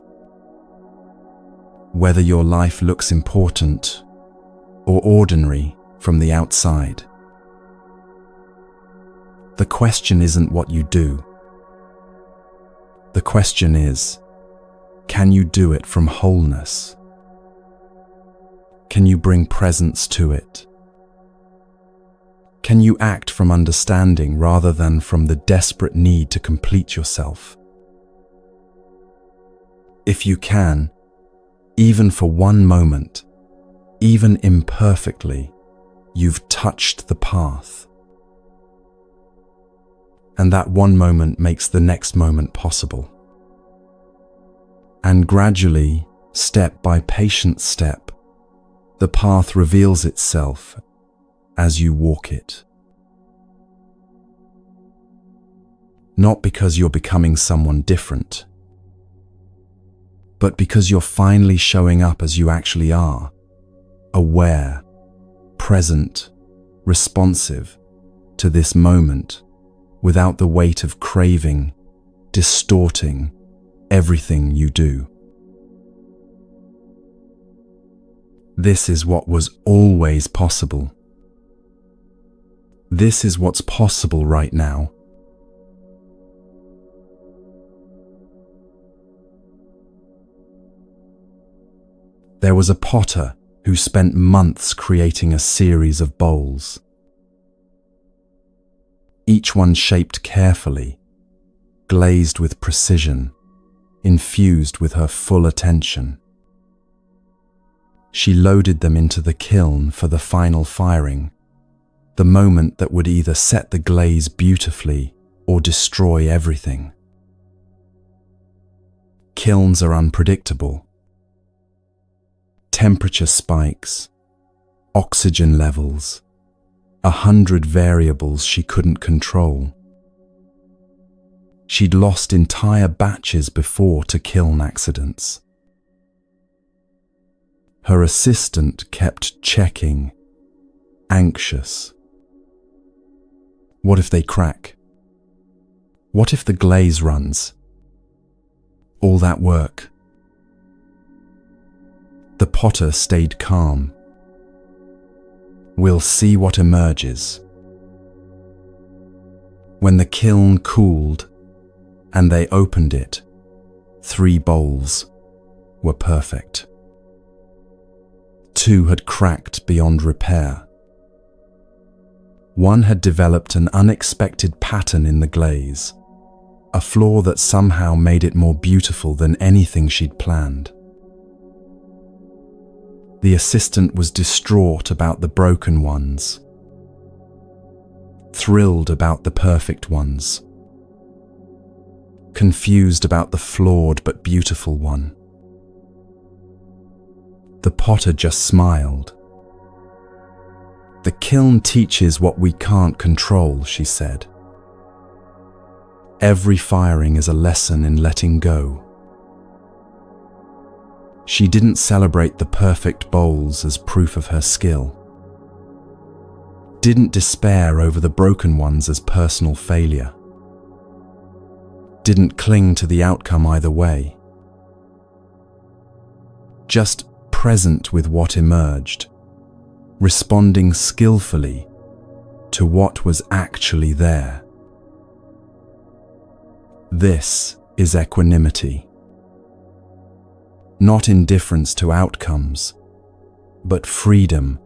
whether your life looks important or ordinary from the outside. The question isn't what you do. The question is, can you do it from wholeness? Can you bring presence to it? Can you act from understanding rather than from the desperate need to complete yourself? If you can, even for one moment, even imperfectly, you've touched the path. And that one moment makes the next moment possible. And gradually, step by patient step, the path reveals itself as you walk it. Not because you're becoming someone different, but because you're finally showing up as you actually are, aware, present, responsive to this moment, without the weight of craving, distorting everything you do. This is what was always possible. This is what's possible right now. There was a potter who spent months creating a series of bowls. Each one shaped carefully, glazed with precision, infused with her full attention. She loaded them into the kiln for the final firing, the moment that would either set the glaze beautifully or destroy everything. Kilns are unpredictable. Temperature spikes, oxygen levels, 100 variables she couldn't control. She'd lost entire batches before to kiln accidents. Her assistant kept checking, anxious. What if they crack? What if the glaze runs? All that work. The potter stayed calm. We'll see what emerges. When the kiln cooled and they opened it, 3 bowls were perfect. 2 had cracked beyond repair. 1 had developed an unexpected pattern in the glaze, a flaw that somehow made it more beautiful than anything she'd planned. The assistant was distraught about the broken ones. thrilled about the perfect ones, confused about the flawed but beautiful one. The potter just smiled. "The kiln teaches what we can't control," she said. "Every firing is a lesson in letting go." She didn't celebrate the perfect bowls as proof of her skill, didn't despair over the broken ones as personal failure, didn't cling to the outcome either way. Just present with what emerged, responding skillfully to what was actually there. This is equanimity. Not indifference to outcomes, but freedom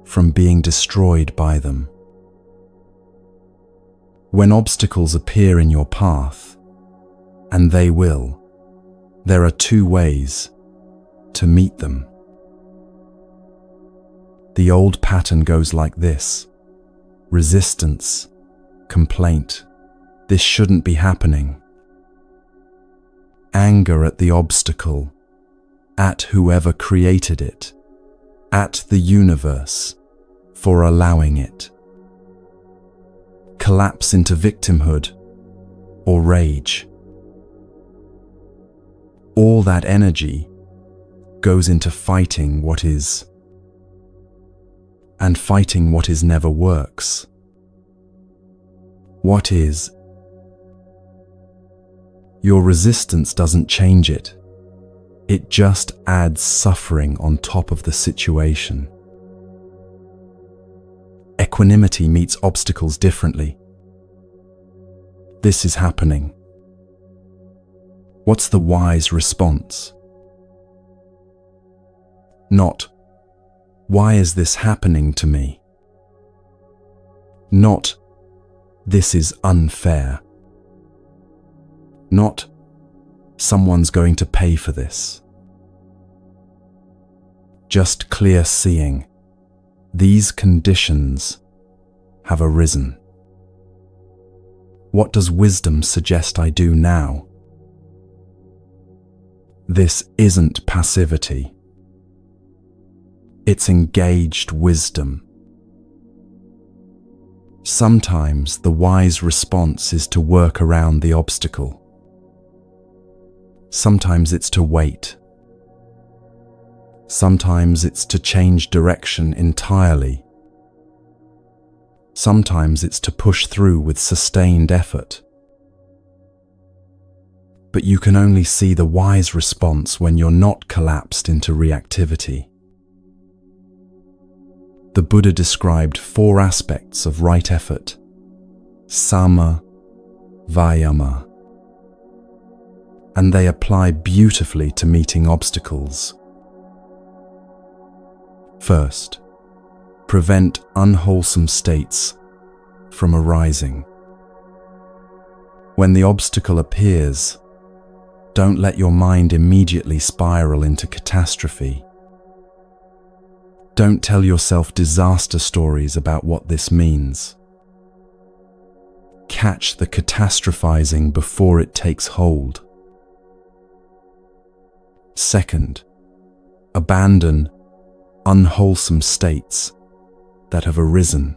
from being destroyed by them. When obstacles appear in your path, and they will, there are two ways to meet them. The old pattern goes like this: resistance, complaint, "This shouldn't be happening." Anger at the obstacle, at whoever created it, at the universe for allowing it. Collapse into victimhood or rage. All that energy goes into fighting what is, and fighting what is never works. What is? Your resistance doesn't change it. It just adds suffering on top of the situation. Equanimity meets obstacles differently. This is happening. What's the wise response? Not, "Why is this happening to me?" Not, "This is unfair." Not, "Someone's going to pay for this." Just clear seeing. These conditions have arisen. What does wisdom suggest I do now? This isn't passivity. It's engaged wisdom. Sometimes the wise response is to work around the obstacle. Sometimes it's to wait. Sometimes it's to change direction entirely. Sometimes it's to push through with sustained effort. But you can only see the wise response when you're not collapsed into reactivity. The Buddha described 4 aspects of right effort: sama, vayama, and they apply beautifully to meeting obstacles. First, prevent unwholesome states from arising. When the obstacle appears, don't let your mind immediately spiral into catastrophe. Don't tell yourself disaster stories about what this means. Catch the catastrophizing before it takes hold. Second, abandon unwholesome states that have arisen.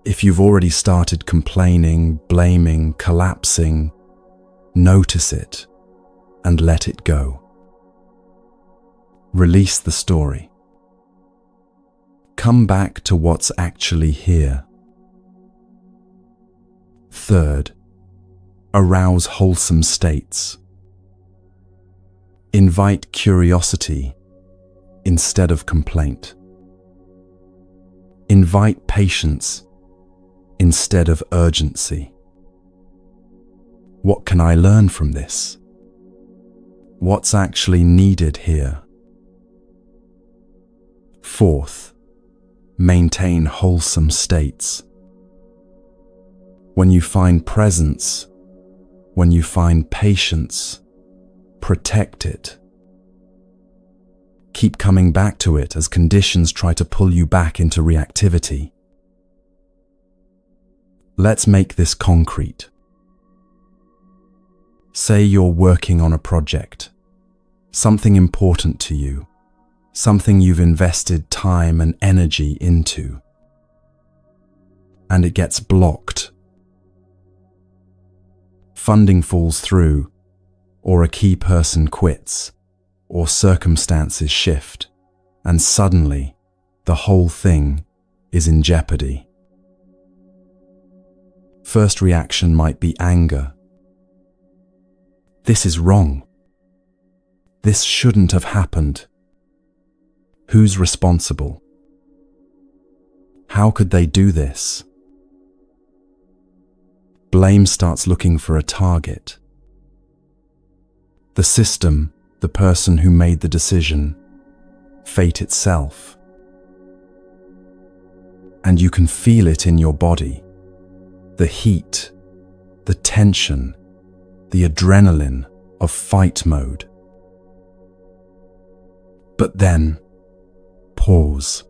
If you've already started complaining, blaming, collapsing, notice it and let it go. Release the story. Come back to what's actually here. Third, arouse wholesome states. Invite curiosity instead of complaint. Invite patience instead of urgency. What can I learn from this? What's actually needed here? Fourth, maintain wholesome states. When you find presence, when you find patience, protect it. Keep coming back to it as conditions try to pull you back into reactivity. Let's make this concrete. Say you're working on a project, something important to you, something you've invested time and energy into, and it gets blocked. Funding falls through, or a key person quits, or circumstances shift, and suddenly the whole thing is in jeopardy. First reaction might be anger. This is wrong. This shouldn't have happened. Who's responsible? How could they do this? Blame starts looking for a target. The system, the person who made the decision, fate itself. And you can feel it in your body. The heat, the tension, the adrenaline of fight mode. But then, pause.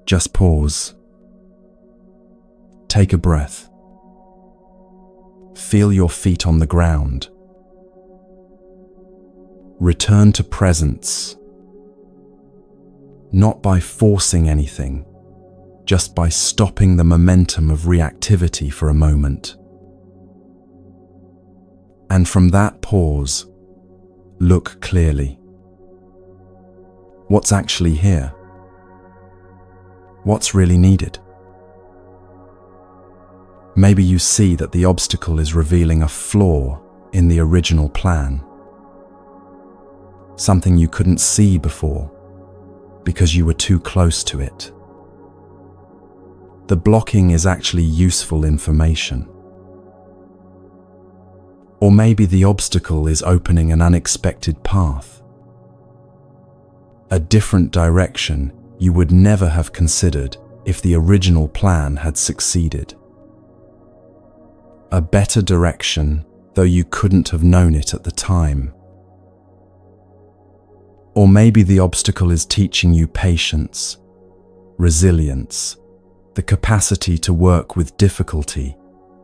Just pause. Take a breath. Feel your feet on the ground. Return to presence. Not by forcing anything, just by stopping the momentum of reactivity for a moment. And from that pause, look clearly. What's actually here? What's really needed? Maybe you see that the obstacle is revealing a flaw in the original plan. Something you couldn't see before because you were too close to it. The blocking is actually useful information. Or maybe the obstacle is opening an unexpected path. A different direction you would never have considered if the original plan had succeeded. A better direction, though you couldn't have known it at the time. Or maybe the obstacle is teaching you patience, resilience, the capacity to work with difficulty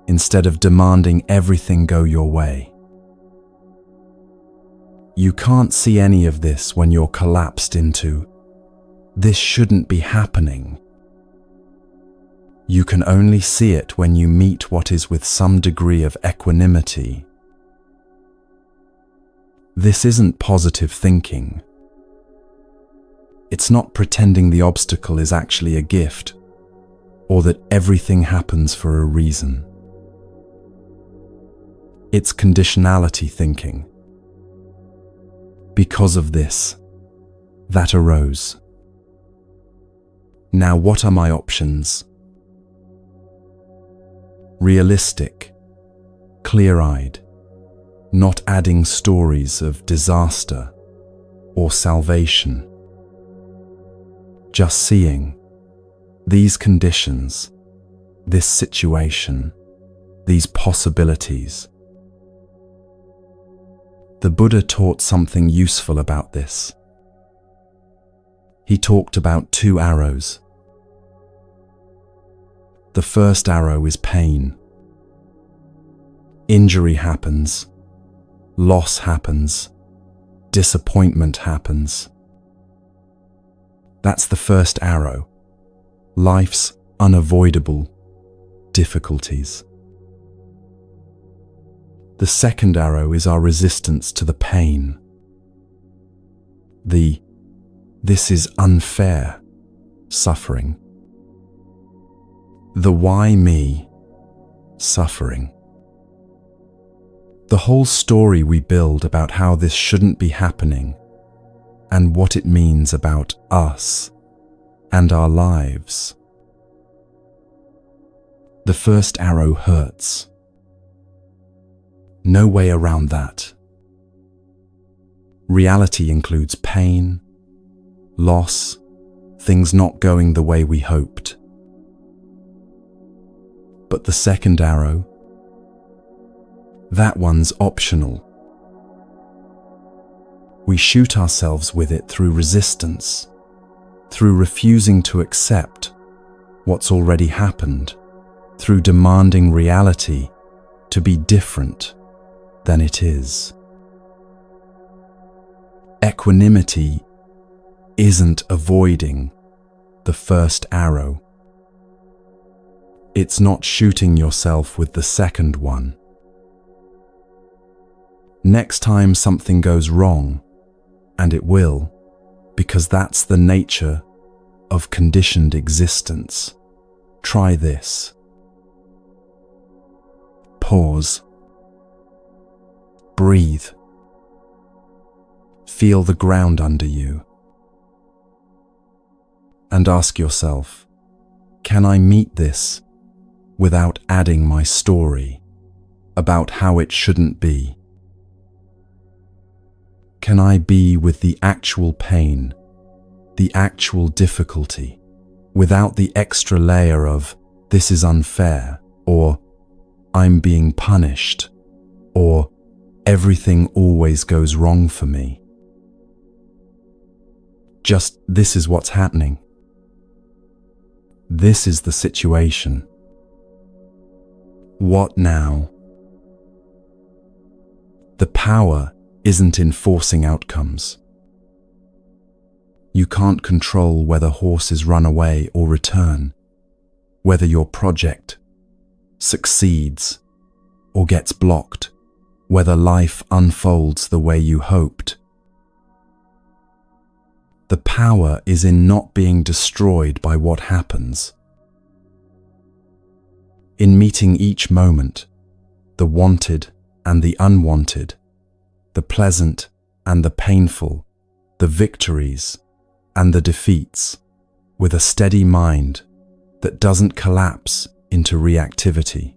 instead of demanding everything go your way. You can't see any of this when you're collapsed into, "This shouldn't be happening." You can only see it when you meet what is with some degree of equanimity. This isn't positive thinking. It's not pretending the obstacle is actually a gift, or that everything happens for a reason. It's conditionality thinking. Because of this, that arose. Now what are my options? Realistic, clear-eyed, not adding stories of disaster or salvation. Just seeing these conditions, this situation, these possibilities. The Buddha taught something useful about this. He talked about 2 arrows. The first arrow is pain. Injury happens, loss happens, disappointment happens. That's the first arrow, life's unavoidable difficulties. The second arrow is our resistance to the pain. This is unfair suffering. The why me suffering. The whole story we build about how this shouldn't be happening and what it means about us and our lives. The first arrow hurts. No way around that. Reality includes pain, loss, things not going the way we hoped. But the second arrow, that one's optional. We shoot ourselves with it through resistance, through refusing to accept what's already happened through demanding reality to be different than it is. Equanimity isn't avoiding the first arrow. It's not shooting yourself with the second one. Next time something goes wrong, and it will, because that's the nature of conditioned existence, try this. Pause. Breathe. Feel the ground under you. And ask yourself, can I meet this without adding my story about how it shouldn't be? Can I be with the actual pain, the actual difficulty, without the extra layer of this is unfair, or I'm being punished, or everything always goes wrong for me? Just this is what's happening. This is the situation. What now? The power isn't in forcing outcomes. You can't control whether horses run away or return, whether your project succeeds or gets blocked, whether life unfolds the way you hoped. The power is in not being destroyed by what happens. In meeting each moment, the wanted and the unwanted, the pleasant and the painful, the victories and the defeats, with a steady mind that doesn't collapse into reactivity.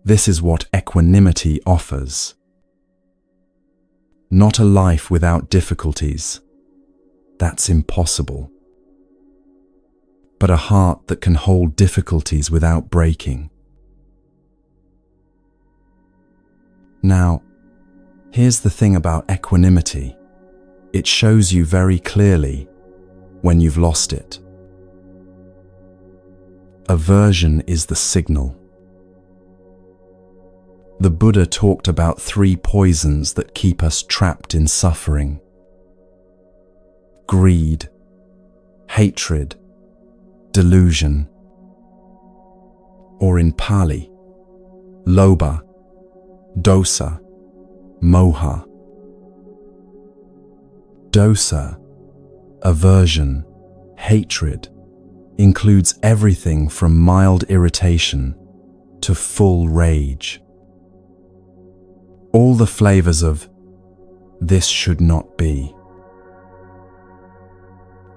This is what equanimity offers. Not a life without difficulties. That's impossible. But a heart that can hold difficulties without breaking. Now, here's the thing about equanimity. It shows you very clearly when you've lost it. Aversion is the signal. The Buddha talked about 3 poisons that keep us trapped in suffering: greed, hatred, delusion, or in Pali, lobha, dosa, moha. Dosa, aversion, hatred, includes everything from mild irritation to full rage. All the flavors of this should not be.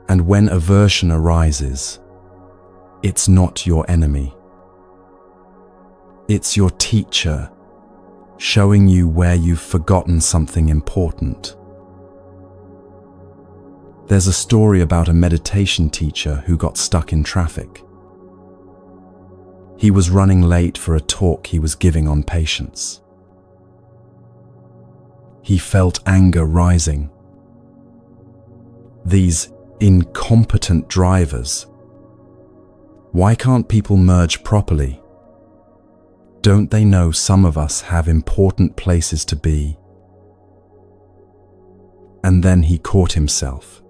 And when aversion arises, it's not your enemy. It's your teacher, showing you where you've forgotten something important. There's a story about a meditation teacher who got stuck in traffic. He was running late for a talk he was giving on patience. He felt anger rising. These incompetent drivers. Why can't people merge properly? Don't they know some of us have important places to be? And then he caught himself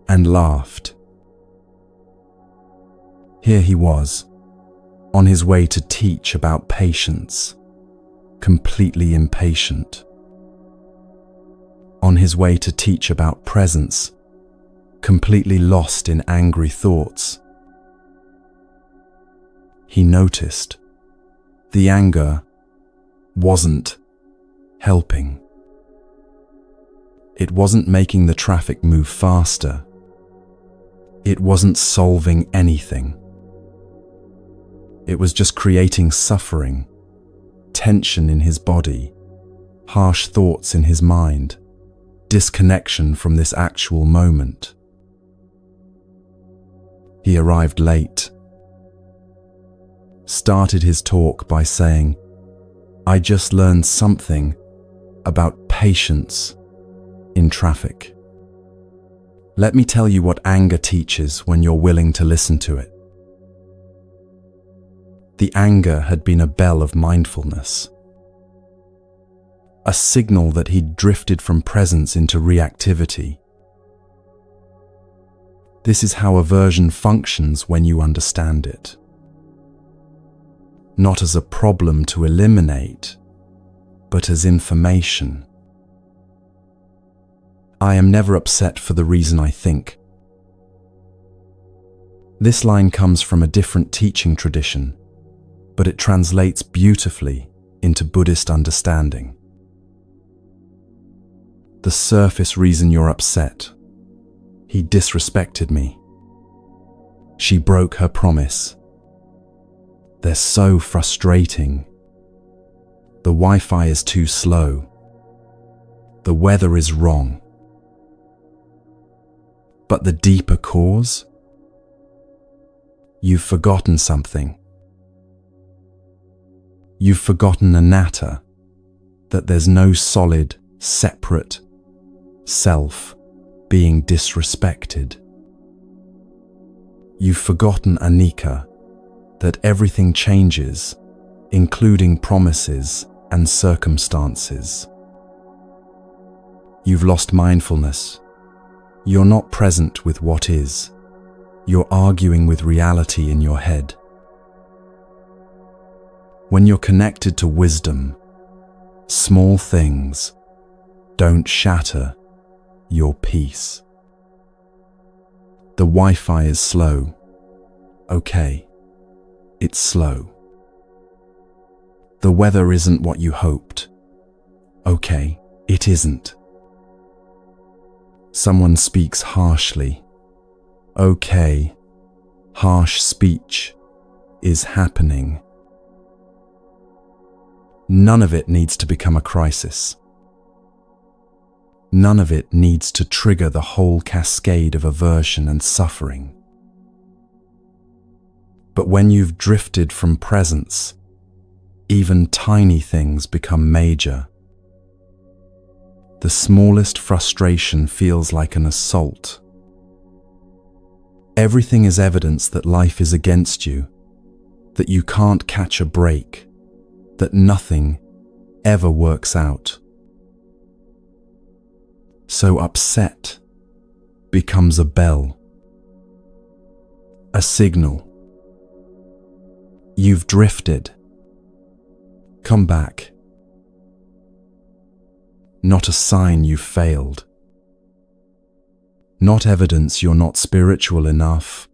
and laughed. Here he was, on his way to teach about patience, completely impatient. On his way to teach about presence, completely lost in angry thoughts. He noticed the anger wasn't helping. It wasn't making the traffic move faster. It wasn't solving anything. It was just creating suffering, tension in his body, harsh thoughts in his mind, disconnection from this actual moment. He arrived late, started his talk by saying, "I just learned something about patience in traffic." Let me tell you what anger teaches when you're willing to listen to it. The anger had been a bell of mindfulness, a signal that he'd drifted from presence into reactivity. This is how aversion functions when you understand it. Not as a problem to eliminate, but as information. I am never upset for the reason I think. This line comes from a different teaching tradition, but it translates beautifully into Buddhist understanding. The surface reason you're upset: he disrespected me. She broke her promise. They're so frustrating. The Wi-Fi is too slow. The weather is wrong. But the deeper cause? You've forgotten something. You've forgotten anatta, that there's no solid, separate self being disrespected. You've forgotten anicca, that everything changes, including promises and circumstances. You've lost mindfulness. You're not present with what is. You're arguing with reality in your head. When you're connected to wisdom, small things don't shatter your peace. The Wi-Fi is slow. Okay, it's slow. The weather isn't what you hoped. Okay, it isn't. Someone speaks harshly. Okay, harsh speech is happening. None of it needs to become a crisis. None of it needs to trigger the whole cascade of aversion and suffering. But when you've drifted from presence, even tiny things become major. The smallest frustration feels like an assault. Everything is evidence that life is against you, that you can't catch a break, that nothing ever works out. So upset becomes a bell, a signal. You've drifted. Come back. Not a sign you've failed. Not evidence you're not spiritual enough,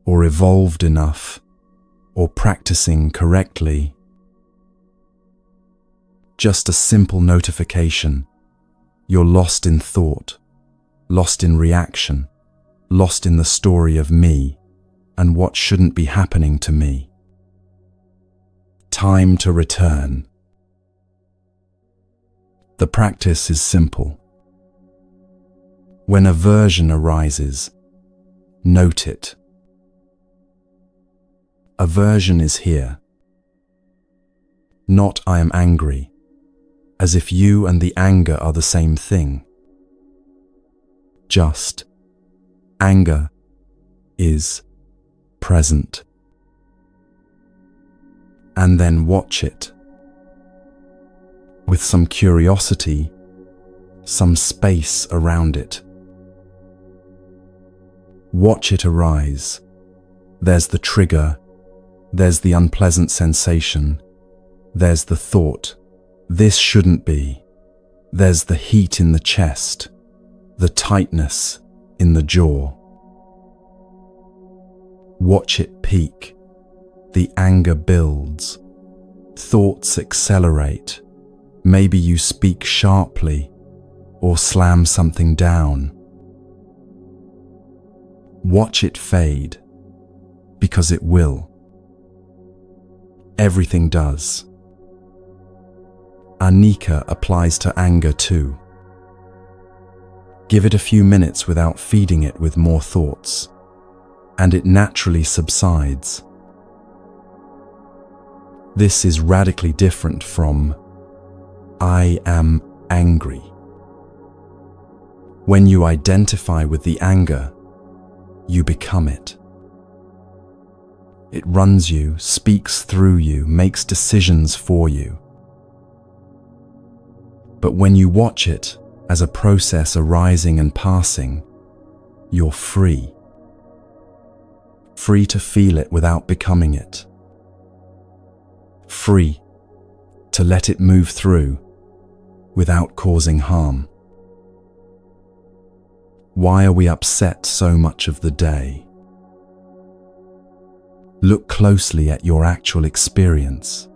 or evolved enough, or practicing correctly. Just a simple notification. You're lost in thought, lost in reaction, lost in the story of me and what shouldn't be happening to me. Time to return. The practice is simple. When aversion arises, note it. Aversion is here. Not I am angry, as if you and the anger are the same thing. Just anger is present. And then watch it. With some curiosity, some space around it. Watch it arise. There's the trigger, there's the unpleasant sensation, there's the thought, this shouldn't be. There's the heat in the chest, the tightness in the jaw. Watch it peak. The anger builds. Thoughts accelerate. Maybe you speak sharply or slam something down. Watch it fade, because it will. Everything does. Anicca applies to anger too. Give it a few minutes without feeding it with more thoughts, and it naturally subsides. This is radically different from I am angry. When you identify with the anger, you become it. It runs you, speaks through you, makes decisions for you. But when you watch it as a process arising and passing, you're free. Free to feel it without becoming it. Free to let it move through without causing harm. Why are we upset so much of the day? Look closely at your actual experience.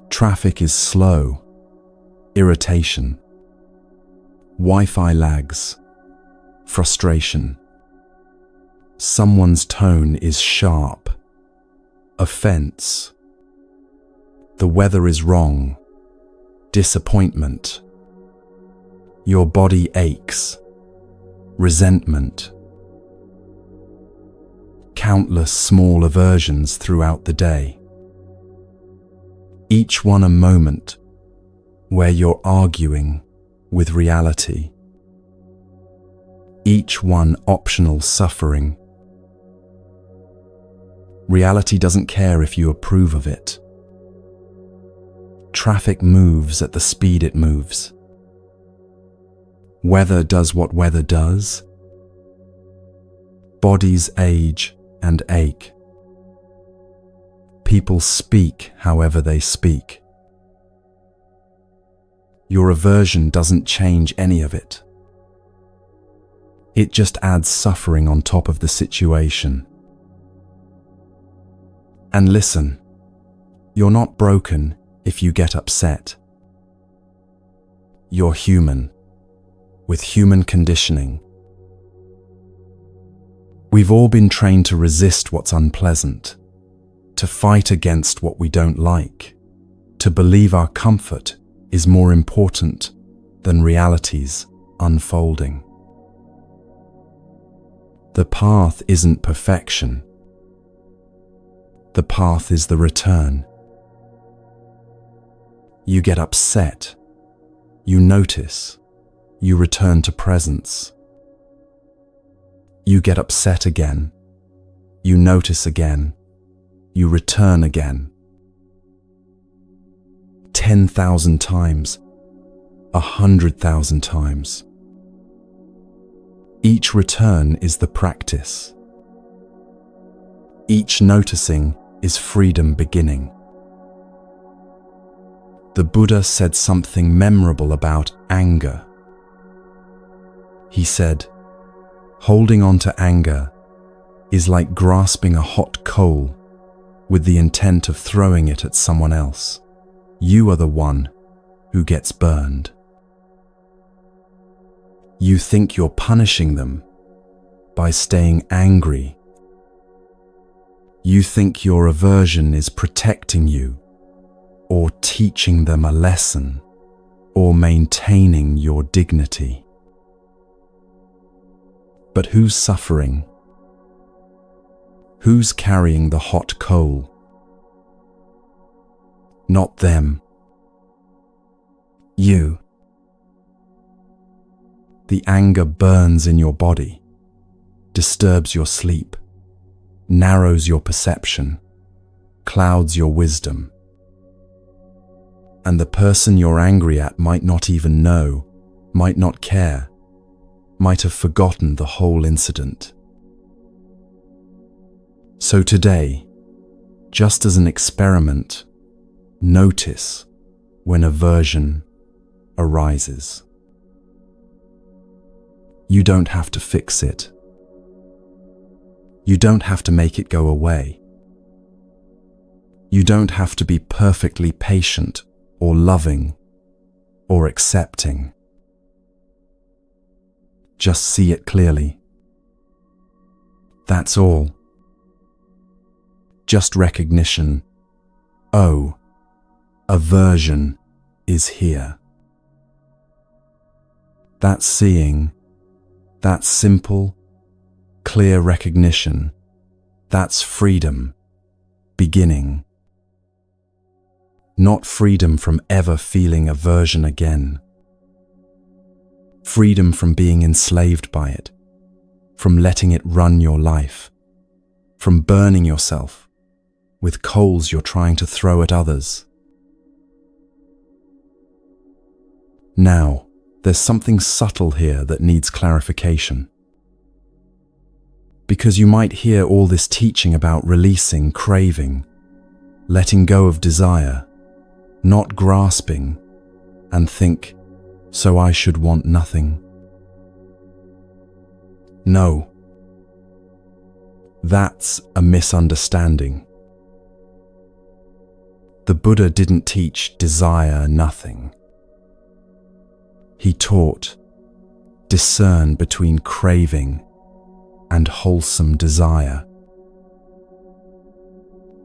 Traffic is slow, irritation, Wi-Fi lags, frustration. Someone's tone is sharp, offense. The weather is wrong, disappointment. Your body aches, resentment. Countless small aversions throughout the day. Each one a moment where you're arguing with reality. Each one optional suffering. Reality doesn't care if you approve of it. Traffic moves at the speed it moves. Weather does what weather does. Bodies age and ache. People speak however they speak. Your aversion doesn't change any of it. It just adds suffering on top of the situation. And listen, you're not broken if you get upset. You're human, with human conditioning. We've all been trained to resist what's unpleasant, to fight against what we don't like, to believe our comfort is more important than reality's unfolding. The path isn't perfection. The path is the return. You get upset. You notice. You return to presence. You get upset again. You notice again. You return again. 10,000 times. 100,000 times. Each return is the practice. Each noticing is freedom beginning. The Buddha said something memorable about anger. He said, holding on to anger is like grasping a hot coal with the intent of throwing it at someone else. You are the one who gets burned. You think you're punishing them by staying angry. You think your aversion is protecting you, or teaching them a lesson, or maintaining your dignity. But who's suffering? Who's carrying the hot coal? Not them. You. The anger burns in your body, disturbs your sleep, narrows your perception, clouds your wisdom. And the person you're angry at might not even know, might not care, might have forgotten the whole incident. So today, just as an experiment, notice when aversion arises. You don't have to fix it. You don't have to make it go away. You don't have to be perfectly patient or loving or accepting. Just see it clearly. That's all. Just recognition. Oh, aversion is here. That's seeing. That's simple, clear recognition. That's freedom, beginning. Not freedom from ever feeling aversion again. freedom from being enslaved by it, from letting it run your life, from burning yourself with coals you're trying to throw at others. Now, there's something subtle here that needs clarification. Because you might hear all this teaching about releasing craving, letting go of desire, not grasping, and think, so I should want nothing. No, that's a misunderstanding. The Buddha didn't teach desire nothing. He taught discern between craving and wholesome desire.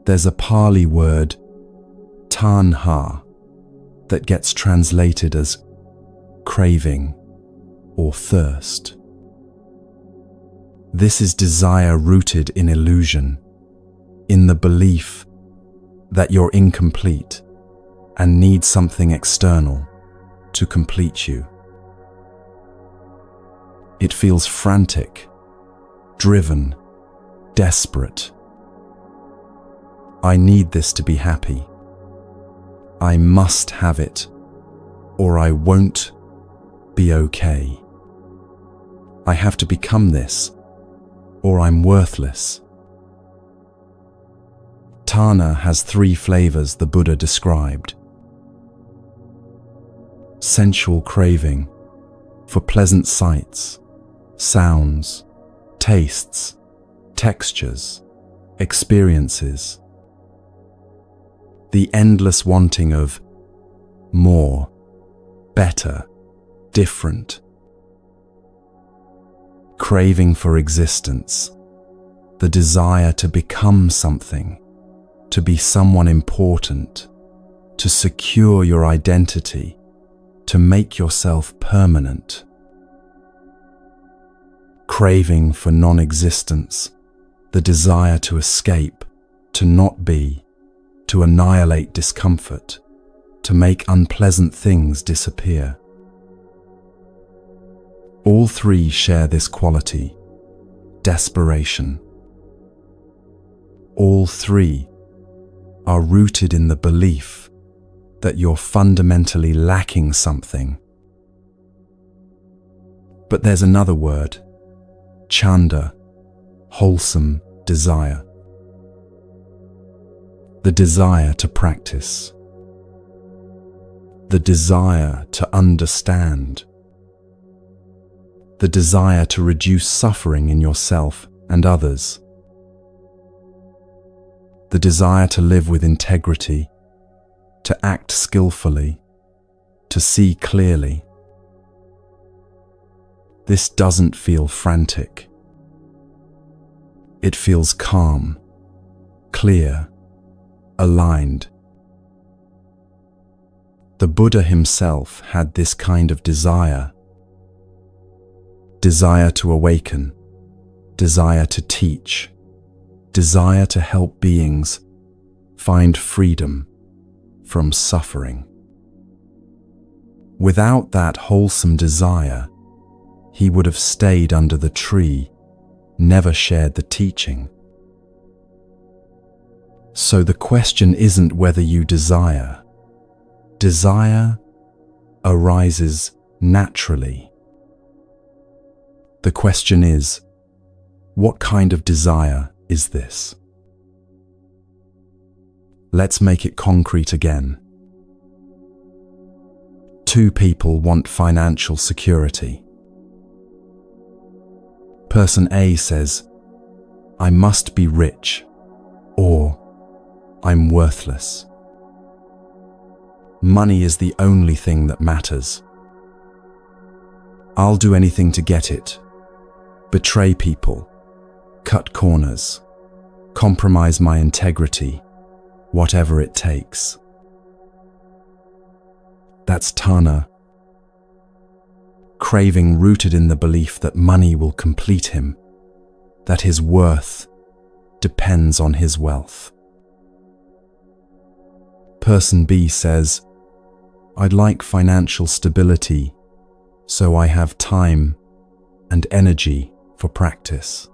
There's a Pali word, tanha, that gets translated as craving or thirst. This is desire rooted in illusion, in the belief that you're incomplete and need something external to complete you. It feels frantic, driven, desperate. I need this to be happy. I must have it, or I won't be okay. I have to become this, or I'm worthless. Tanha has 3 flavors the Buddha described. Sensual craving for pleasant sights, sounds, tastes, textures, experiences. The endless wanting of more, better, different. Craving for existence, the desire to become something, to be someone important, to secure your identity, to make yourself permanent. Craving for non-existence, the desire to escape, to not be, to annihilate discomfort, to make unpleasant things disappear. All 3 share this quality, desperation. All 3 are rooted in the belief that you're fundamentally lacking something. But there's another word, chanda, wholesome desire. The desire to practice. The desire to understand. The desire to reduce suffering in yourself and others. The desire to live with integrity, to act skillfully, to see clearly. This doesn't feel frantic. It feels calm, clear, aligned. The Buddha himself had this kind of desire. Desire to awaken, desire to teach, desire to help beings find freedom from suffering. Without that wholesome desire, he would have stayed under the tree, never shared the teaching. So the question isn't whether you desire. Desire arises naturally. The question is, what kind of desire is this? Let's make it concrete again. 2 people want financial security. Person A says, I must be rich, or I'm worthless. Money is the only thing that matters. I'll do anything to get it. Betray people, cut corners, compromise my integrity, whatever it takes. That's tanha, craving rooted in the belief that money will complete him, that his worth depends on his wealth. Person B says, I'd like financial stability so I have time and energy for practice.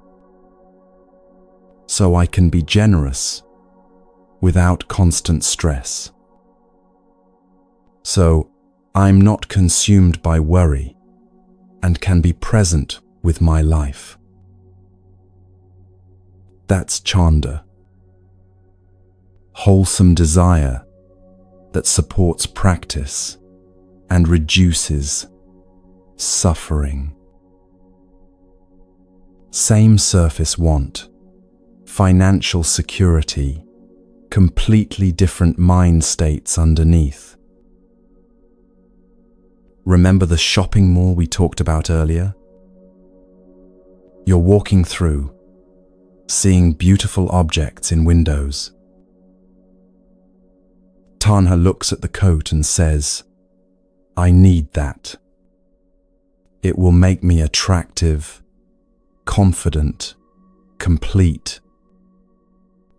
So I can be generous without constant stress. So I'm not consumed by worry and can be present with my life. That's chanda, wholesome desire that supports practice and reduces suffering. Same surface want, financial security, completely different mind states underneath. Remember the shopping mall we talked about earlier? You're walking through, seeing beautiful objects in windows. Tanha looks at the coat and says, I need that. It will make me attractive, confident, complete.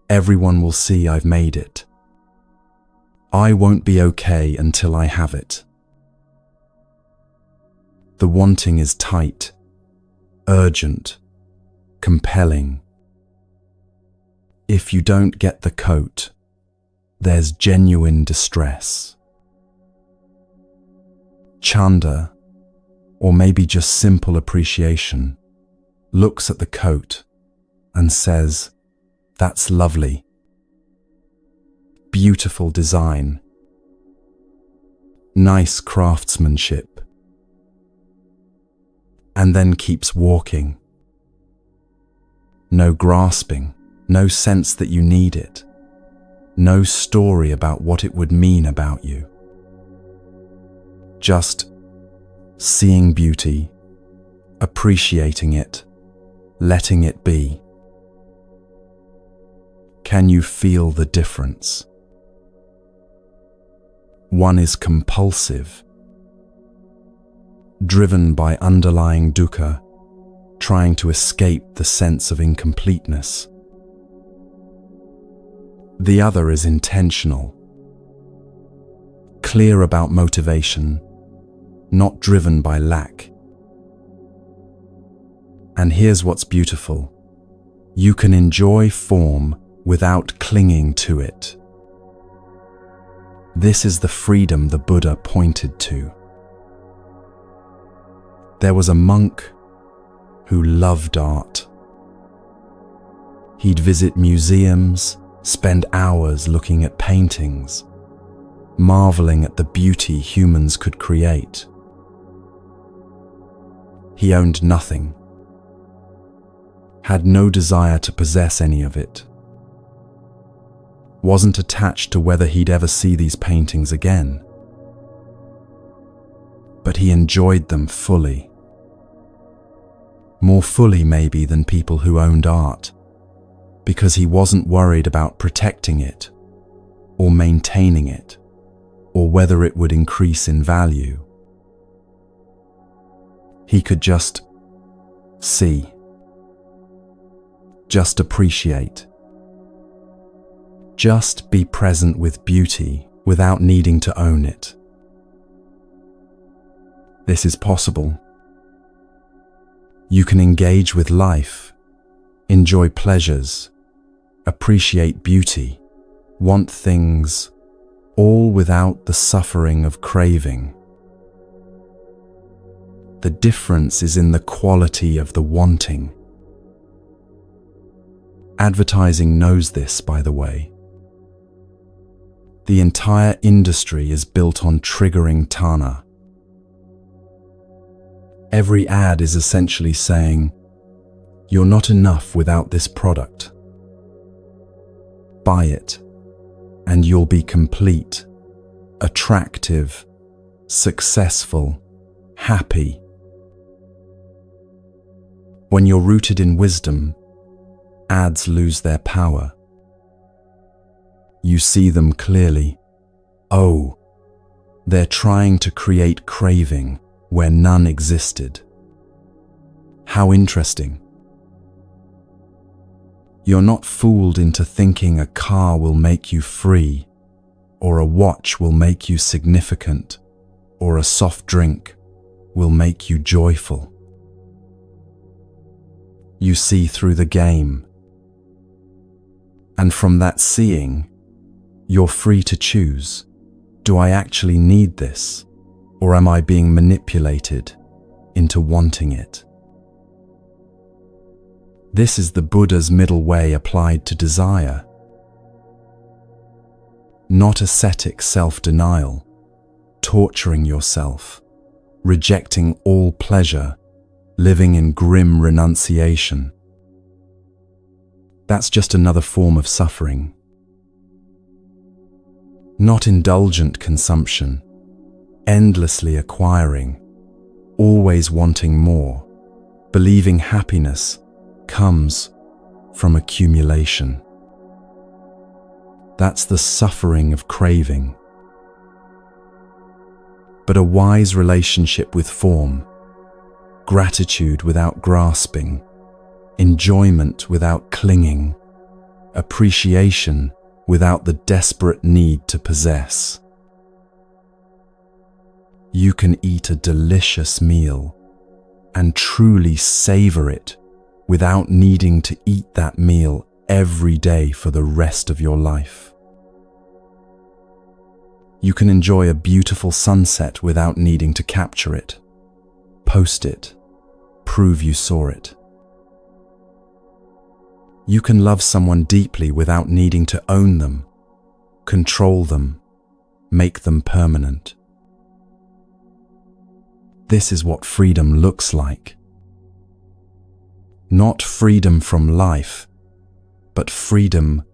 Everyone will see I've made it. I won't be okay until I have it. The wanting is tight, urgent, compelling. If you don't get the coat, there's genuine distress. Chanda, or maybe just simple appreciation, looks at the coat and says, that's lovely. Beautiful design. Nice craftsmanship. And then keeps walking. No grasping, no sense that you need it. No story about what it would mean about you. Just seeing beauty, appreciating it, letting it be. Can you feel the difference? One is compulsive, driven by underlying dukkha, trying to escape the sense of incompleteness. The other is intentional, clear about motivation, not driven by lack. And here's what's beautiful. You can enjoy form without clinging to it. This is the freedom the Buddha pointed to. There was a monk who loved art. He'd visit museums, spend hours looking at paintings, marveling at the beauty humans could create. He owned nothing, had no desire to possess any of it, wasn't attached to whether he'd ever see these paintings again. But he enjoyed them fully. More fully maybe than people who owned art, because he wasn't worried about protecting it, or maintaining it, or whether it would increase in value. He could just see, just appreciate, just be present with beauty without needing to own it. This is possible. You can engage with life, enjoy pleasures, appreciate beauty, want things, all without the suffering of craving. The difference is in the quality of the wanting. Advertising knows this, by the way. The entire industry is built on triggering tanha. Every ad is essentially saying, you're not enough without this product. Buy it, and you'll be complete, attractive, successful, happy. When you're rooted in wisdom, ads lose their power. You see them clearly. Oh, they're trying to create craving where none existed. How interesting. You're not fooled into thinking a car will make you free, or a watch will make you significant, or a soft drink will make you joyful. You see through the game. And from that seeing, you're free to choose. Do I actually need this? Or am I being manipulated into wanting it? This is the Buddha's middle way applied to desire. Not ascetic self-denial, torturing yourself, rejecting all pleasure, living in grim renunciation. That's just another form of suffering. Not indulgent consumption, endlessly acquiring, always wanting more, believing happiness comes from accumulation. That's the suffering of craving. But a wise relationship with form, gratitude without grasping, enjoyment without clinging, appreciation without the desperate need to possess. You can eat a delicious meal and truly savor it without needing to eat that meal every day for the rest of your life. You can enjoy a beautiful sunset without needing to capture it, post it, prove you saw it. You can love someone deeply without needing to own them, control them, make them permanent. This is what freedom looks like. Not freedom from life, but freedom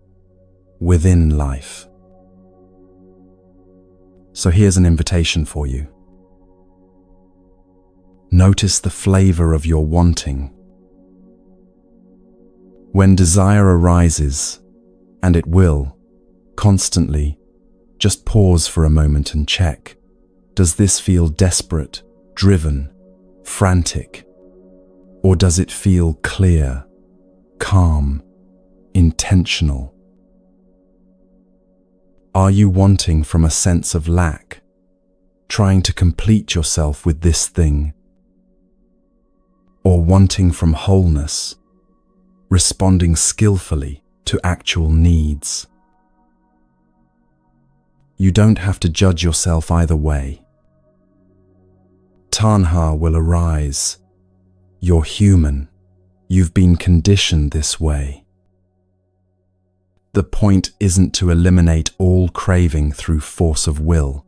within life. So here's an invitation for you. Notice the flavor of your wanting. When desire arises, and it will, constantly, just pause for a moment and check. Does this feel desperate, driven, frantic? Or does it feel clear, calm, intentional? Are you wanting from a sense of lack, trying to complete yourself with this thing? Or wanting from wholeness, responding skillfully to actual needs? You don't have to judge yourself either way. Tanha will arise. You're human. You've been conditioned this way. The point isn't to eliminate all craving through force of will.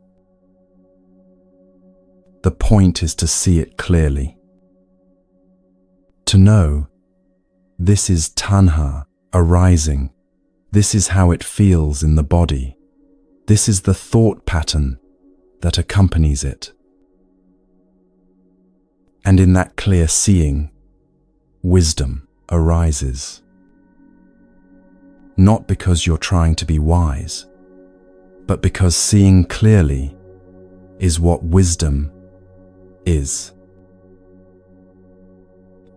The point is to see it clearly. To know, this is tanha arising. This is how it feels in the body. This is the thought pattern that accompanies it. And in that clear seeing, wisdom arises. Not because you're trying to be wise, but because seeing clearly is what wisdom is.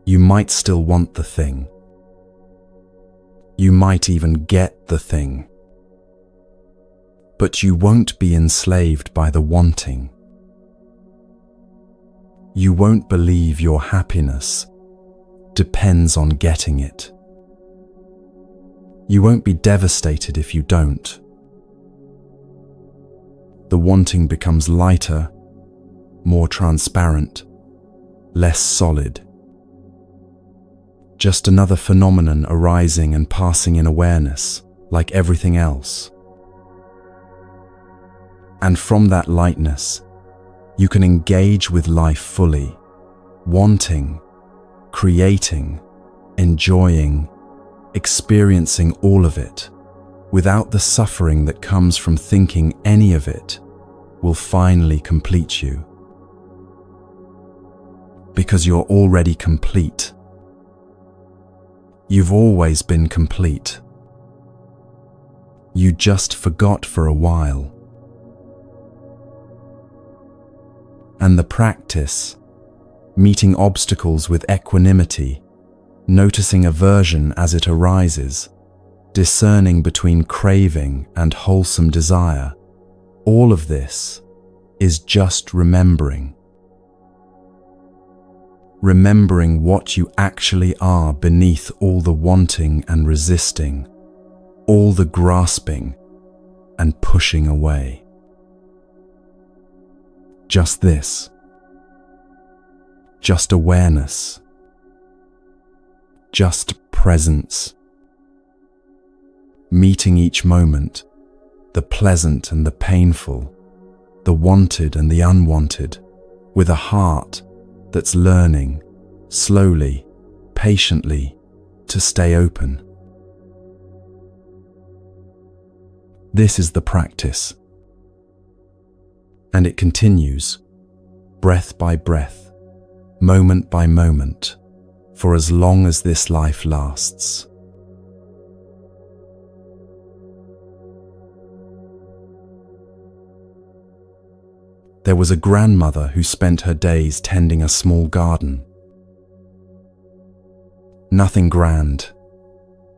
You might still want the thing. You might even get the thing. But you won't be enslaved by the wanting. You won't believe your happiness depends on getting it. You won't be devastated if you don't. The wanting becomes lighter, more transparent, less solid. Just another phenomenon arising and passing in awareness, like everything else. And from that lightness, you can engage with life fully, wanting, creating, enjoying, experiencing all of it, without the suffering that comes from thinking any of it will finally complete you. Because you're already complete. You've always been complete. You just forgot for a while. And the practice, meeting obstacles with equanimity, noticing aversion as it arises, discerning between craving and wholesome desire, all of this is just remembering. remembering what you actually are beneath all the wanting and resisting, all the grasping and pushing away. Just this. Just awareness. Just presence. Meeting each moment, the pleasant and the painful, the wanted and the unwanted, with a heart that's learning, slowly, patiently, to stay open. This is the practice. And it continues, breath by breath, moment by moment, for as long as this life lasts. There was a grandmother who spent her days tending a small garden. Nothing grand,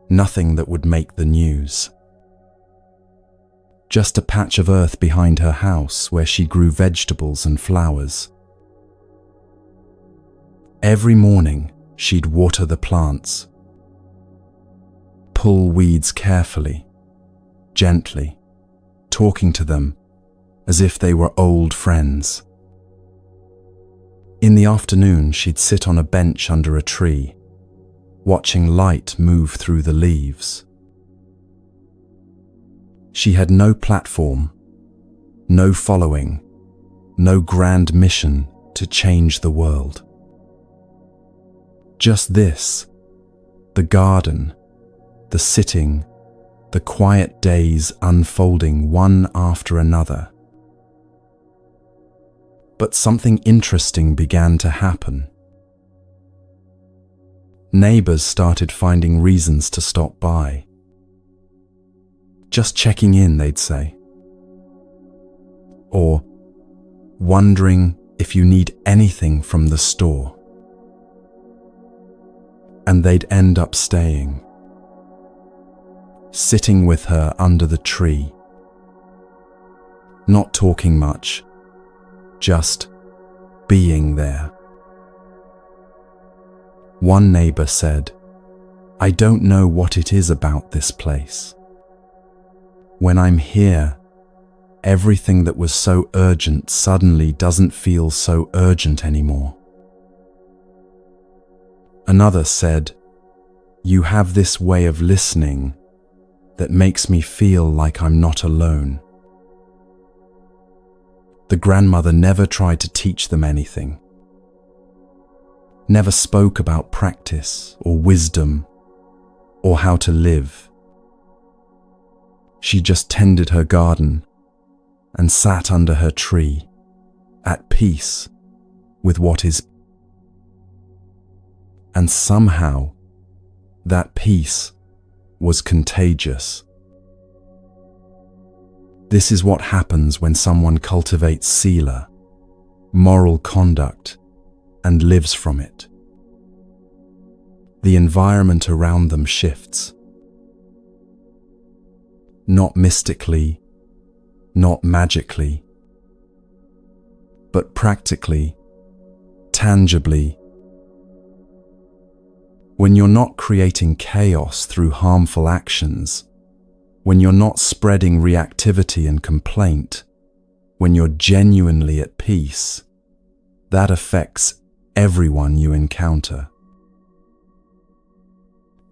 nothing that would make the news. Just a patch of earth behind her house where she grew vegetables and flowers. Every morning, she'd water the plants, pull weeds carefully, gently, talking to them as if they were old friends. In the afternoon, she'd sit on a bench under a tree, watching light move through the leaves. She had no platform, no following, no grand mission to change the world. Just this, the garden, the sitting, the quiet days unfolding one after another. But something interesting began to happen. Neighbors started finding reasons to stop by. Just checking in, they'd say. Or wondering if you need anything from the store. And they'd end up staying, sitting with her under the tree, not talking much, just being there. One neighbor said, "I don't know what it is about this place. When I'm here, everything that was so urgent suddenly doesn't feel so urgent anymore." Another said, "You have this way of listening that makes me feel like I'm not alone." The grandmother never tried to teach them anything, never spoke about practice or wisdom or how to live. She just tended her garden and sat under her tree, at peace with what is. And somehow, that peace was contagious. This is what happens when someone cultivates sila, moral conduct, and lives from it. The environment around them shifts. Not mystically, not magically, but practically, tangibly. When you're not creating chaos through harmful actions, when you're not spreading reactivity and complaint, when you're genuinely at peace, that affects everyone you encounter.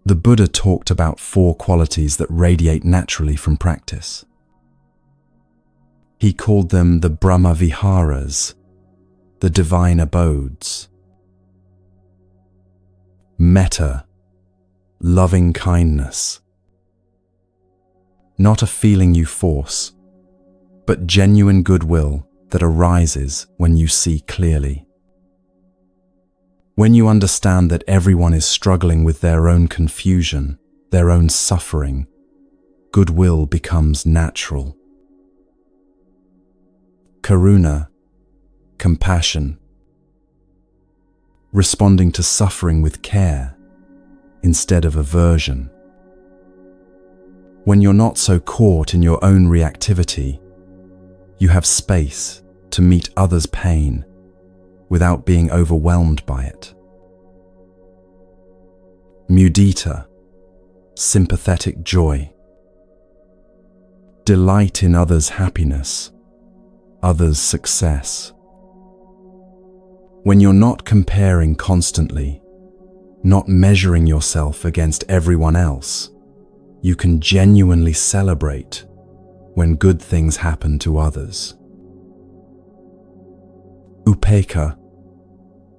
The Buddha talked about 4 qualities that radiate naturally from practice. He called them the Brahma Viharas, the divine abodes. Metta, loving kindness. Not a feeling you force, but genuine goodwill that arises when you see clearly. When you understand that everyone is struggling with their own confusion, their own suffering, goodwill becomes natural. Karuna, compassion. Responding to suffering with care instead of aversion. When you're not so caught in your own reactivity, you have space to meet others' pain without being overwhelmed by it. mudita, sympathetic joy, delight in others' happiness, others' success. When you're not comparing constantly, not measuring yourself against everyone else, you can genuinely celebrate when good things happen to others. Upekkha,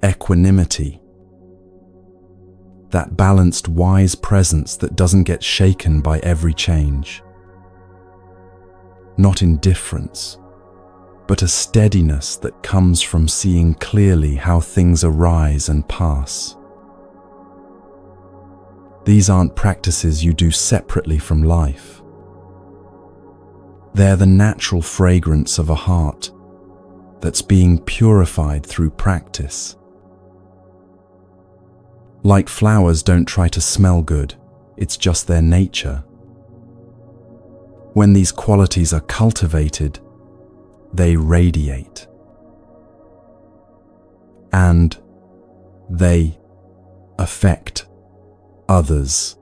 equanimity, that balanced, wise presence that doesn't get shaken by every change. Not indifference, but a steadiness that comes from seeing clearly how things arise and pass. These aren't practices you do separately from life. They're the natural fragrance of a heart that's being purified through practice. Like flowers don't try to smell good, it's just their nature. When these qualities are cultivated, they radiate. And they affect others.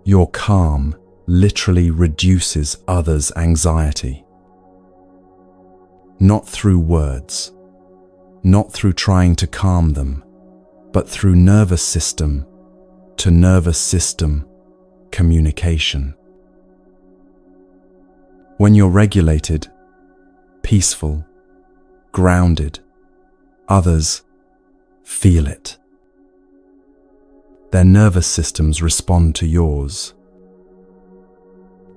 Your calm literally reduces others' anxiety. Not through words, not through trying to calm them, but through nervous system to nervous system communication. When you're regulated, peaceful, grounded, others feel it. Their nervous systems respond to yours.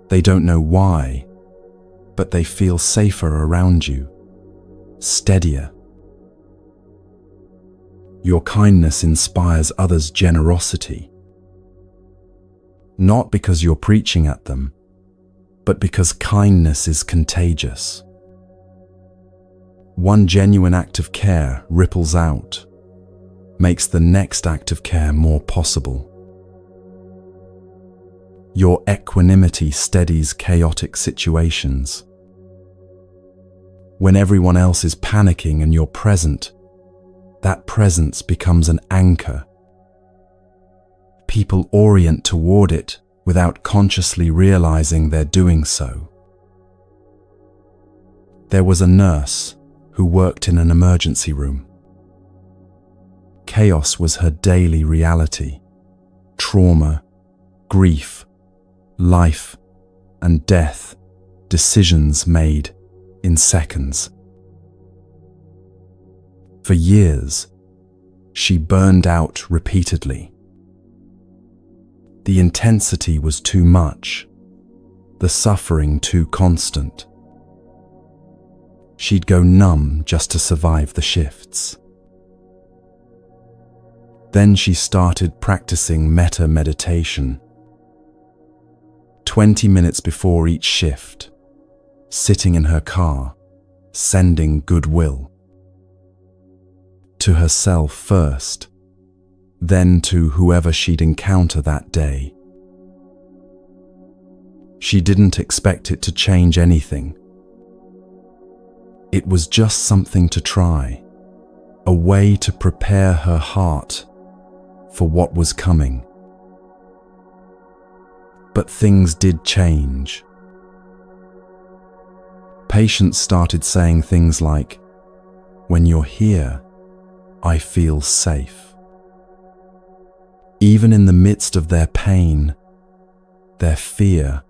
They don't know why, but they feel safer around you, steadier. Your kindness inspires others' generosity, not because you're preaching at them, but because kindness is contagious. One genuine act of care ripples out, makes the next act of care more possible. Your equanimity steadies chaotic situations. When everyone else is panicking and you're present, that presence becomes an anchor. People orient toward it without consciously realizing they're doing so. There was a nurse who worked in an emergency room. Chaos was her daily reality. Trauma, grief, life and death, decisions made in seconds. For years, she burned out repeatedly. The intensity was too much, the suffering too constant. She'd go numb just to survive the shifts. Then she started practicing metta meditation. 20 minutes before each shift, sitting in her car, sending goodwill. To herself first, then to whoever she'd encounter that day. She didn't expect it to change anything. It was just something to try, a way to prepare her heart for what was coming. But things did change. Patients started saying things like, "When you're here, I feel safe." Even in the midst of their pain, their fear,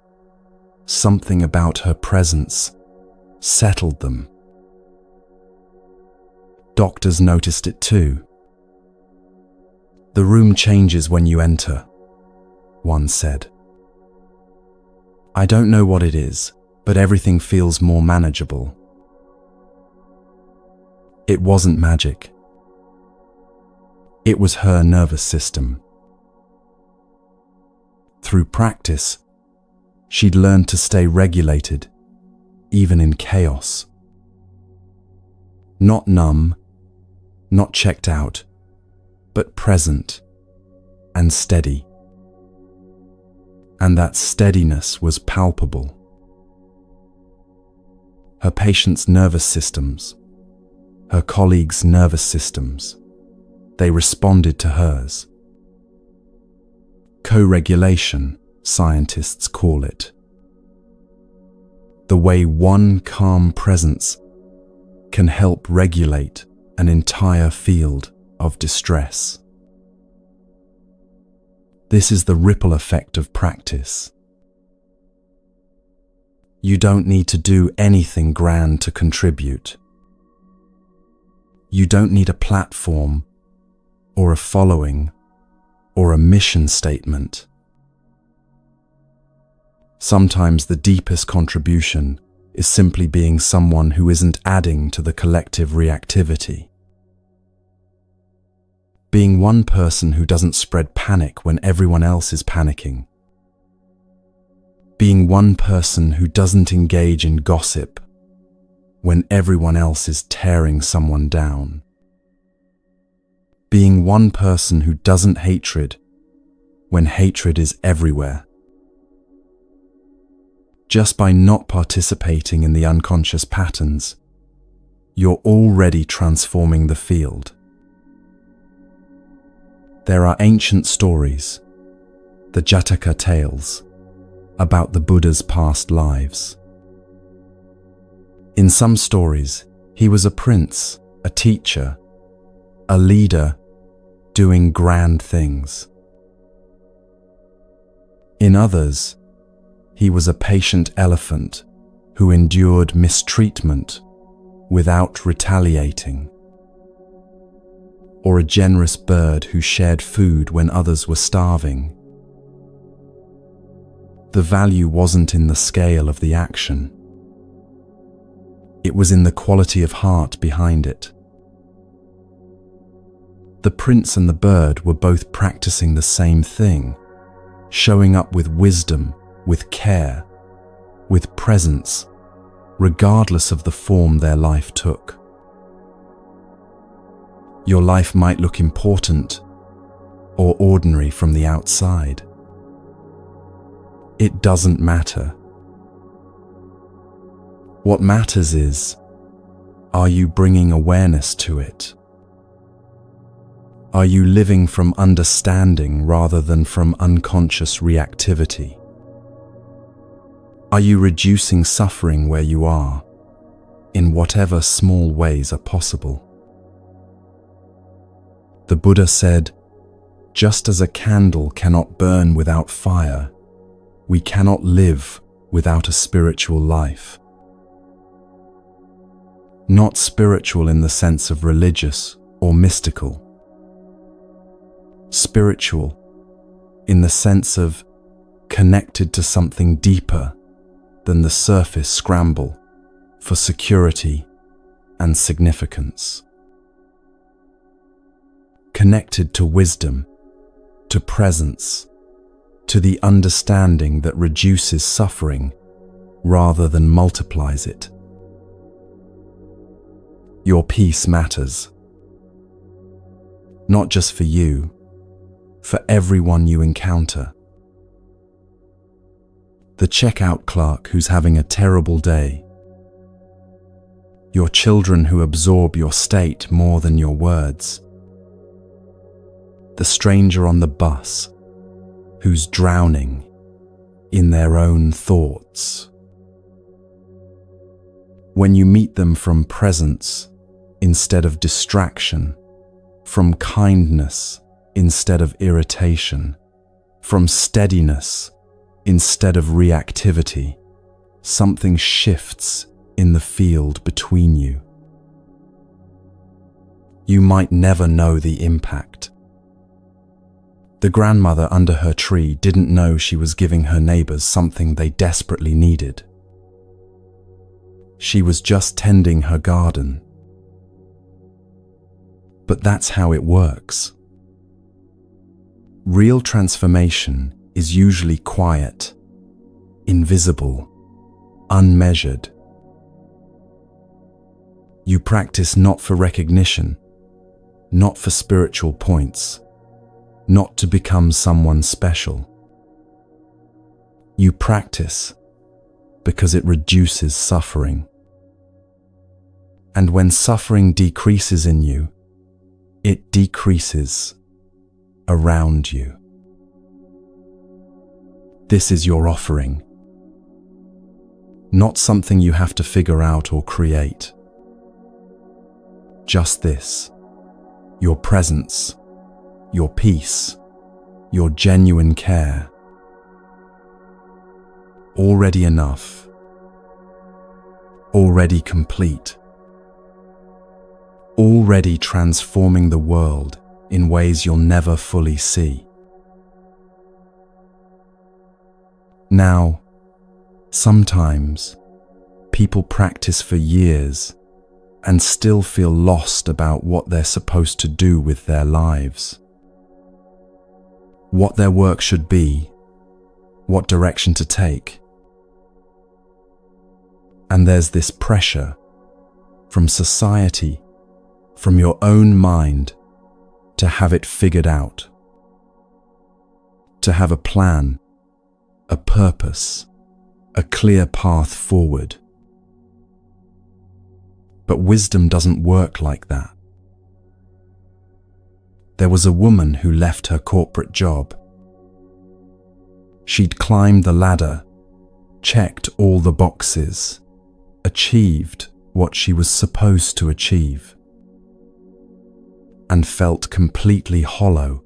something about her presence settled them. Doctors noticed it too. "The room changes when you enter," one said. "I don't know what it is, but everything feels more manageable." It wasn't magic. It was her nervous system. Through practice, she'd learned to stay regulated, even in chaos. Not numb, not checked out, but present and steady. And that steadiness was palpable. Her patients' nervous systems, her colleagues' nervous systems, they responded to hers. Co-regulation, scientists call it. The way one calm presence can help regulate an entire field of distress. This is the ripple effect of practice. You don't need to do anything grand to contribute. You don't need a platform or a following or a mission statement. Sometimes the deepest contribution is simply being someone who isn't adding to the collective reactivity. Being one person who doesn't spread panic when everyone else is panicking. Being one person who doesn't engage in gossip when everyone else is tearing someone down. Being one person who doesn't hatred when hatred is everywhere. Just by not participating in the unconscious patterns, you're already transforming the field. There are ancient stories, the Jataka tales, about the Buddha's past lives. In some stories, he was a prince, a teacher, a leader, doing grand things. In others, he was a patient elephant who endured mistreatment without retaliating, or a generous bird who shared food when others were starving. The value wasn't in the scale of the action. It was in the quality of heart behind it. The prince and the bird were both practicing the same thing, showing up with wisdom, with care, with presence, regardless of the form their life took. Your life might look important or ordinary from the outside. It doesn't matter. What matters is, are you bringing awareness to it? Are you living from understanding rather than from unconscious reactivity? Are you reducing suffering where you are, in whatever small ways are possible? The Buddha said, just as a candle cannot burn without fire, we cannot live without a spiritual life. Not spiritual in the sense of religious or mystical. Spiritual in the sense of connected to something deeper than the surface scramble for security and significance. Connected to wisdom, to presence, to the understanding that reduces suffering rather than multiplies it. Your peace matters. Not just for you, for everyone you encounter. The checkout clerk who's having a terrible day. Your children who absorb your state more than your words. The stranger on the bus who's drowning in their own thoughts. When you meet them from presence instead of distraction, from kindness instead of irritation, from steadiness instead of reactivity, something shifts in the field between you. You might never know the impact. The grandmother under her tree didn't know she was giving her neighbors something they desperately needed. She was just tending her garden. But that's how it works. Real transformation is usually quiet, invisible, unmeasured. You practice not for recognition, not for spiritual points, not to become someone special. You practice because it reduces suffering. And when suffering decreases in you, It decreases around you. This is your offering, not something you have to figure out or create. Just this, your presence, your peace, your genuine care. Already enough, already complete, already transforming the world in ways you'll never fully see. Now, sometimes people practice for years and still feel lost about what they're supposed to do with their lives, what their work should be, what direction to take. And there's this pressure from society, from your own mind, to have it figured out, to have a plan, a purpose, a clear path forward. But wisdom doesn't work like that. There was a woman who left her corporate job. She'd climbed the ladder, checked all the boxes, achieved what she was supposed to achieve, and felt completely hollow.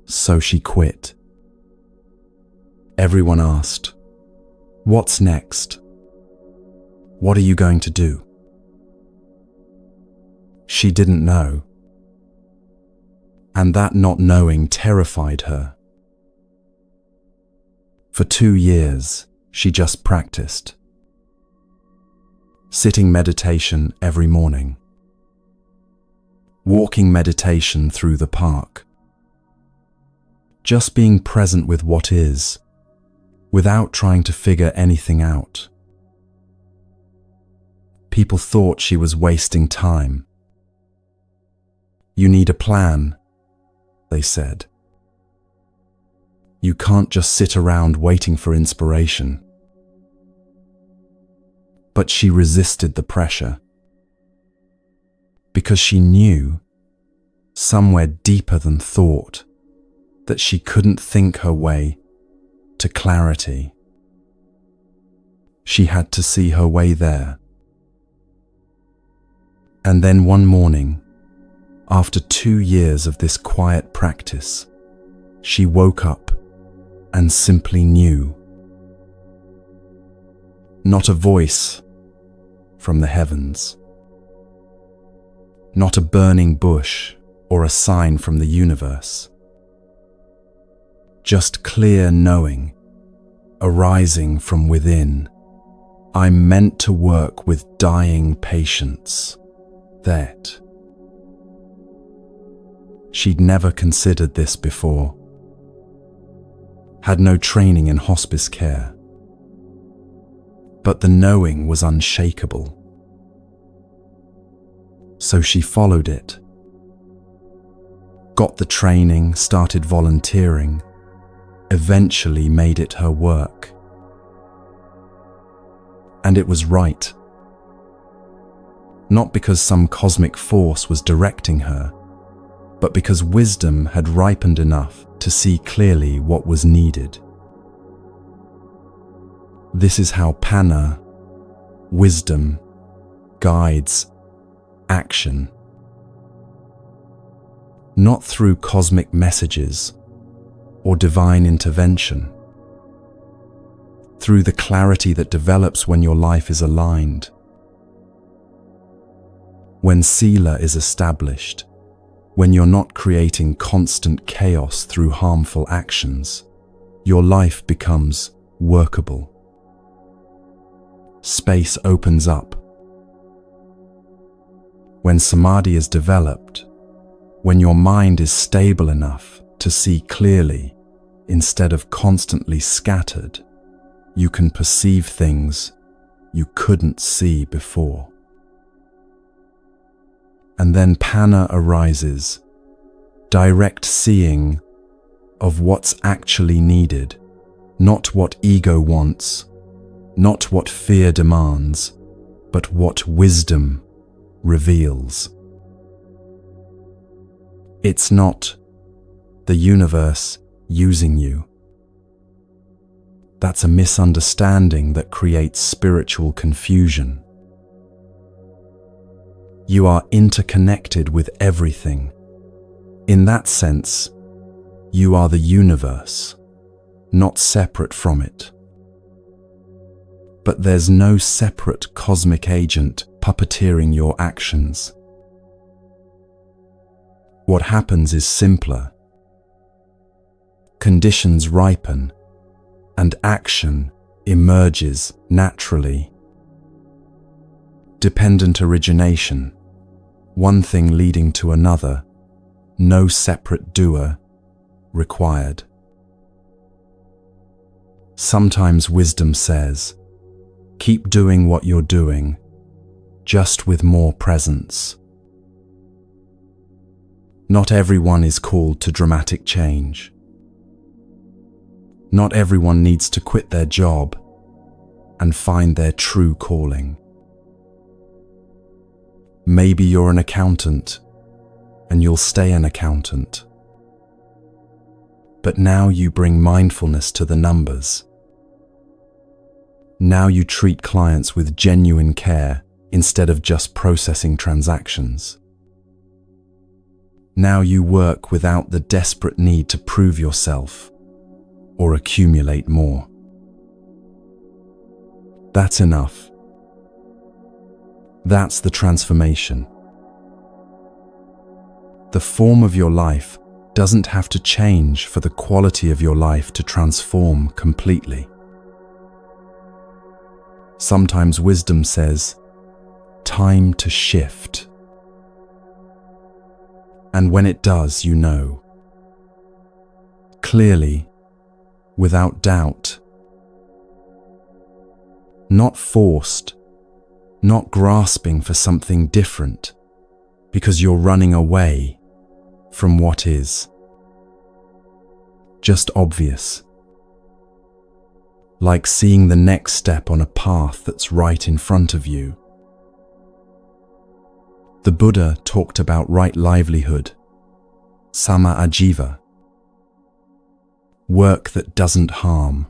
So she quit. Everyone asked, "What's next? What are you going to do?" She didn't know, and that not knowing terrified her. For 2 years, she just practiced, sitting meditation every morning, walking meditation through the park, just being present with what is, without trying to figure anything out. People thought she was wasting time. "You need a plan," they said. "You can't just sit around waiting for inspiration." But she resisted the pressure, because she knew, somewhere deeper than thought, that she couldn't think her way to clarity. She had to see her way there. And then one morning, after 2 years of this quiet practice, she woke up and simply knew. Not a voice from the heavens, not a burning bush or a sign from the universe. Just clear knowing, arising from within. I'm meant to work with dying patience. That. She'd never considered this before. Had no training in hospice care. But the knowing was unshakable. So she followed it. Got the training, started volunteering, eventually made it her work. And it was right. Not because some cosmic force was directing her, but because wisdom had ripened enough to see clearly what was needed. This is how Panna, wisdom, guides action. Not through cosmic messages or divine intervention. Through the clarity that develops when your life is aligned. When sila is established, when you're not creating constant chaos through harmful actions, your life becomes workable. Space opens up. When samadhi is developed, when your mind is stable enough to see clearly instead of constantly scattered, you can perceive things you couldn't see before. And then Panna arises, direct seeing of what's actually needed, not what ego wants, not what fear demands, but what wisdom reveals. It's not the universe using you. That's a misunderstanding that creates spiritual confusion. You are interconnected with everything. In that sense, you are the universe, not separate from it. But there's no separate cosmic agent puppeteering your actions. What happens is simpler. Conditions ripen, and action emerges naturally. Dependent origination, one thing leading to another, no separate doer required. Sometimes wisdom says, keep doing what you're doing, just with more presence. Not everyone is called to dramatic change. Not everyone needs to quit their job and find their true calling. Maybe you're an accountant and you'll stay an accountant. But now you bring mindfulness to the numbers. Now you treat clients with genuine care instead of just processing transactions. Now you work without the desperate need to prove yourself or accumulate more. That's enough. That's the transformation. The form of your life doesn't have to change for the quality of your life to transform completely. Sometimes wisdom says, time to shift. And when it does, you know. Clearly, without doubt. Not forced, not grasping for something different, because you're running away from what is. Just obvious. Like seeing the next step on a path that's right in front of you. The Buddha talked about right livelihood, sama ajiva, work that doesn't harm,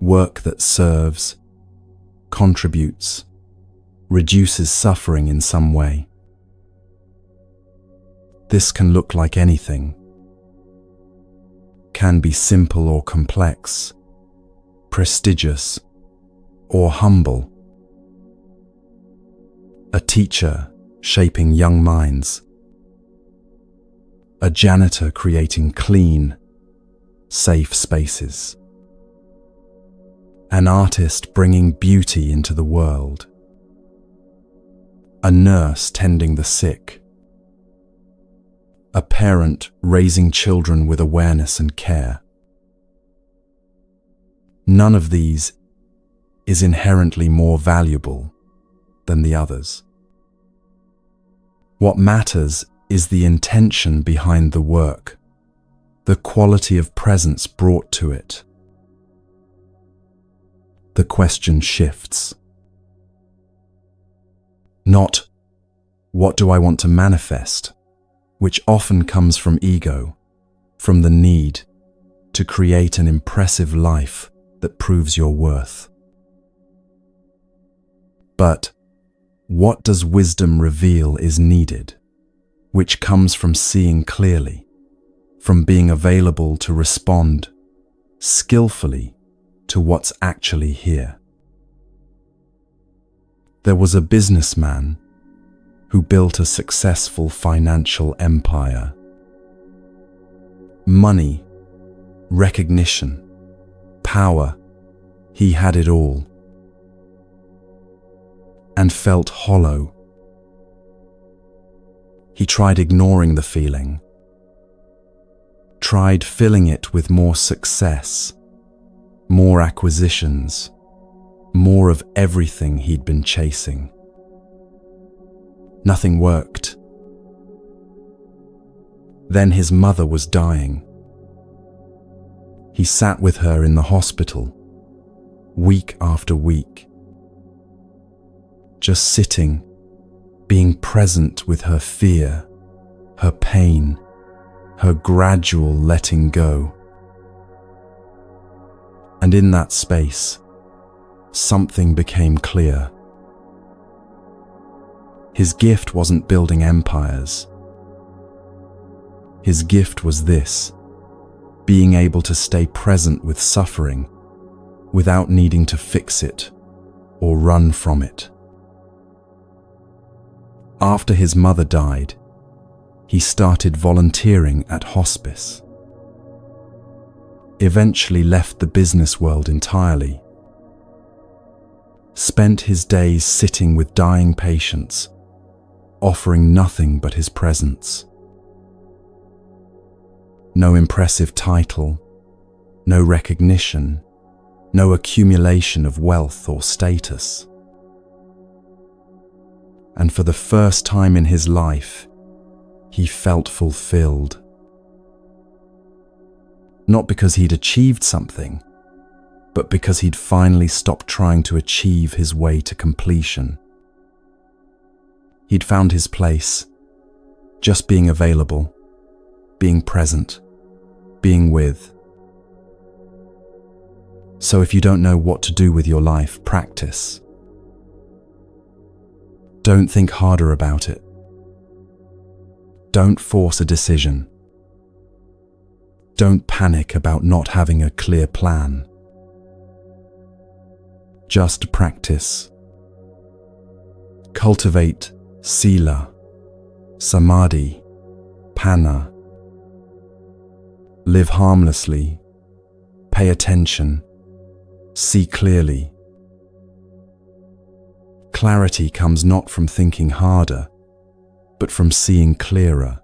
work that serves, contributes, reduces suffering in some way. This can look like anything, can be simple or complex, prestigious or humble. A teacher shaping young minds. A janitor creating clean, safe spaces. An artist bringing beauty into the world. A nurse tending the sick. A parent raising children with awareness and care. None of these is inherently more valuable than the others. What matters is the intention behind the work, the quality of presence brought to it. The question shifts. Not, what do I want to manifest, which often comes from ego, from the need to create an impressive life that proves your worth. But what does wisdom reveal is needed, which comes from seeing clearly, from being available to respond skillfully to what's actually here. There was a businessman who built a successful financial empire. Money, recognition, power, he had it all. And felt hollow. He tried ignoring the feeling, tried filling it with more success, more acquisitions, more of everything he'd been chasing. Nothing worked. Then his mother was dying. He sat with her in the hospital, week after week, just sitting, being present with her fear, her pain, her gradual letting go. And in that space, something became clear. His gift wasn't building empires. His gift was this: being able to stay present with suffering without needing to fix it or run from it. After his mother died, he started volunteering at hospice. Eventually left the business world entirely. Spent his days sitting with dying patients, offering nothing but his presence. No impressive title, no recognition, no accumulation of wealth or status. And for the first time in his life, he felt fulfilled. Not because he'd achieved something, but because he'd finally stopped trying to achieve his way to completion. He'd found his place, just being available, being present, being with. So if you don't know what to do with your life, practice. Don't think harder about it. Don't force a decision. Don't panic about not having a clear plan. Just practice. Cultivate sila, samadhi, panna. Live harmlessly. Pay attention. See clearly. Clarity comes not from thinking harder, but from seeing clearer.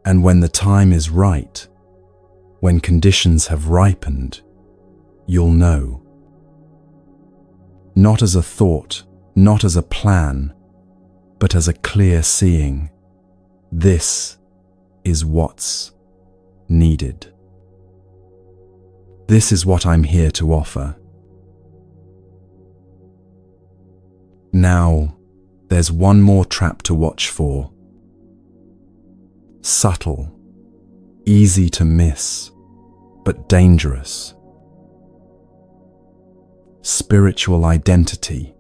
And when the time is right, when conditions have ripened, you'll know. Not as a thought, not as a plan, but as a clear seeing. This is what's needed. This is what I'm here to offer. Now, there's one more trap to watch for. Subtle, easy to miss, but dangerous. Spiritual identity.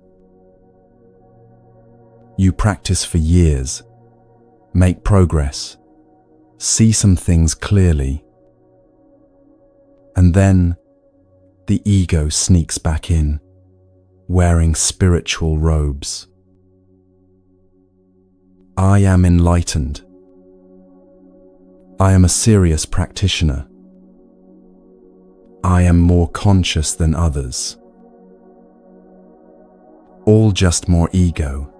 You practice for years, make progress, see some things clearly, and then the ego sneaks back in, wearing spiritual robes. I am enlightened. I am a serious practitioner. I am more conscious than others. All just more ego.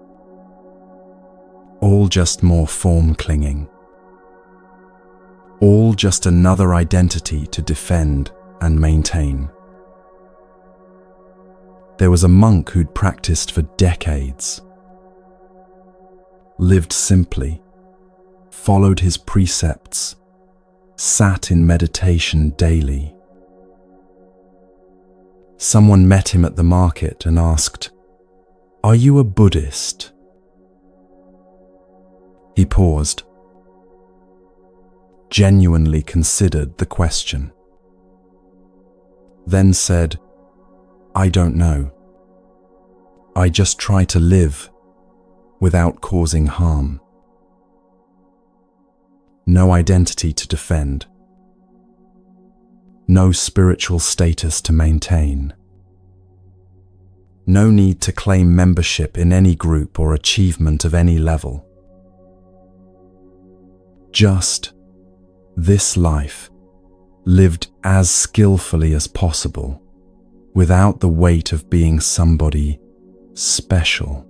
All just more form clinging. All just another identity to defend and maintain. There was a monk who'd practiced for decades, lived simply, followed his precepts, sat in meditation daily. Someone met him at the market and asked, "Are you a Buddhist?" He paused, genuinely considered the question, then said, "I don't know. I just try to live without causing harm. No identity to defend. No spiritual status to maintain. No need to claim membership in any group or achievement of any level. Just this life, lived as skillfully as possible, without the weight of being somebody special.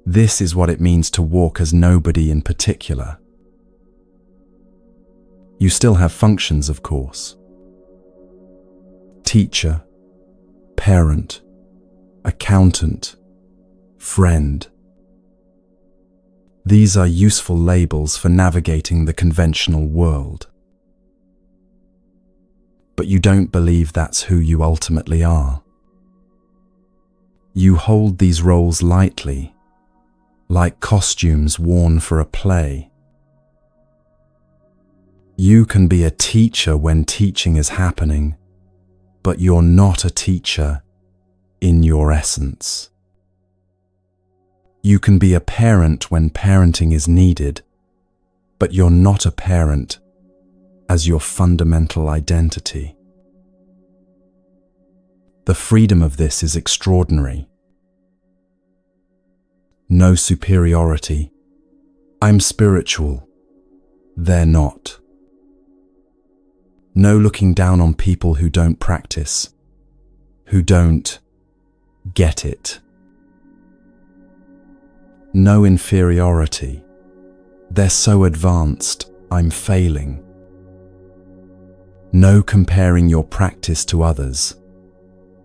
This is what it means to walk as nobody in particular. You still have functions, of course. Teacher, parent, accountant, friend. These are useful labels for navigating the conventional world. But you don't believe that's who you ultimately are. You hold these roles lightly, like costumes worn for a play. You can be a teacher when teaching is happening, but you're not a teacher in your essence. You can be a parent when parenting is needed, but you're not a parent as your fundamental identity. The freedom of this is extraordinary. No superiority. I'm spiritual. They're not. No looking down on people who don't practice, who don't get it. No inferiority. They're so advanced, I'm failing. No comparing your practice to others,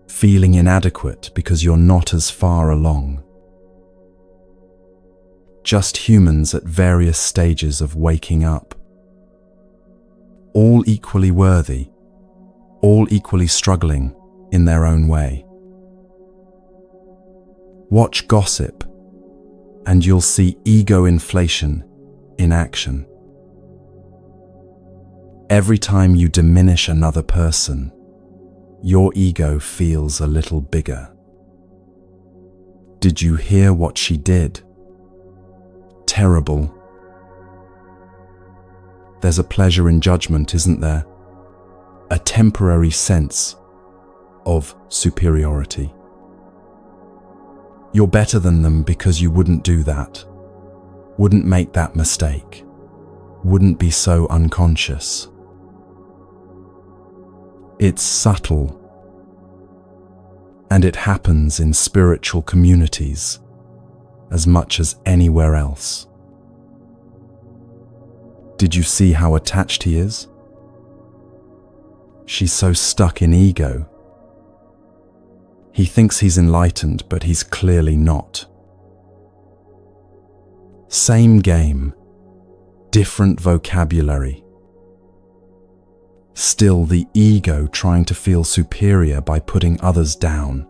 feeling inadequate because you're not as far along. Just humans at various stages of waking up. All equally worthy, all equally struggling in their own way. Watch gossip, and you'll see ego inflation in action. Every time you diminish another person, your ego feels a little bigger. Did you hear what she did? Terrible. There's a pleasure in judgment, isn't there? A temporary sense of superiority. You're better than them because you wouldn't do that, wouldn't make that mistake, wouldn't be so unconscious. It's subtle, and it happens in spiritual communities as much as anywhere else. Did you see how attached he is? She's so stuck in ego. He thinks he's enlightened, but he's clearly not. Same game, different vocabulary. Still the ego trying to feel superior by putting others down.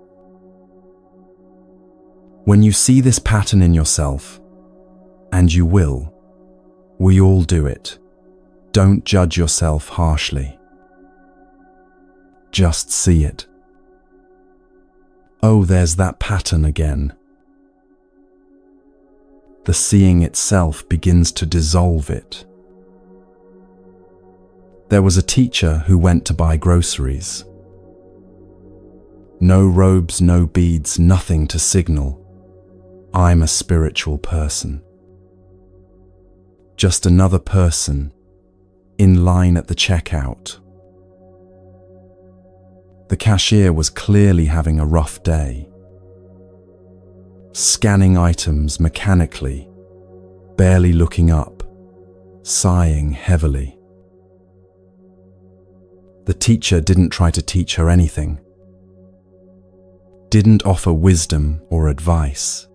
When you see this pattern in yourself, and you will, we all do it. Don't judge yourself harshly. Just see it. Oh, there's that pattern again. The seeing itself begins to dissolve it. There was a teacher who went to buy groceries. No robes, no beads, nothing to signal, I'm a spiritual person. Just another person in line at the checkout. The cashier was clearly having a rough day, scanning items mechanically, barely looking up, sighing heavily. The teacher didn't try to teach her anything, didn't offer wisdom or advice,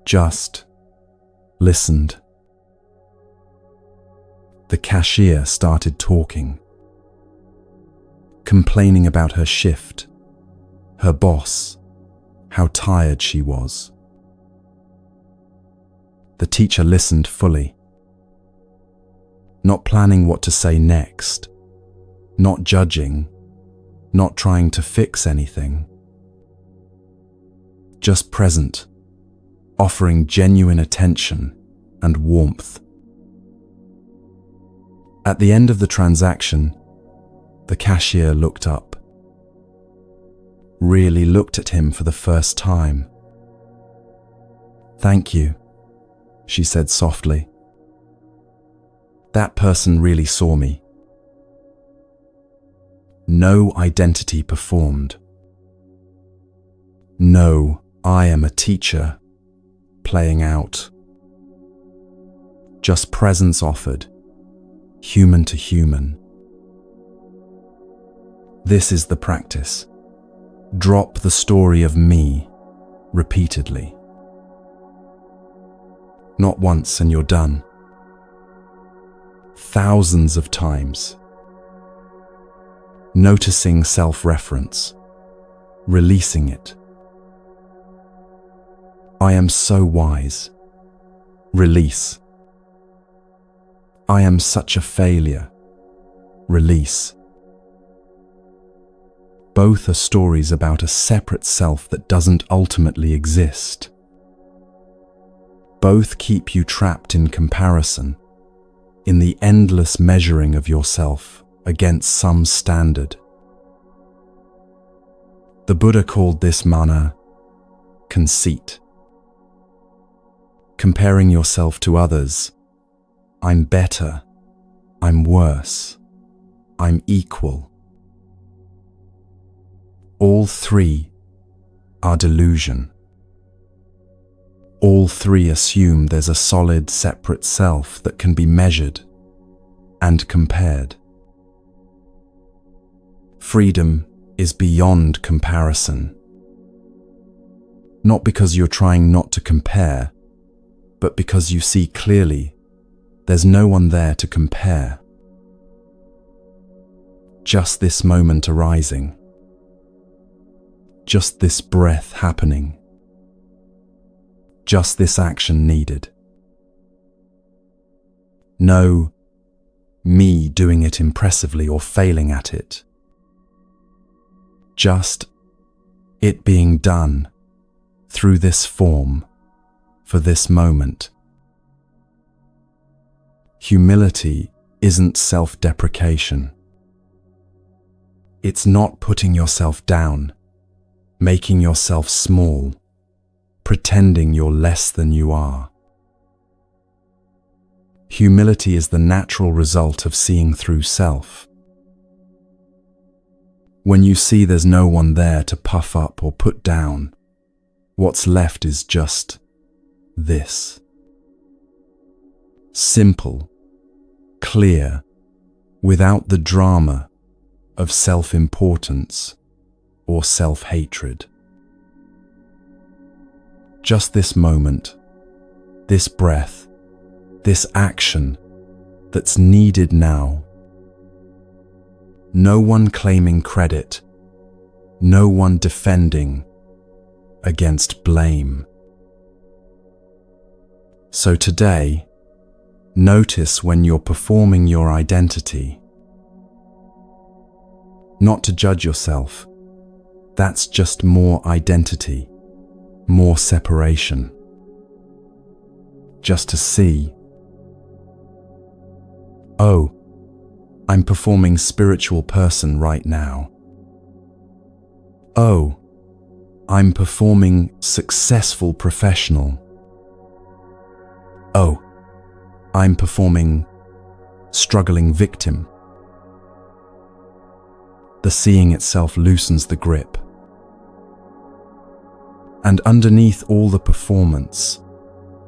just listened. The cashier started talking, complaining about her shift, her boss, how tired she was. The teacher listened fully, not planning what to say next, not judging, not trying to fix anything, just present, offering genuine attention and warmth. At the end of the transaction, the cashier looked up, really looked at him for the first time. "Thank you," she said softly. "That person really saw me." No identity performed. No, I am a teacher, playing out. Just presence offered, human to human. This is the practice. Drop the story of me repeatedly. Not once and you're done. Thousands of times. Noticing self-reference, releasing it. I am so wise. Release. I am such a failure. Release. Both are stories about a separate self that doesn't ultimately exist. Both keep you trapped in comparison, in the endless measuring of yourself against some standard. The Buddha called this mana conceit. Comparing yourself to others. I'm better. I'm worse. I'm equal. All three are delusion. All three assume there's a solid, separate self that can be measured and compared. Freedom is beyond comparison. Not because you're trying not to compare, but because you see clearly there's no one there to compare. Just this moment arising. Just this breath happening. Just this action needed. No me doing it impressively or failing at it. Just it being done through this form for this moment. Humility isn't self-deprecation. It's not putting yourself down, making yourself small, pretending you're less than you are. Humility is the natural result of seeing through self. When you see there's no one there to puff up or put down, what's left is just this. Simple, clear, without the drama of self-importance or self-hatred. Just this moment, this breath, this action that's needed now. No one claiming credit, no one defending against blame. So today, notice when you're performing your identity. Not to judge yourself, that's just more identity, more separation. Just to see, oh, I'm performing spiritual person right now. Oh, I'm performing successful professional. Oh, I'm performing struggling victim. The seeing itself loosens the grip. And underneath all the performance,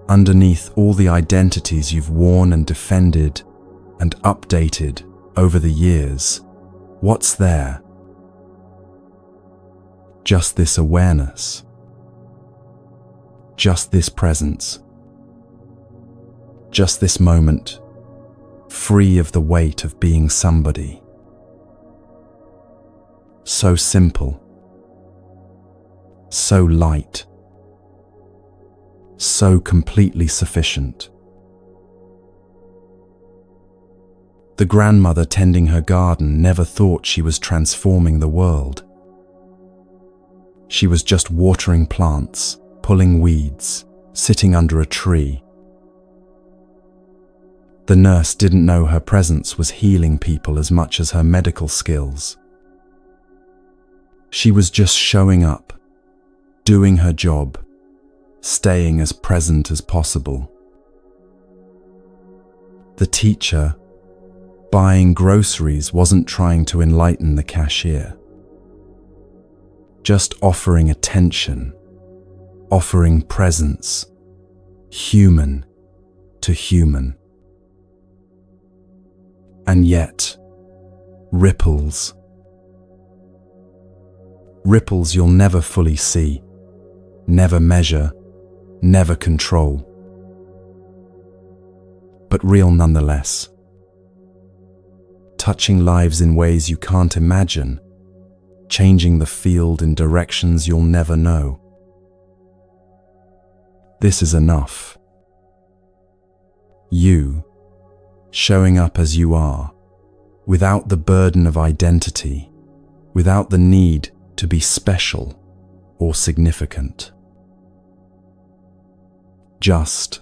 underneath all the identities you've worn and defended and updated over the years, what's there? Just this awareness. Just this presence. Just this moment, free of the weight of being somebody. So simple. So light. So completely sufficient. The grandmother tending her garden never thought she was transforming the world. She was just watering plants, pulling weeds, sitting under a tree. The nurse didn't know her presence was healing people as much as her medical skills. She was just showing up, doing her job, staying as present as possible. The teacher, buying groceries, wasn't trying to enlighten the cashier. Just offering attention, offering presence, human to human. And yet, ripples. Ripples you'll never fully see, never measure, never control. But real nonetheless. Touching lives in ways you can't imagine, changing the field in directions you'll never know. This is enough. You, showing up as you are, without the burden of identity, without the need to be special or significant. Just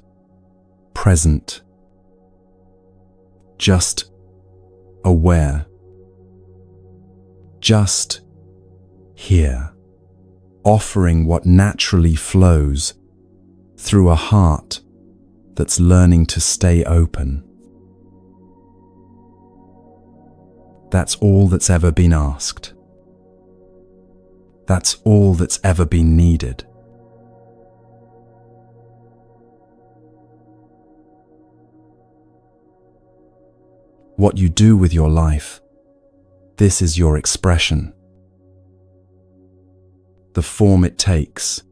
present, just aware, just here, offering what naturally flows through a heart that's learning to stay open. That's all that's ever been asked. That's all that's ever been needed. What you do with your life, this is your expression. The form it takes,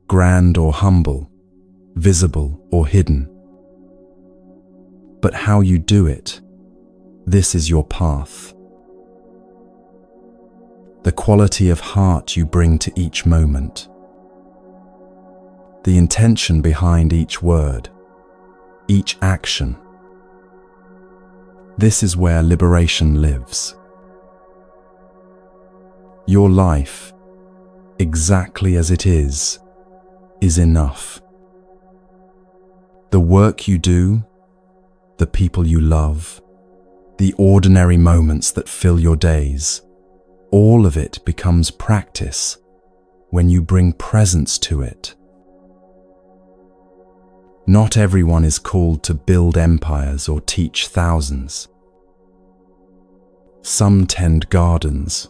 grand or humble, visible or hidden. But how you do it, this is your path. The quality of heart you bring to each moment. The intention behind each word, each action. This is where liberation lives. Your life, exactly as it is enough. The work you do, the people you love, the ordinary moments that fill your days, all of it becomes practice when you bring presence to it. Not everyone is called to build empires or teach thousands. Some tend gardens.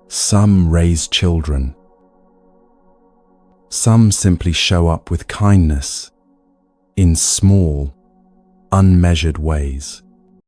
Some raise children. Some simply show up with kindness in small, unmeasured ways.